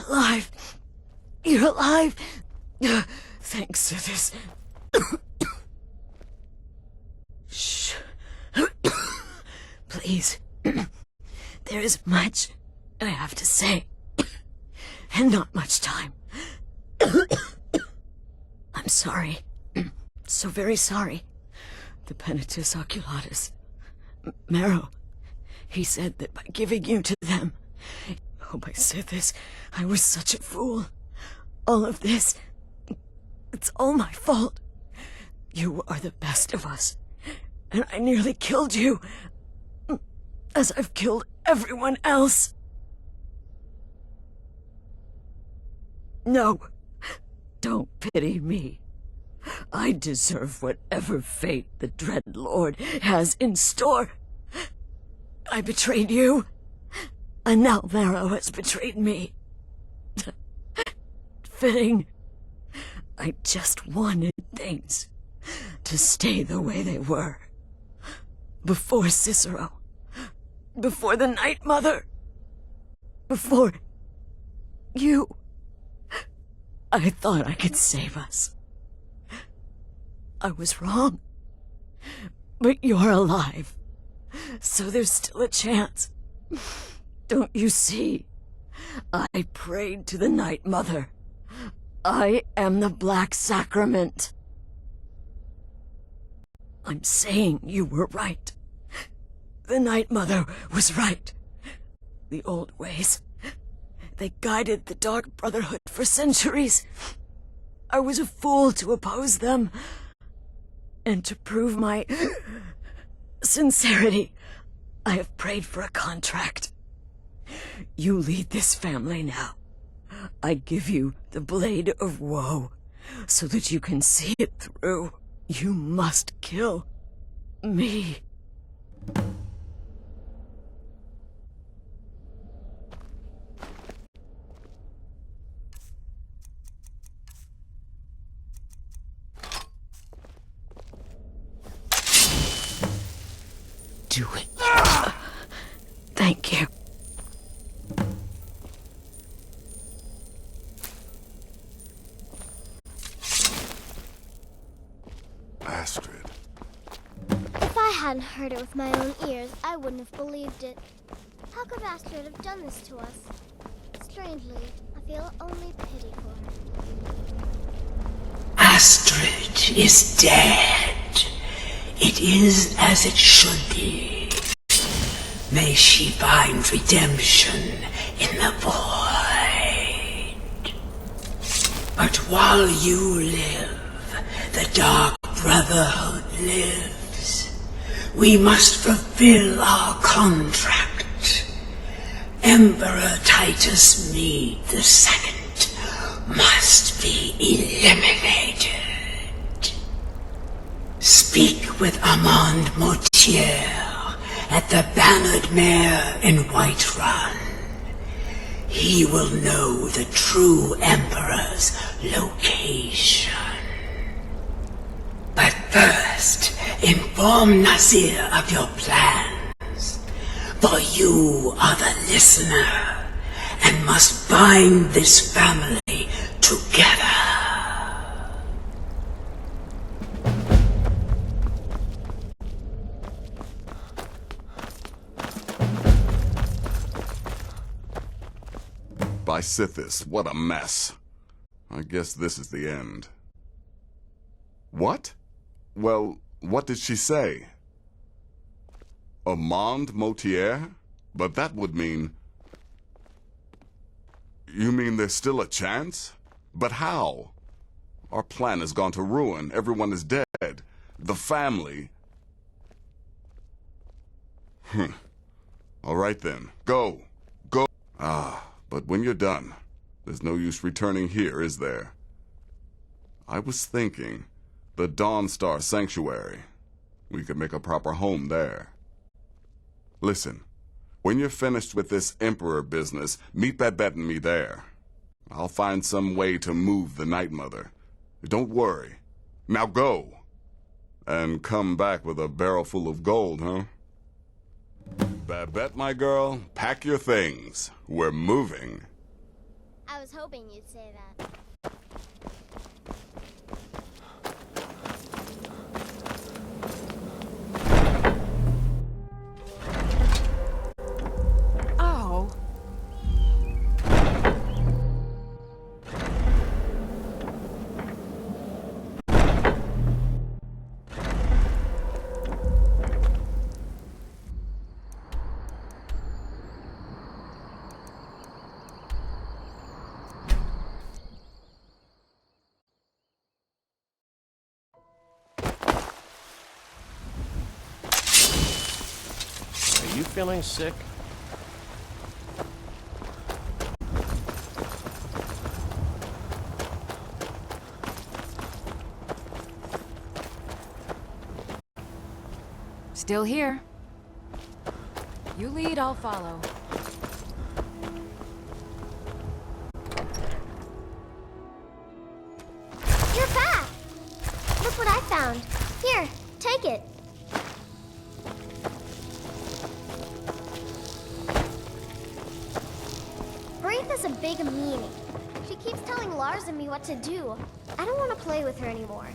Alive! You're alive! Thanks to this. Shh. Please. There is much I have to say. And not much time. I'm sorry. So very sorry. The Penitus Oculatus. Marrow. He said that by giving you to them... Oh, my Sithis, I was such a fool. All of this... It's all my fault. You are the best of us. And I nearly killed you. As I've killed everyone else. No. Don't pity me. I deserve whatever fate the Dread Lord has in store. I betrayed you, and now Marrow has betrayed me. Fitting. I just wanted things to stay the way they were. Before Cicero. Before the Night Mother. Before you. I thought I could save us. I was wrong. But you're alive. So there's still a chance. Don't you see? I prayed to the Night Mother. I am the Black Sacrament. I'm saying you were right. The Night Mother was right. The old ways. They guided the Dark Brotherhood for centuries. I was a fool to oppose them. And to prove my sincerity, I have prayed for a contract. You lead this family now. I give you the Blade of Woe, so that you can see it through. You must kill me. Do it. Thank you. Astrid. If I hadn't heard it with my own ears, I wouldn't have believed it. How could Astrid have done this to us? Strangely, I feel only pity for her. Astrid is dead. It is as it should be. May she find redemption in the void. But while you live, the Dark Brotherhood lives. We must fulfill our contract. Emperor Titus Mede II must be eliminated. Speak with Armand Mortier at the Bannered Mare in Whiterun. He will know the true Emperor's location. But first, inform Nazir of your plans, for you are the listener, and must bind this family together. By Sithis, what a mess. I guess this is the end. What? Well, what did she say? Armand Mortier? But that would mean... You mean there's still a chance? But how? Our plan has gone to ruin. Everyone is dead. The family... All right then. Go. Go. Ah, but when you're done, there's no use returning here, is there? I was thinking... the Dawnstar Sanctuary. We could make a proper home there. Listen, when you're finished with this Emperor business, meet Babette and me there. I'll find some way to move the Night Mother. Don't worry. Now go. And come back with a barrel full of gold, huh? Babette, my girl, pack your things. We're moving. I was hoping you'd say that. Oh. Are you feeling sick? Still here. You lead, I'll follow. You're back! Look what I found. Here, take it. Braith is a big meanie. She keeps telling Lars and me what to do. I don't want to play with her anymore.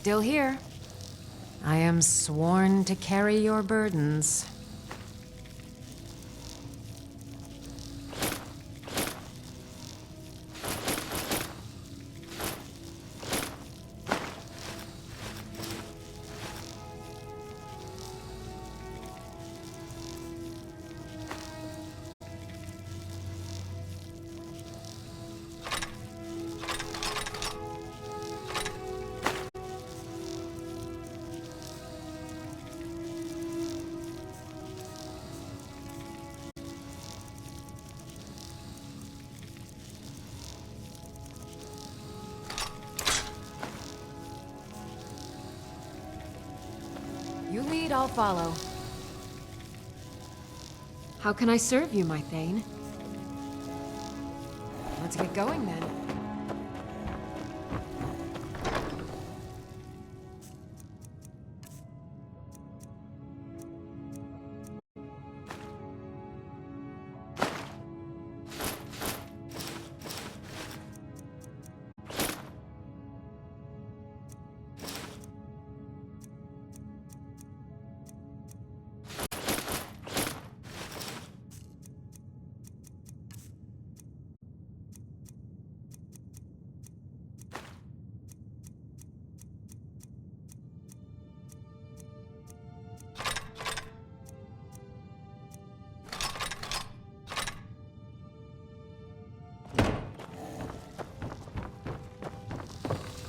still here. I am sworn to carry your burdens. You lead, I'll follow. How can I serve you, my Thane? Let's get going, then.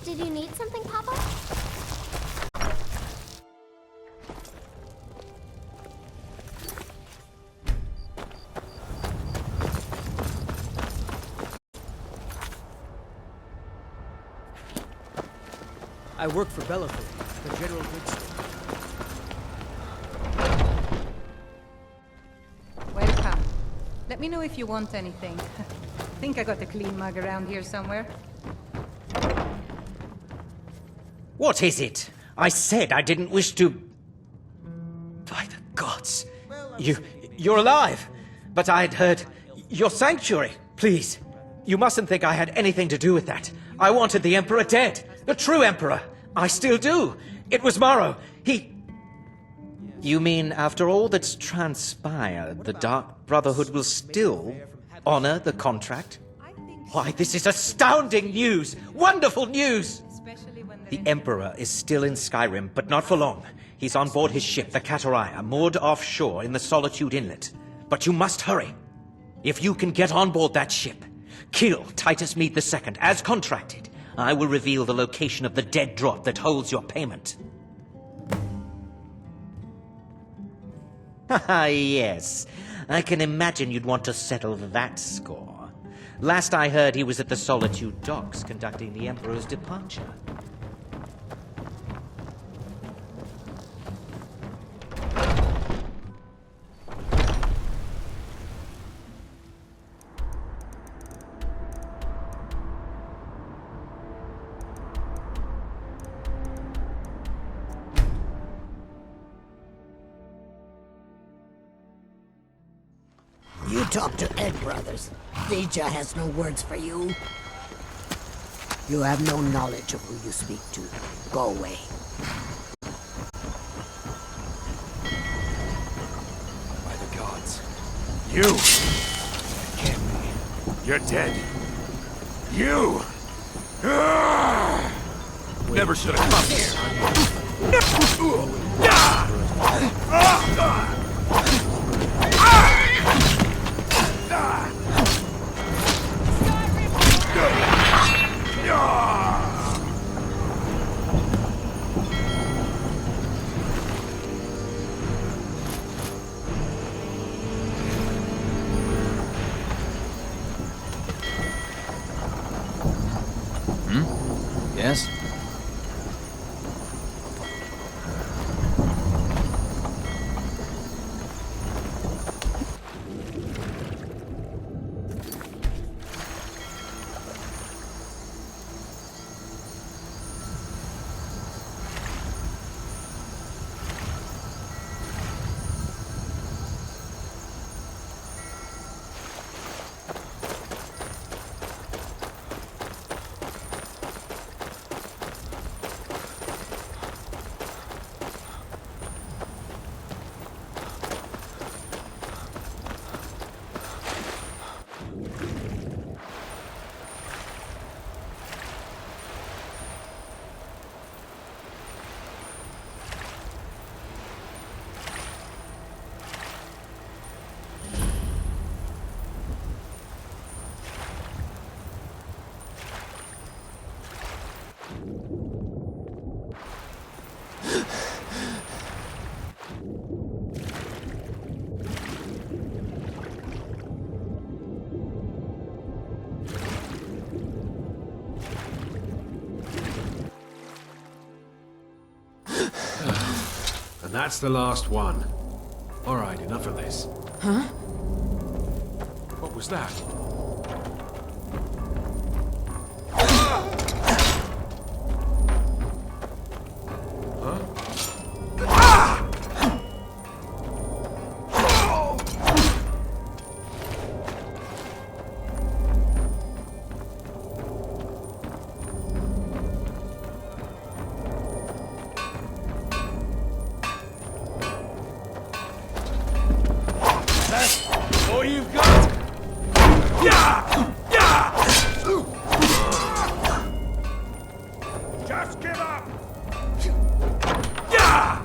Did you need something, Papa? I work for Bellefield, the general goods store. Welcome. Let me know if you want anything. Think I got a clean mug around here somewhere. What is it? I said I didn't wish to... By the gods. You're alive. But I'd heard... Your sanctuary. Please. You mustn't think I had anything to do with that. I wanted the Emperor dead. The true Emperor. I still do. It was Morrow. He... You mean after all that's transpired, the Dark Brotherhood will still honor the contract? Why, this is astounding news! Wonderful news! The Emperor is still in Skyrim, but not for long. He's on board his ship, the Kataraya, moored offshore in the Solitude Inlet. But you must hurry. If you can get on board that ship, kill Titus Mede II, as contracted, I will reveal the location of the dead drop that holds your payment. Haha, yes. I can imagine you'd want to settle that score. Last I heard, he was at the Solitude docks conducting the Emperor's departure. You talk to Ed Brothers. Deja has no words for you. You have no knowledge of who you speak to. Go away. By the gods. You! It can't be. You're dead. You! Never should have come here. Yes? That's the last one. Alright, enough of this. Huh? What was that? All you've got? Yeah! Yeah! Just give up! Yeah!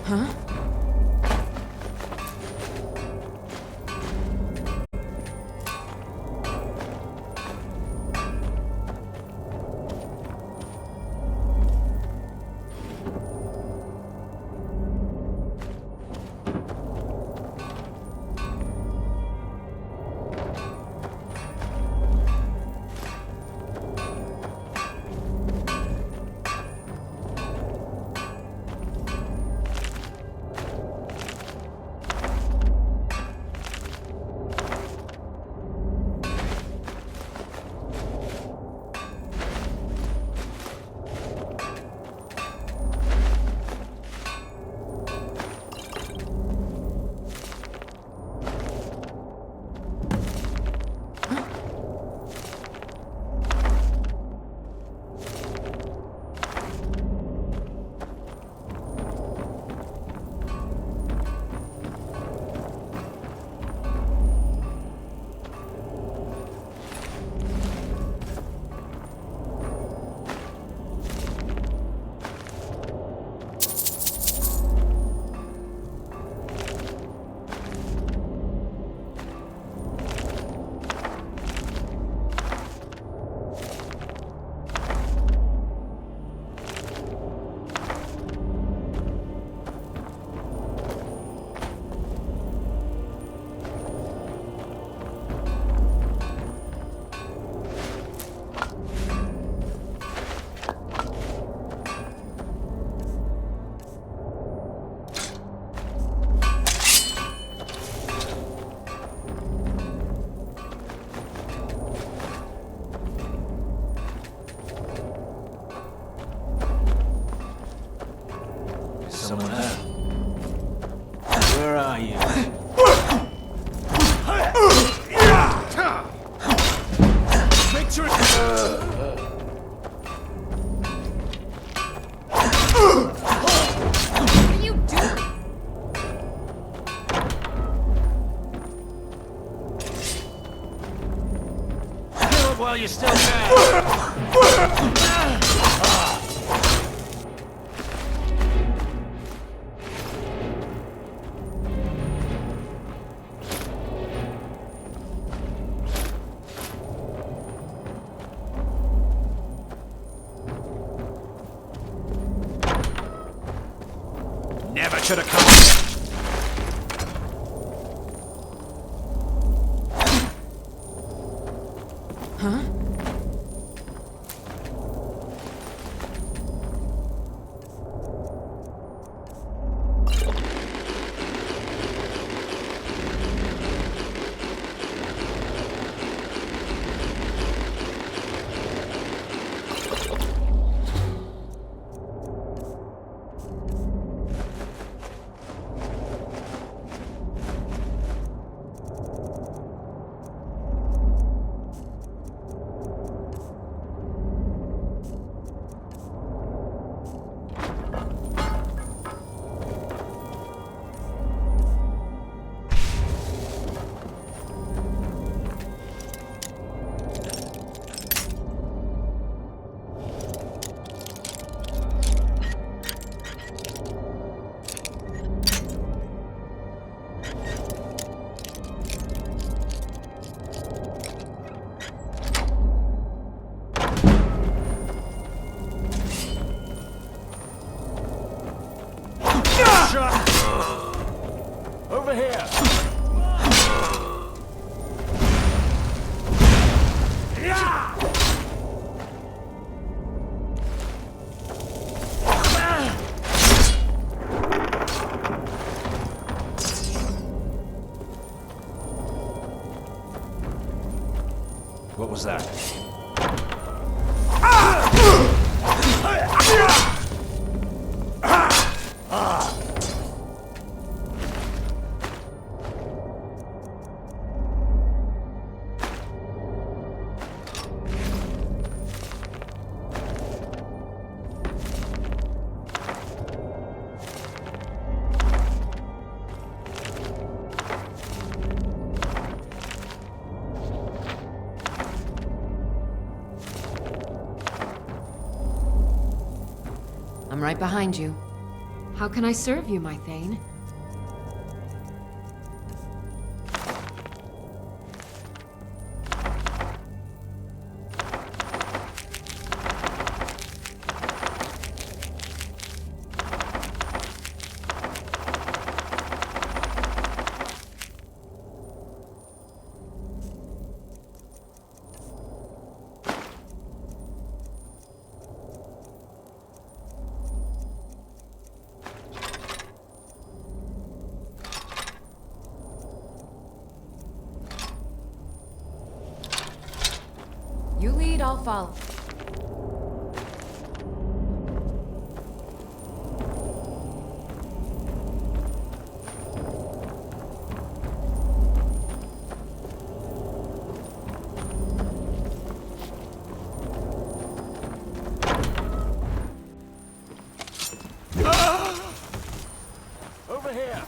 Huh? Someone there. Where are you? Make sure What are you doing? Kill it while you still can. Never should have come. Huh? Over here! What was that? I'm right behind you. How can I serve you, my Thane? You lead, I'll follow. Over here!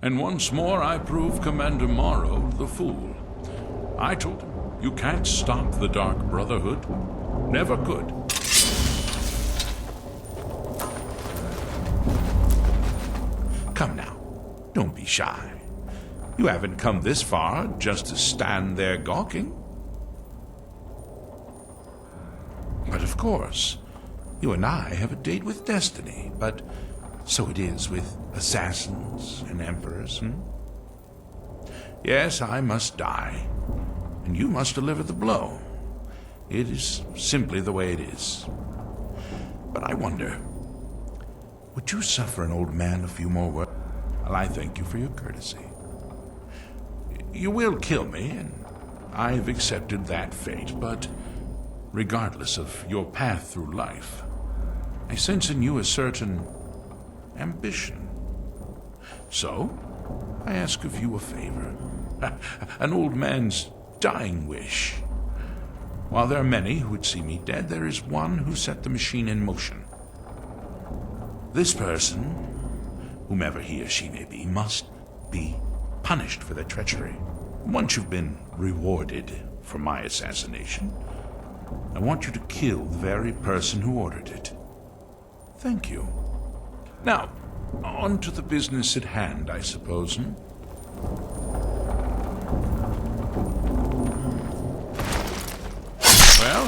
And once more I prove Commander Morrow the fool. I told him, you can't stop the Dark Brotherhood. Never could. Come now, don't be shy. You haven't come this far just to stand there gawking. But of course, you and I have a date with destiny, but so it is with assassins and emperors, Yes, I must die, and you must deliver the blow. It is simply the way it is. But I wonder, would you suffer an old man a few more words? Well, I thank you for your courtesy. You will kill me, and I've accepted that fate, but regardless of your path through life, I sense in you a certain ambition. So, I ask of you a favor. An old man's dying wish. While there are many who would see me dead, there is one who set the machine in motion. This person, whomever he or she may be, must be punished for their treachery. Once you've been rewarded for my assassination, I want you to kill the very person who ordered it. Thank you. Now, on to the business at hand, I suppose, Well,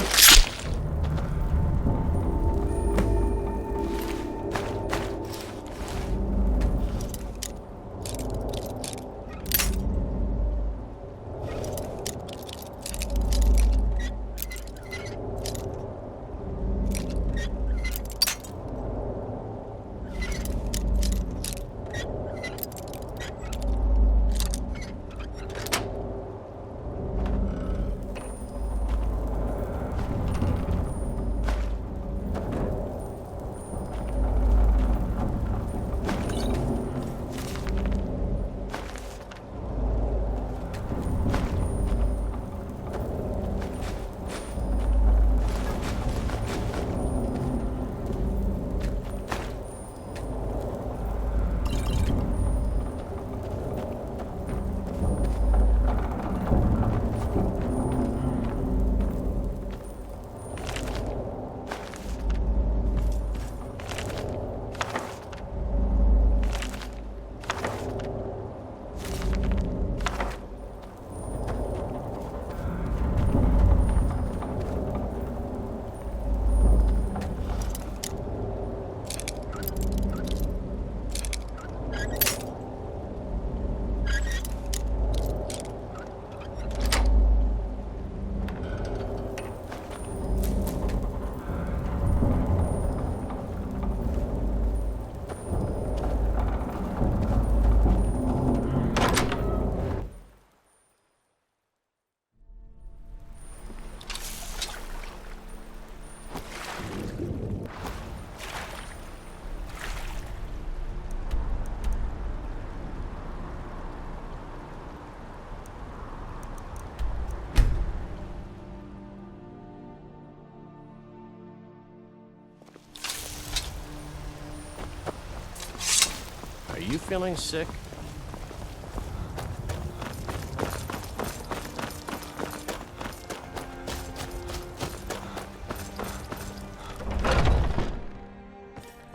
you feeling sick?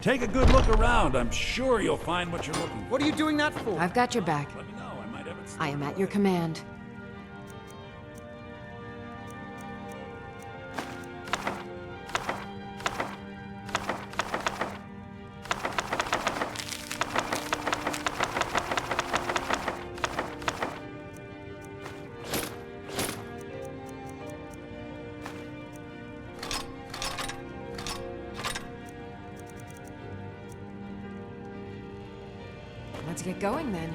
Take a good look around. I'm sure you'll find what you're looking for. What are you doing that for? I've got your back. I am at your command. Let's get going then.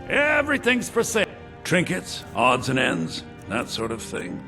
Everything's for sale. Trinkets, odds and ends, that sort of thing.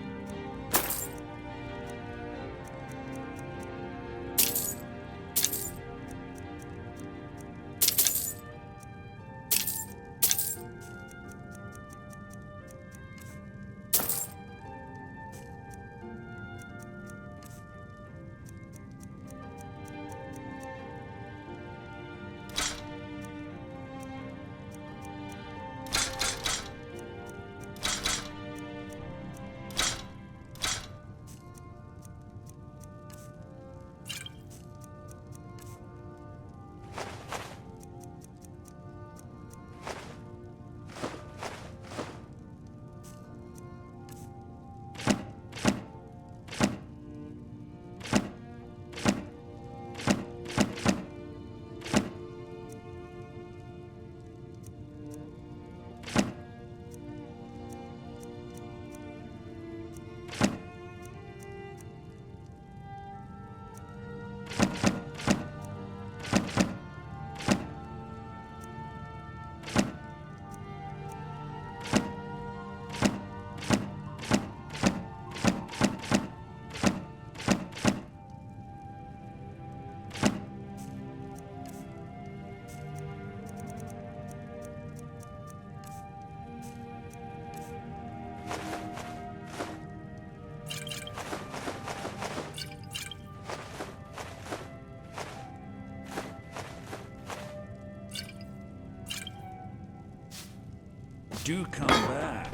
Do come back.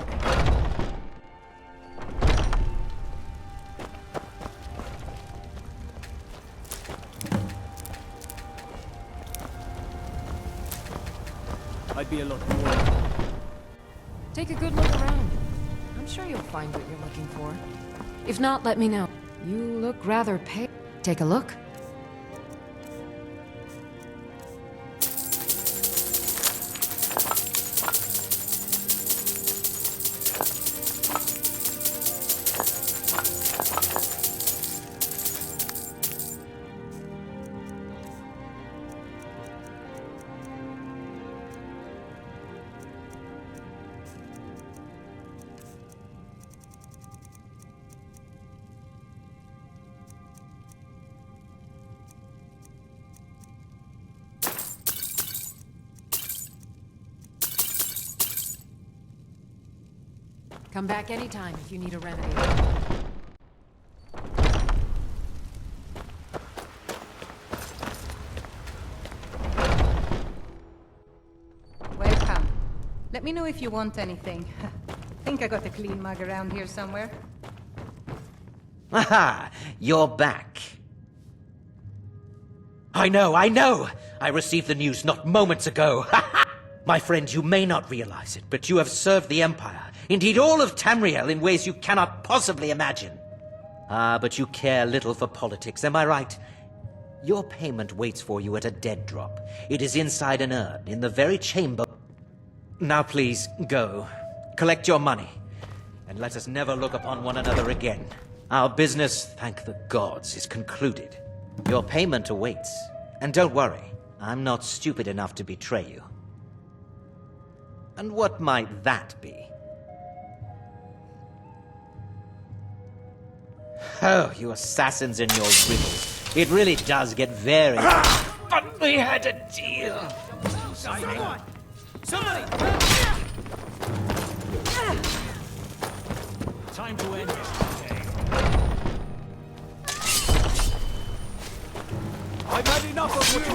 I'd be a lot more. Take a good look around. I'm sure you'll find what you're looking for. If not, let me know. You look rather pale. Take a look. Come back anytime if you need a remedy. Welcome. Let me know if you want anything. Think I got a clean mug around here somewhere. Aha! You're back. I know! I received the news not moments ago. My friend, you may not realize it, but you have served the Empire, indeed all of Tamriel, in ways you cannot possibly imagine. Ah, but you care little for politics, am I right? Your payment waits for you at a dead drop. It is inside an urn, in the very chamber. Now please, go. Collect your money, and let us never look upon one another again. Our business, thank the gods, is concluded. Your payment awaits. And don't worry, I'm not stupid enough to betray you. And what might that be? Oh, you assassins and your riddles. It really does get very... But we had a deal. Someone! Somebody! Time to end this day. I've had enough of you!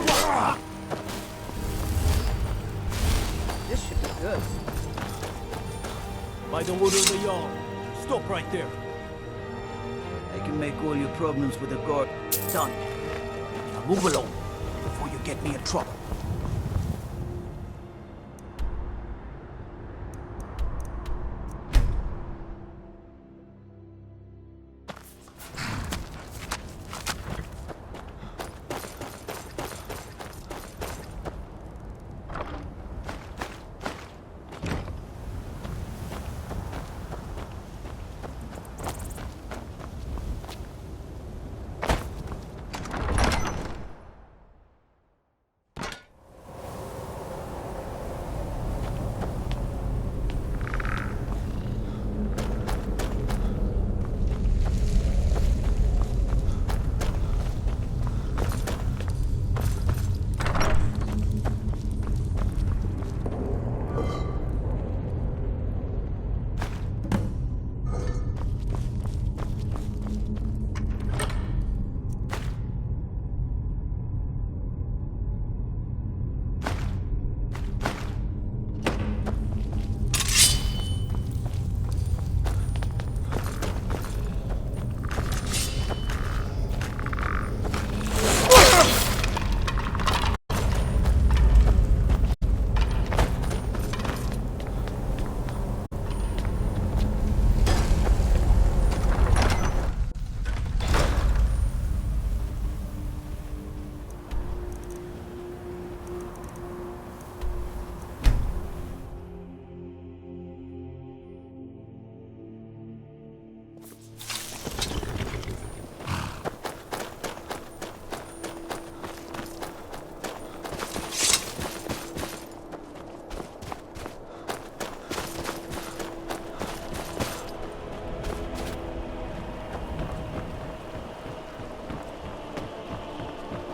Good. By the wood of the Jarl. Stop right there. I can make all your problems with a guard done. Now move along before you get me in trouble.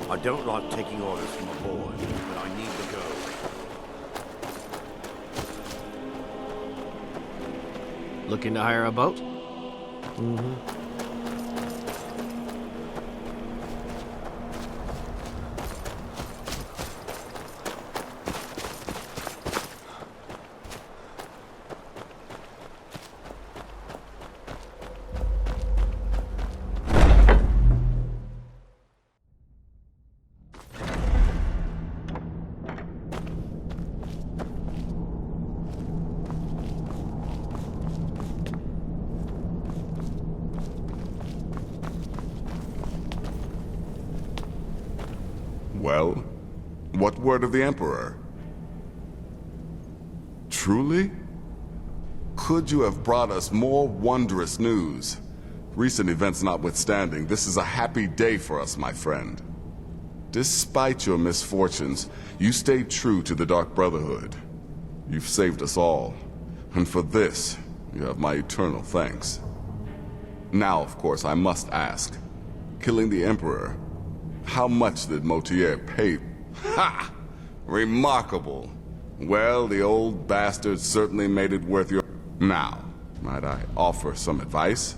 I don't like taking orders from a boy, but I need to go. Looking to hire a boat? Mm-hmm. Well, what word of the Emperor? Truly? Could you have brought us more wondrous news? Recent events notwithstanding, this is a happy day for us, my friend. Despite your misfortunes, you stayed true to the Dark Brotherhood. You've saved us all, and for this, you have my eternal thanks. Now, of course, I must ask, killing the Emperor, how much did Motier pay? Ha! Remarkable. Well, the old bastard certainly made it worth your... Now, might I offer some advice?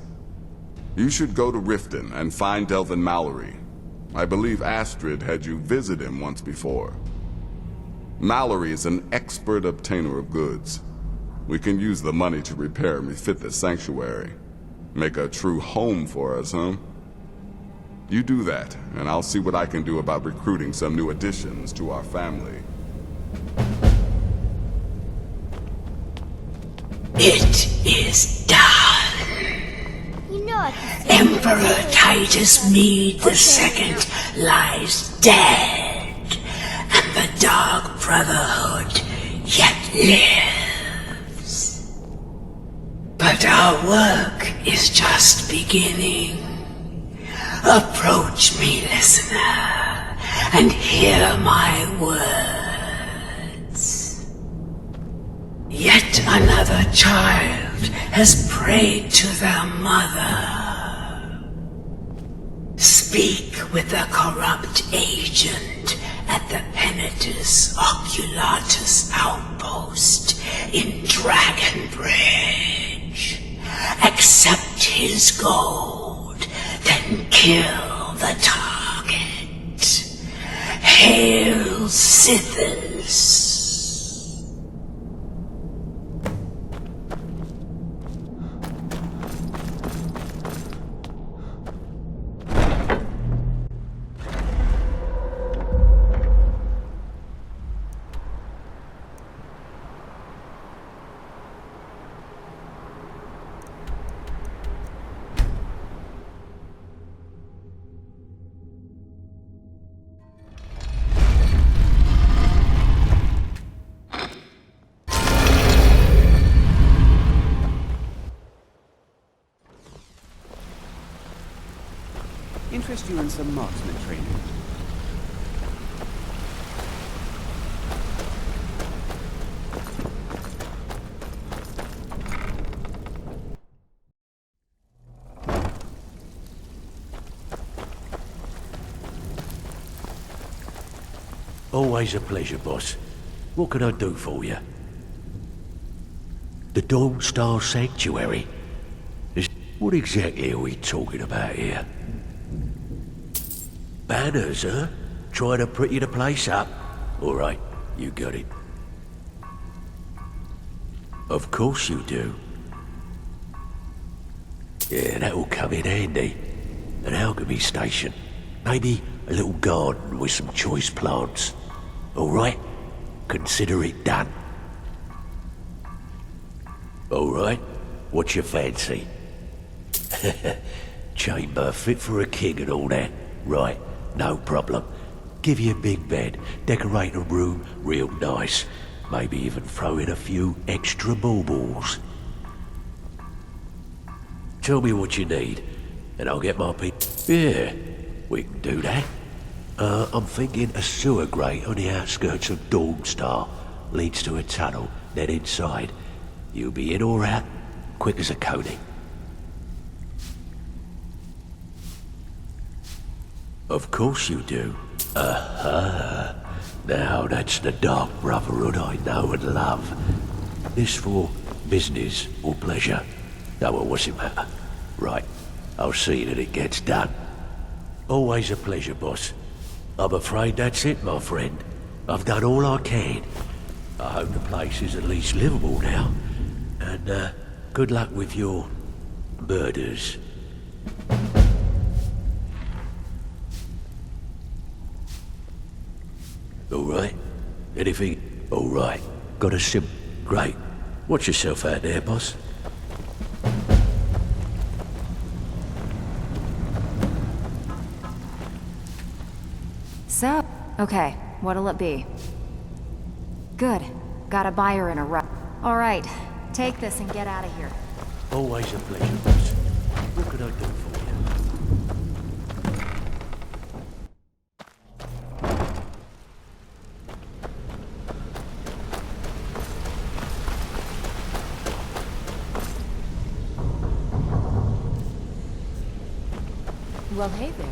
You should go to Riften and find Delvin Mallory. I believe Astrid had you visit him once before. Mallory is an expert obtainer of goods. We can use the money to repair and refit this sanctuary. Make a true home for us, huh? You do that, and I'll see what I can do about recruiting some new additions to our family. It is done. You know I can see Emperor Titus Mede II lies dead, and the Dark Brotherhood yet lives. But our work is just beginning. Approach me, listener, and hear my words. Yet another child has prayed to their mother. Speak with the corrupt agent at the Penitus Oculatus outpost in Dragon Bridge. Accept his gold, then kill the target. Hail Sithis. interest you in some marksman training? Always a pleasure, boss. What can I do for you? The Dawn Star Sanctuary? What exactly are we talking about here? Banners, huh? Trying to pretty the place up? Alright, you got it. Of course you do. Yeah, that'll come in handy. An alchemy station. Maybe a little garden with some choice plants. Alright? Consider it done. Alright? What's your fancy? Chamber fit for a king and all that. Right, no problem. Give you a big bed, decorate a room real nice. Maybe even throw in a few extra baubles. Tell me what you need, and I'll get my people. Yeah, we can do that. I'm thinking a sewer grate on the outskirts of Dawnstar leads to a tunnel, then inside. You'll be in or out, quick as a coney. Of course you do. Aha. Now that's the Dark Brotherhood I know and love. This for business or pleasure? No, well, what's it matter? Right, I'll see that it gets done. Always a pleasure, boss. I'm afraid that's it, my friend. I've done all I can. I hope the place is at least livable now. And, good luck with your murders. Alright? Anything? Alright. Got a sim... Great. Watch yourself out there, boss. So, okay, what'll it be? Good. Got a buyer in a rush. Alright, take this and get out of here. Always a pleasure, boss. What can I do for you? Well, hey there.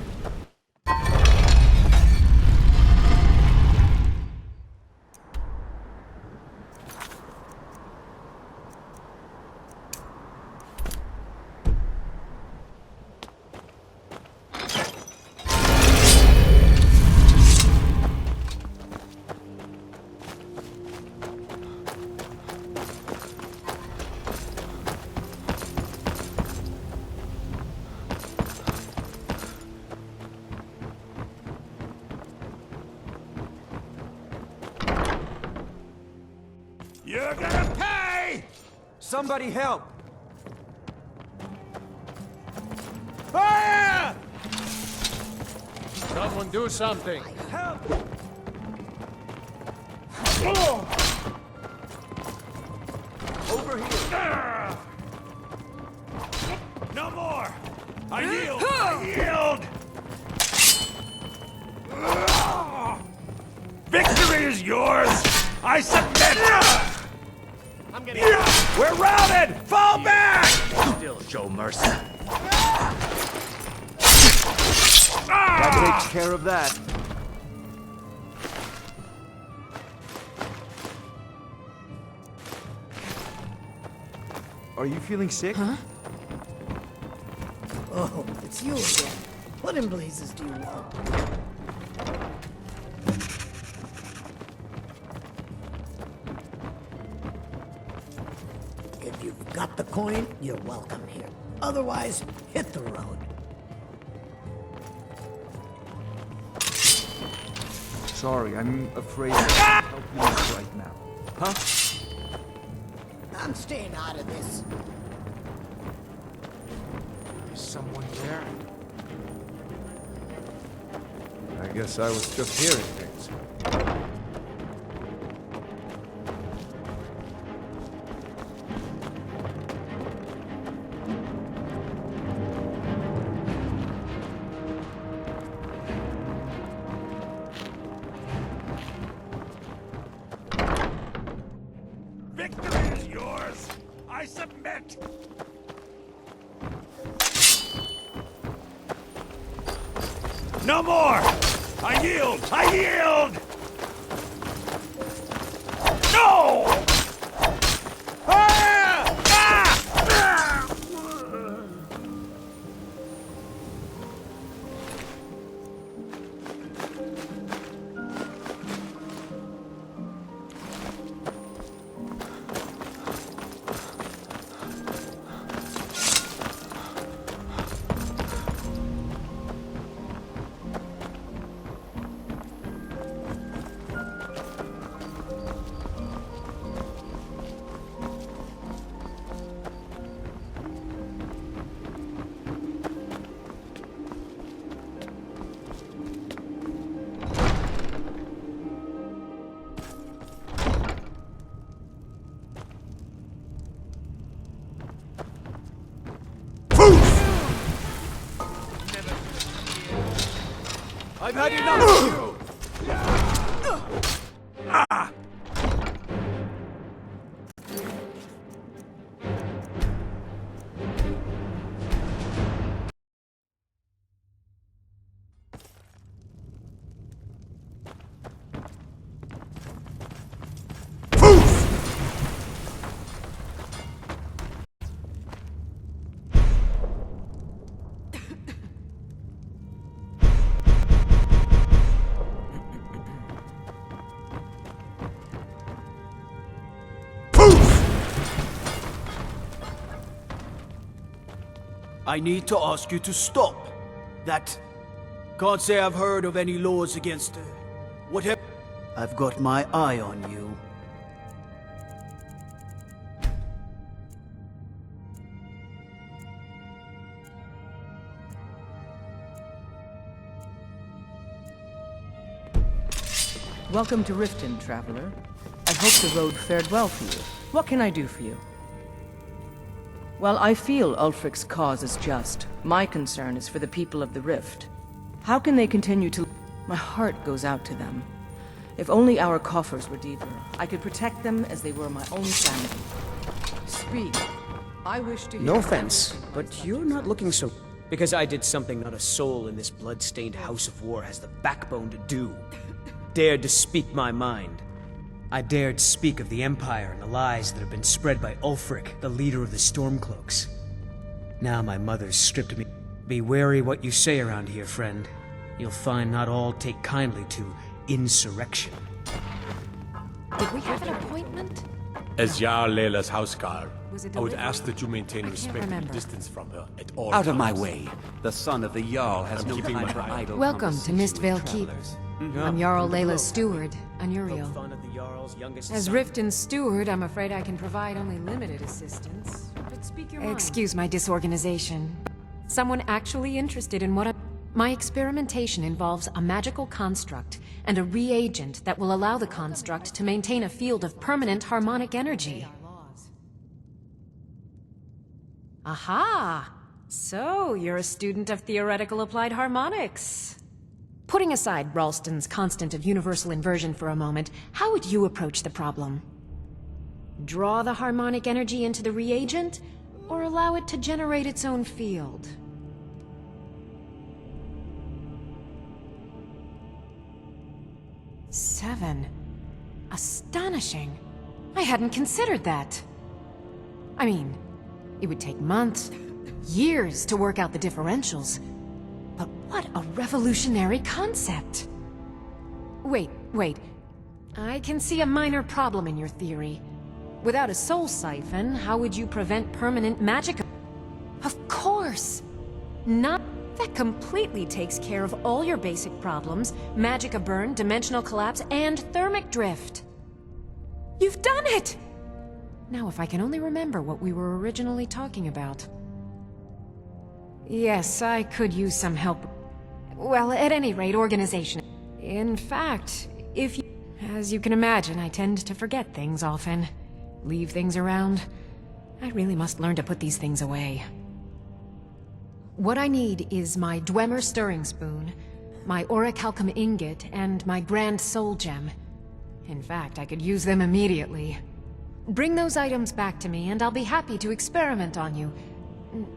You're gonna pay! Somebody help! Fire! Someone do something. Help! Over here! No more! I yield! I yield! Victory is yours! I submit! I'm getting We're routed! Fall back! Still show mercy. That takes care of that. Are you feeling sick? Huh? Oh, it's you again. What in blazes do you want? If you've got the coin, you're welcome here. Otherwise, hit the road. Sorry, I'm afraid I can't help you much right now. Huh? I'm staying out of this. Is someone there? I guess I was just hearing things. Victory is yours! I submit! No more! I yield! I yield! No! Ah! Ah! I've had enough of you! Ah! I need to ask you to stop. That... Can't say I've heard of any laws against... whatever... I've got my eye on you. Welcome to Riften, traveler. I hope the road fared well for you. What can I do for you? Well, I feel Ulfric's cause is just. My concern is for the people of the Rift. How can they continue to... My heart goes out to them. If only our coffers were deeper, I could protect them as they were my own family. Speak. I wish to hear... No offense, but you're not looking so... Because I did something not a soul in this blood-stained house of war has the backbone to do. Dared to speak my mind. I dared speak of the Empire and the lies that have been spread by Ulfric, the leader of the Stormcloaks. Now my mother's stripped me. Be wary what you say around here, friend. You'll find not all take kindly to insurrection. Did we have an appointment? As Jarl Layla's houseguard, Was it I would delivered? ask that you maintain I can't respectable remember. distance from her at all Out of my times. way. The son of the Jarl has I'm no keeping time my for eye. idle Welcome to conversation Mistvale with Keep. travelers. I'm Jarl Layla's steward, Anuriel. Fun of the Jarl's youngest As son. Riften's steward, I'm afraid I can provide only limited assistance. But speak your mind. Excuse my disorganization. Someone actually interested in what I... My experimentation involves a magical construct and a reagent that will allow the construct to maintain a field of permanent harmonic energy. Aha! So, you're a student of theoretical applied harmonics. Putting aside Ralston's constant of universal inversion for a moment, how would you approach the problem? Draw the harmonic energy into the reagent, or allow it to generate its own field? Seven. Astonishing. I hadn't considered that. I mean, it would take months, years to work out the differentials. But what a revolutionary concept! Wait. I can see a minor problem in your theory. Without a soul siphon, how would you prevent permanent magic? Of course! That completely takes care of all your basic problems: magicka burn, dimensional collapse, and thermic drift. You've done it! Now if I can only remember what we were originally talking about. Yes, I could use some help. Well, at any rate, organization. In fact, as you can imagine, I tend to forget things often. Leave things around. I really must learn to put these things away. What I need is my Dwemer stirring spoon, my orichalcum ingot, and my Grand Soul Gem. In fact, I could use them immediately. Bring those items back to me, and I'll be happy to experiment on you.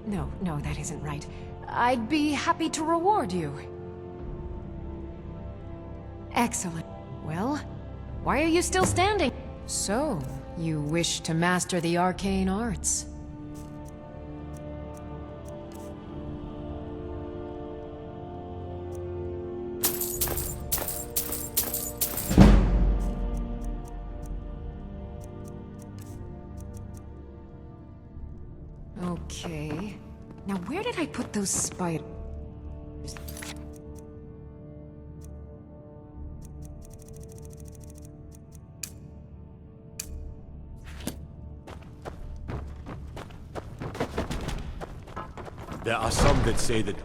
No, that isn't right. I'd be happy to reward you. Excellent. Well, why are you still standing? So, you wish to master the arcane arts. Okay. Now where did I put those spiders? There are some that say that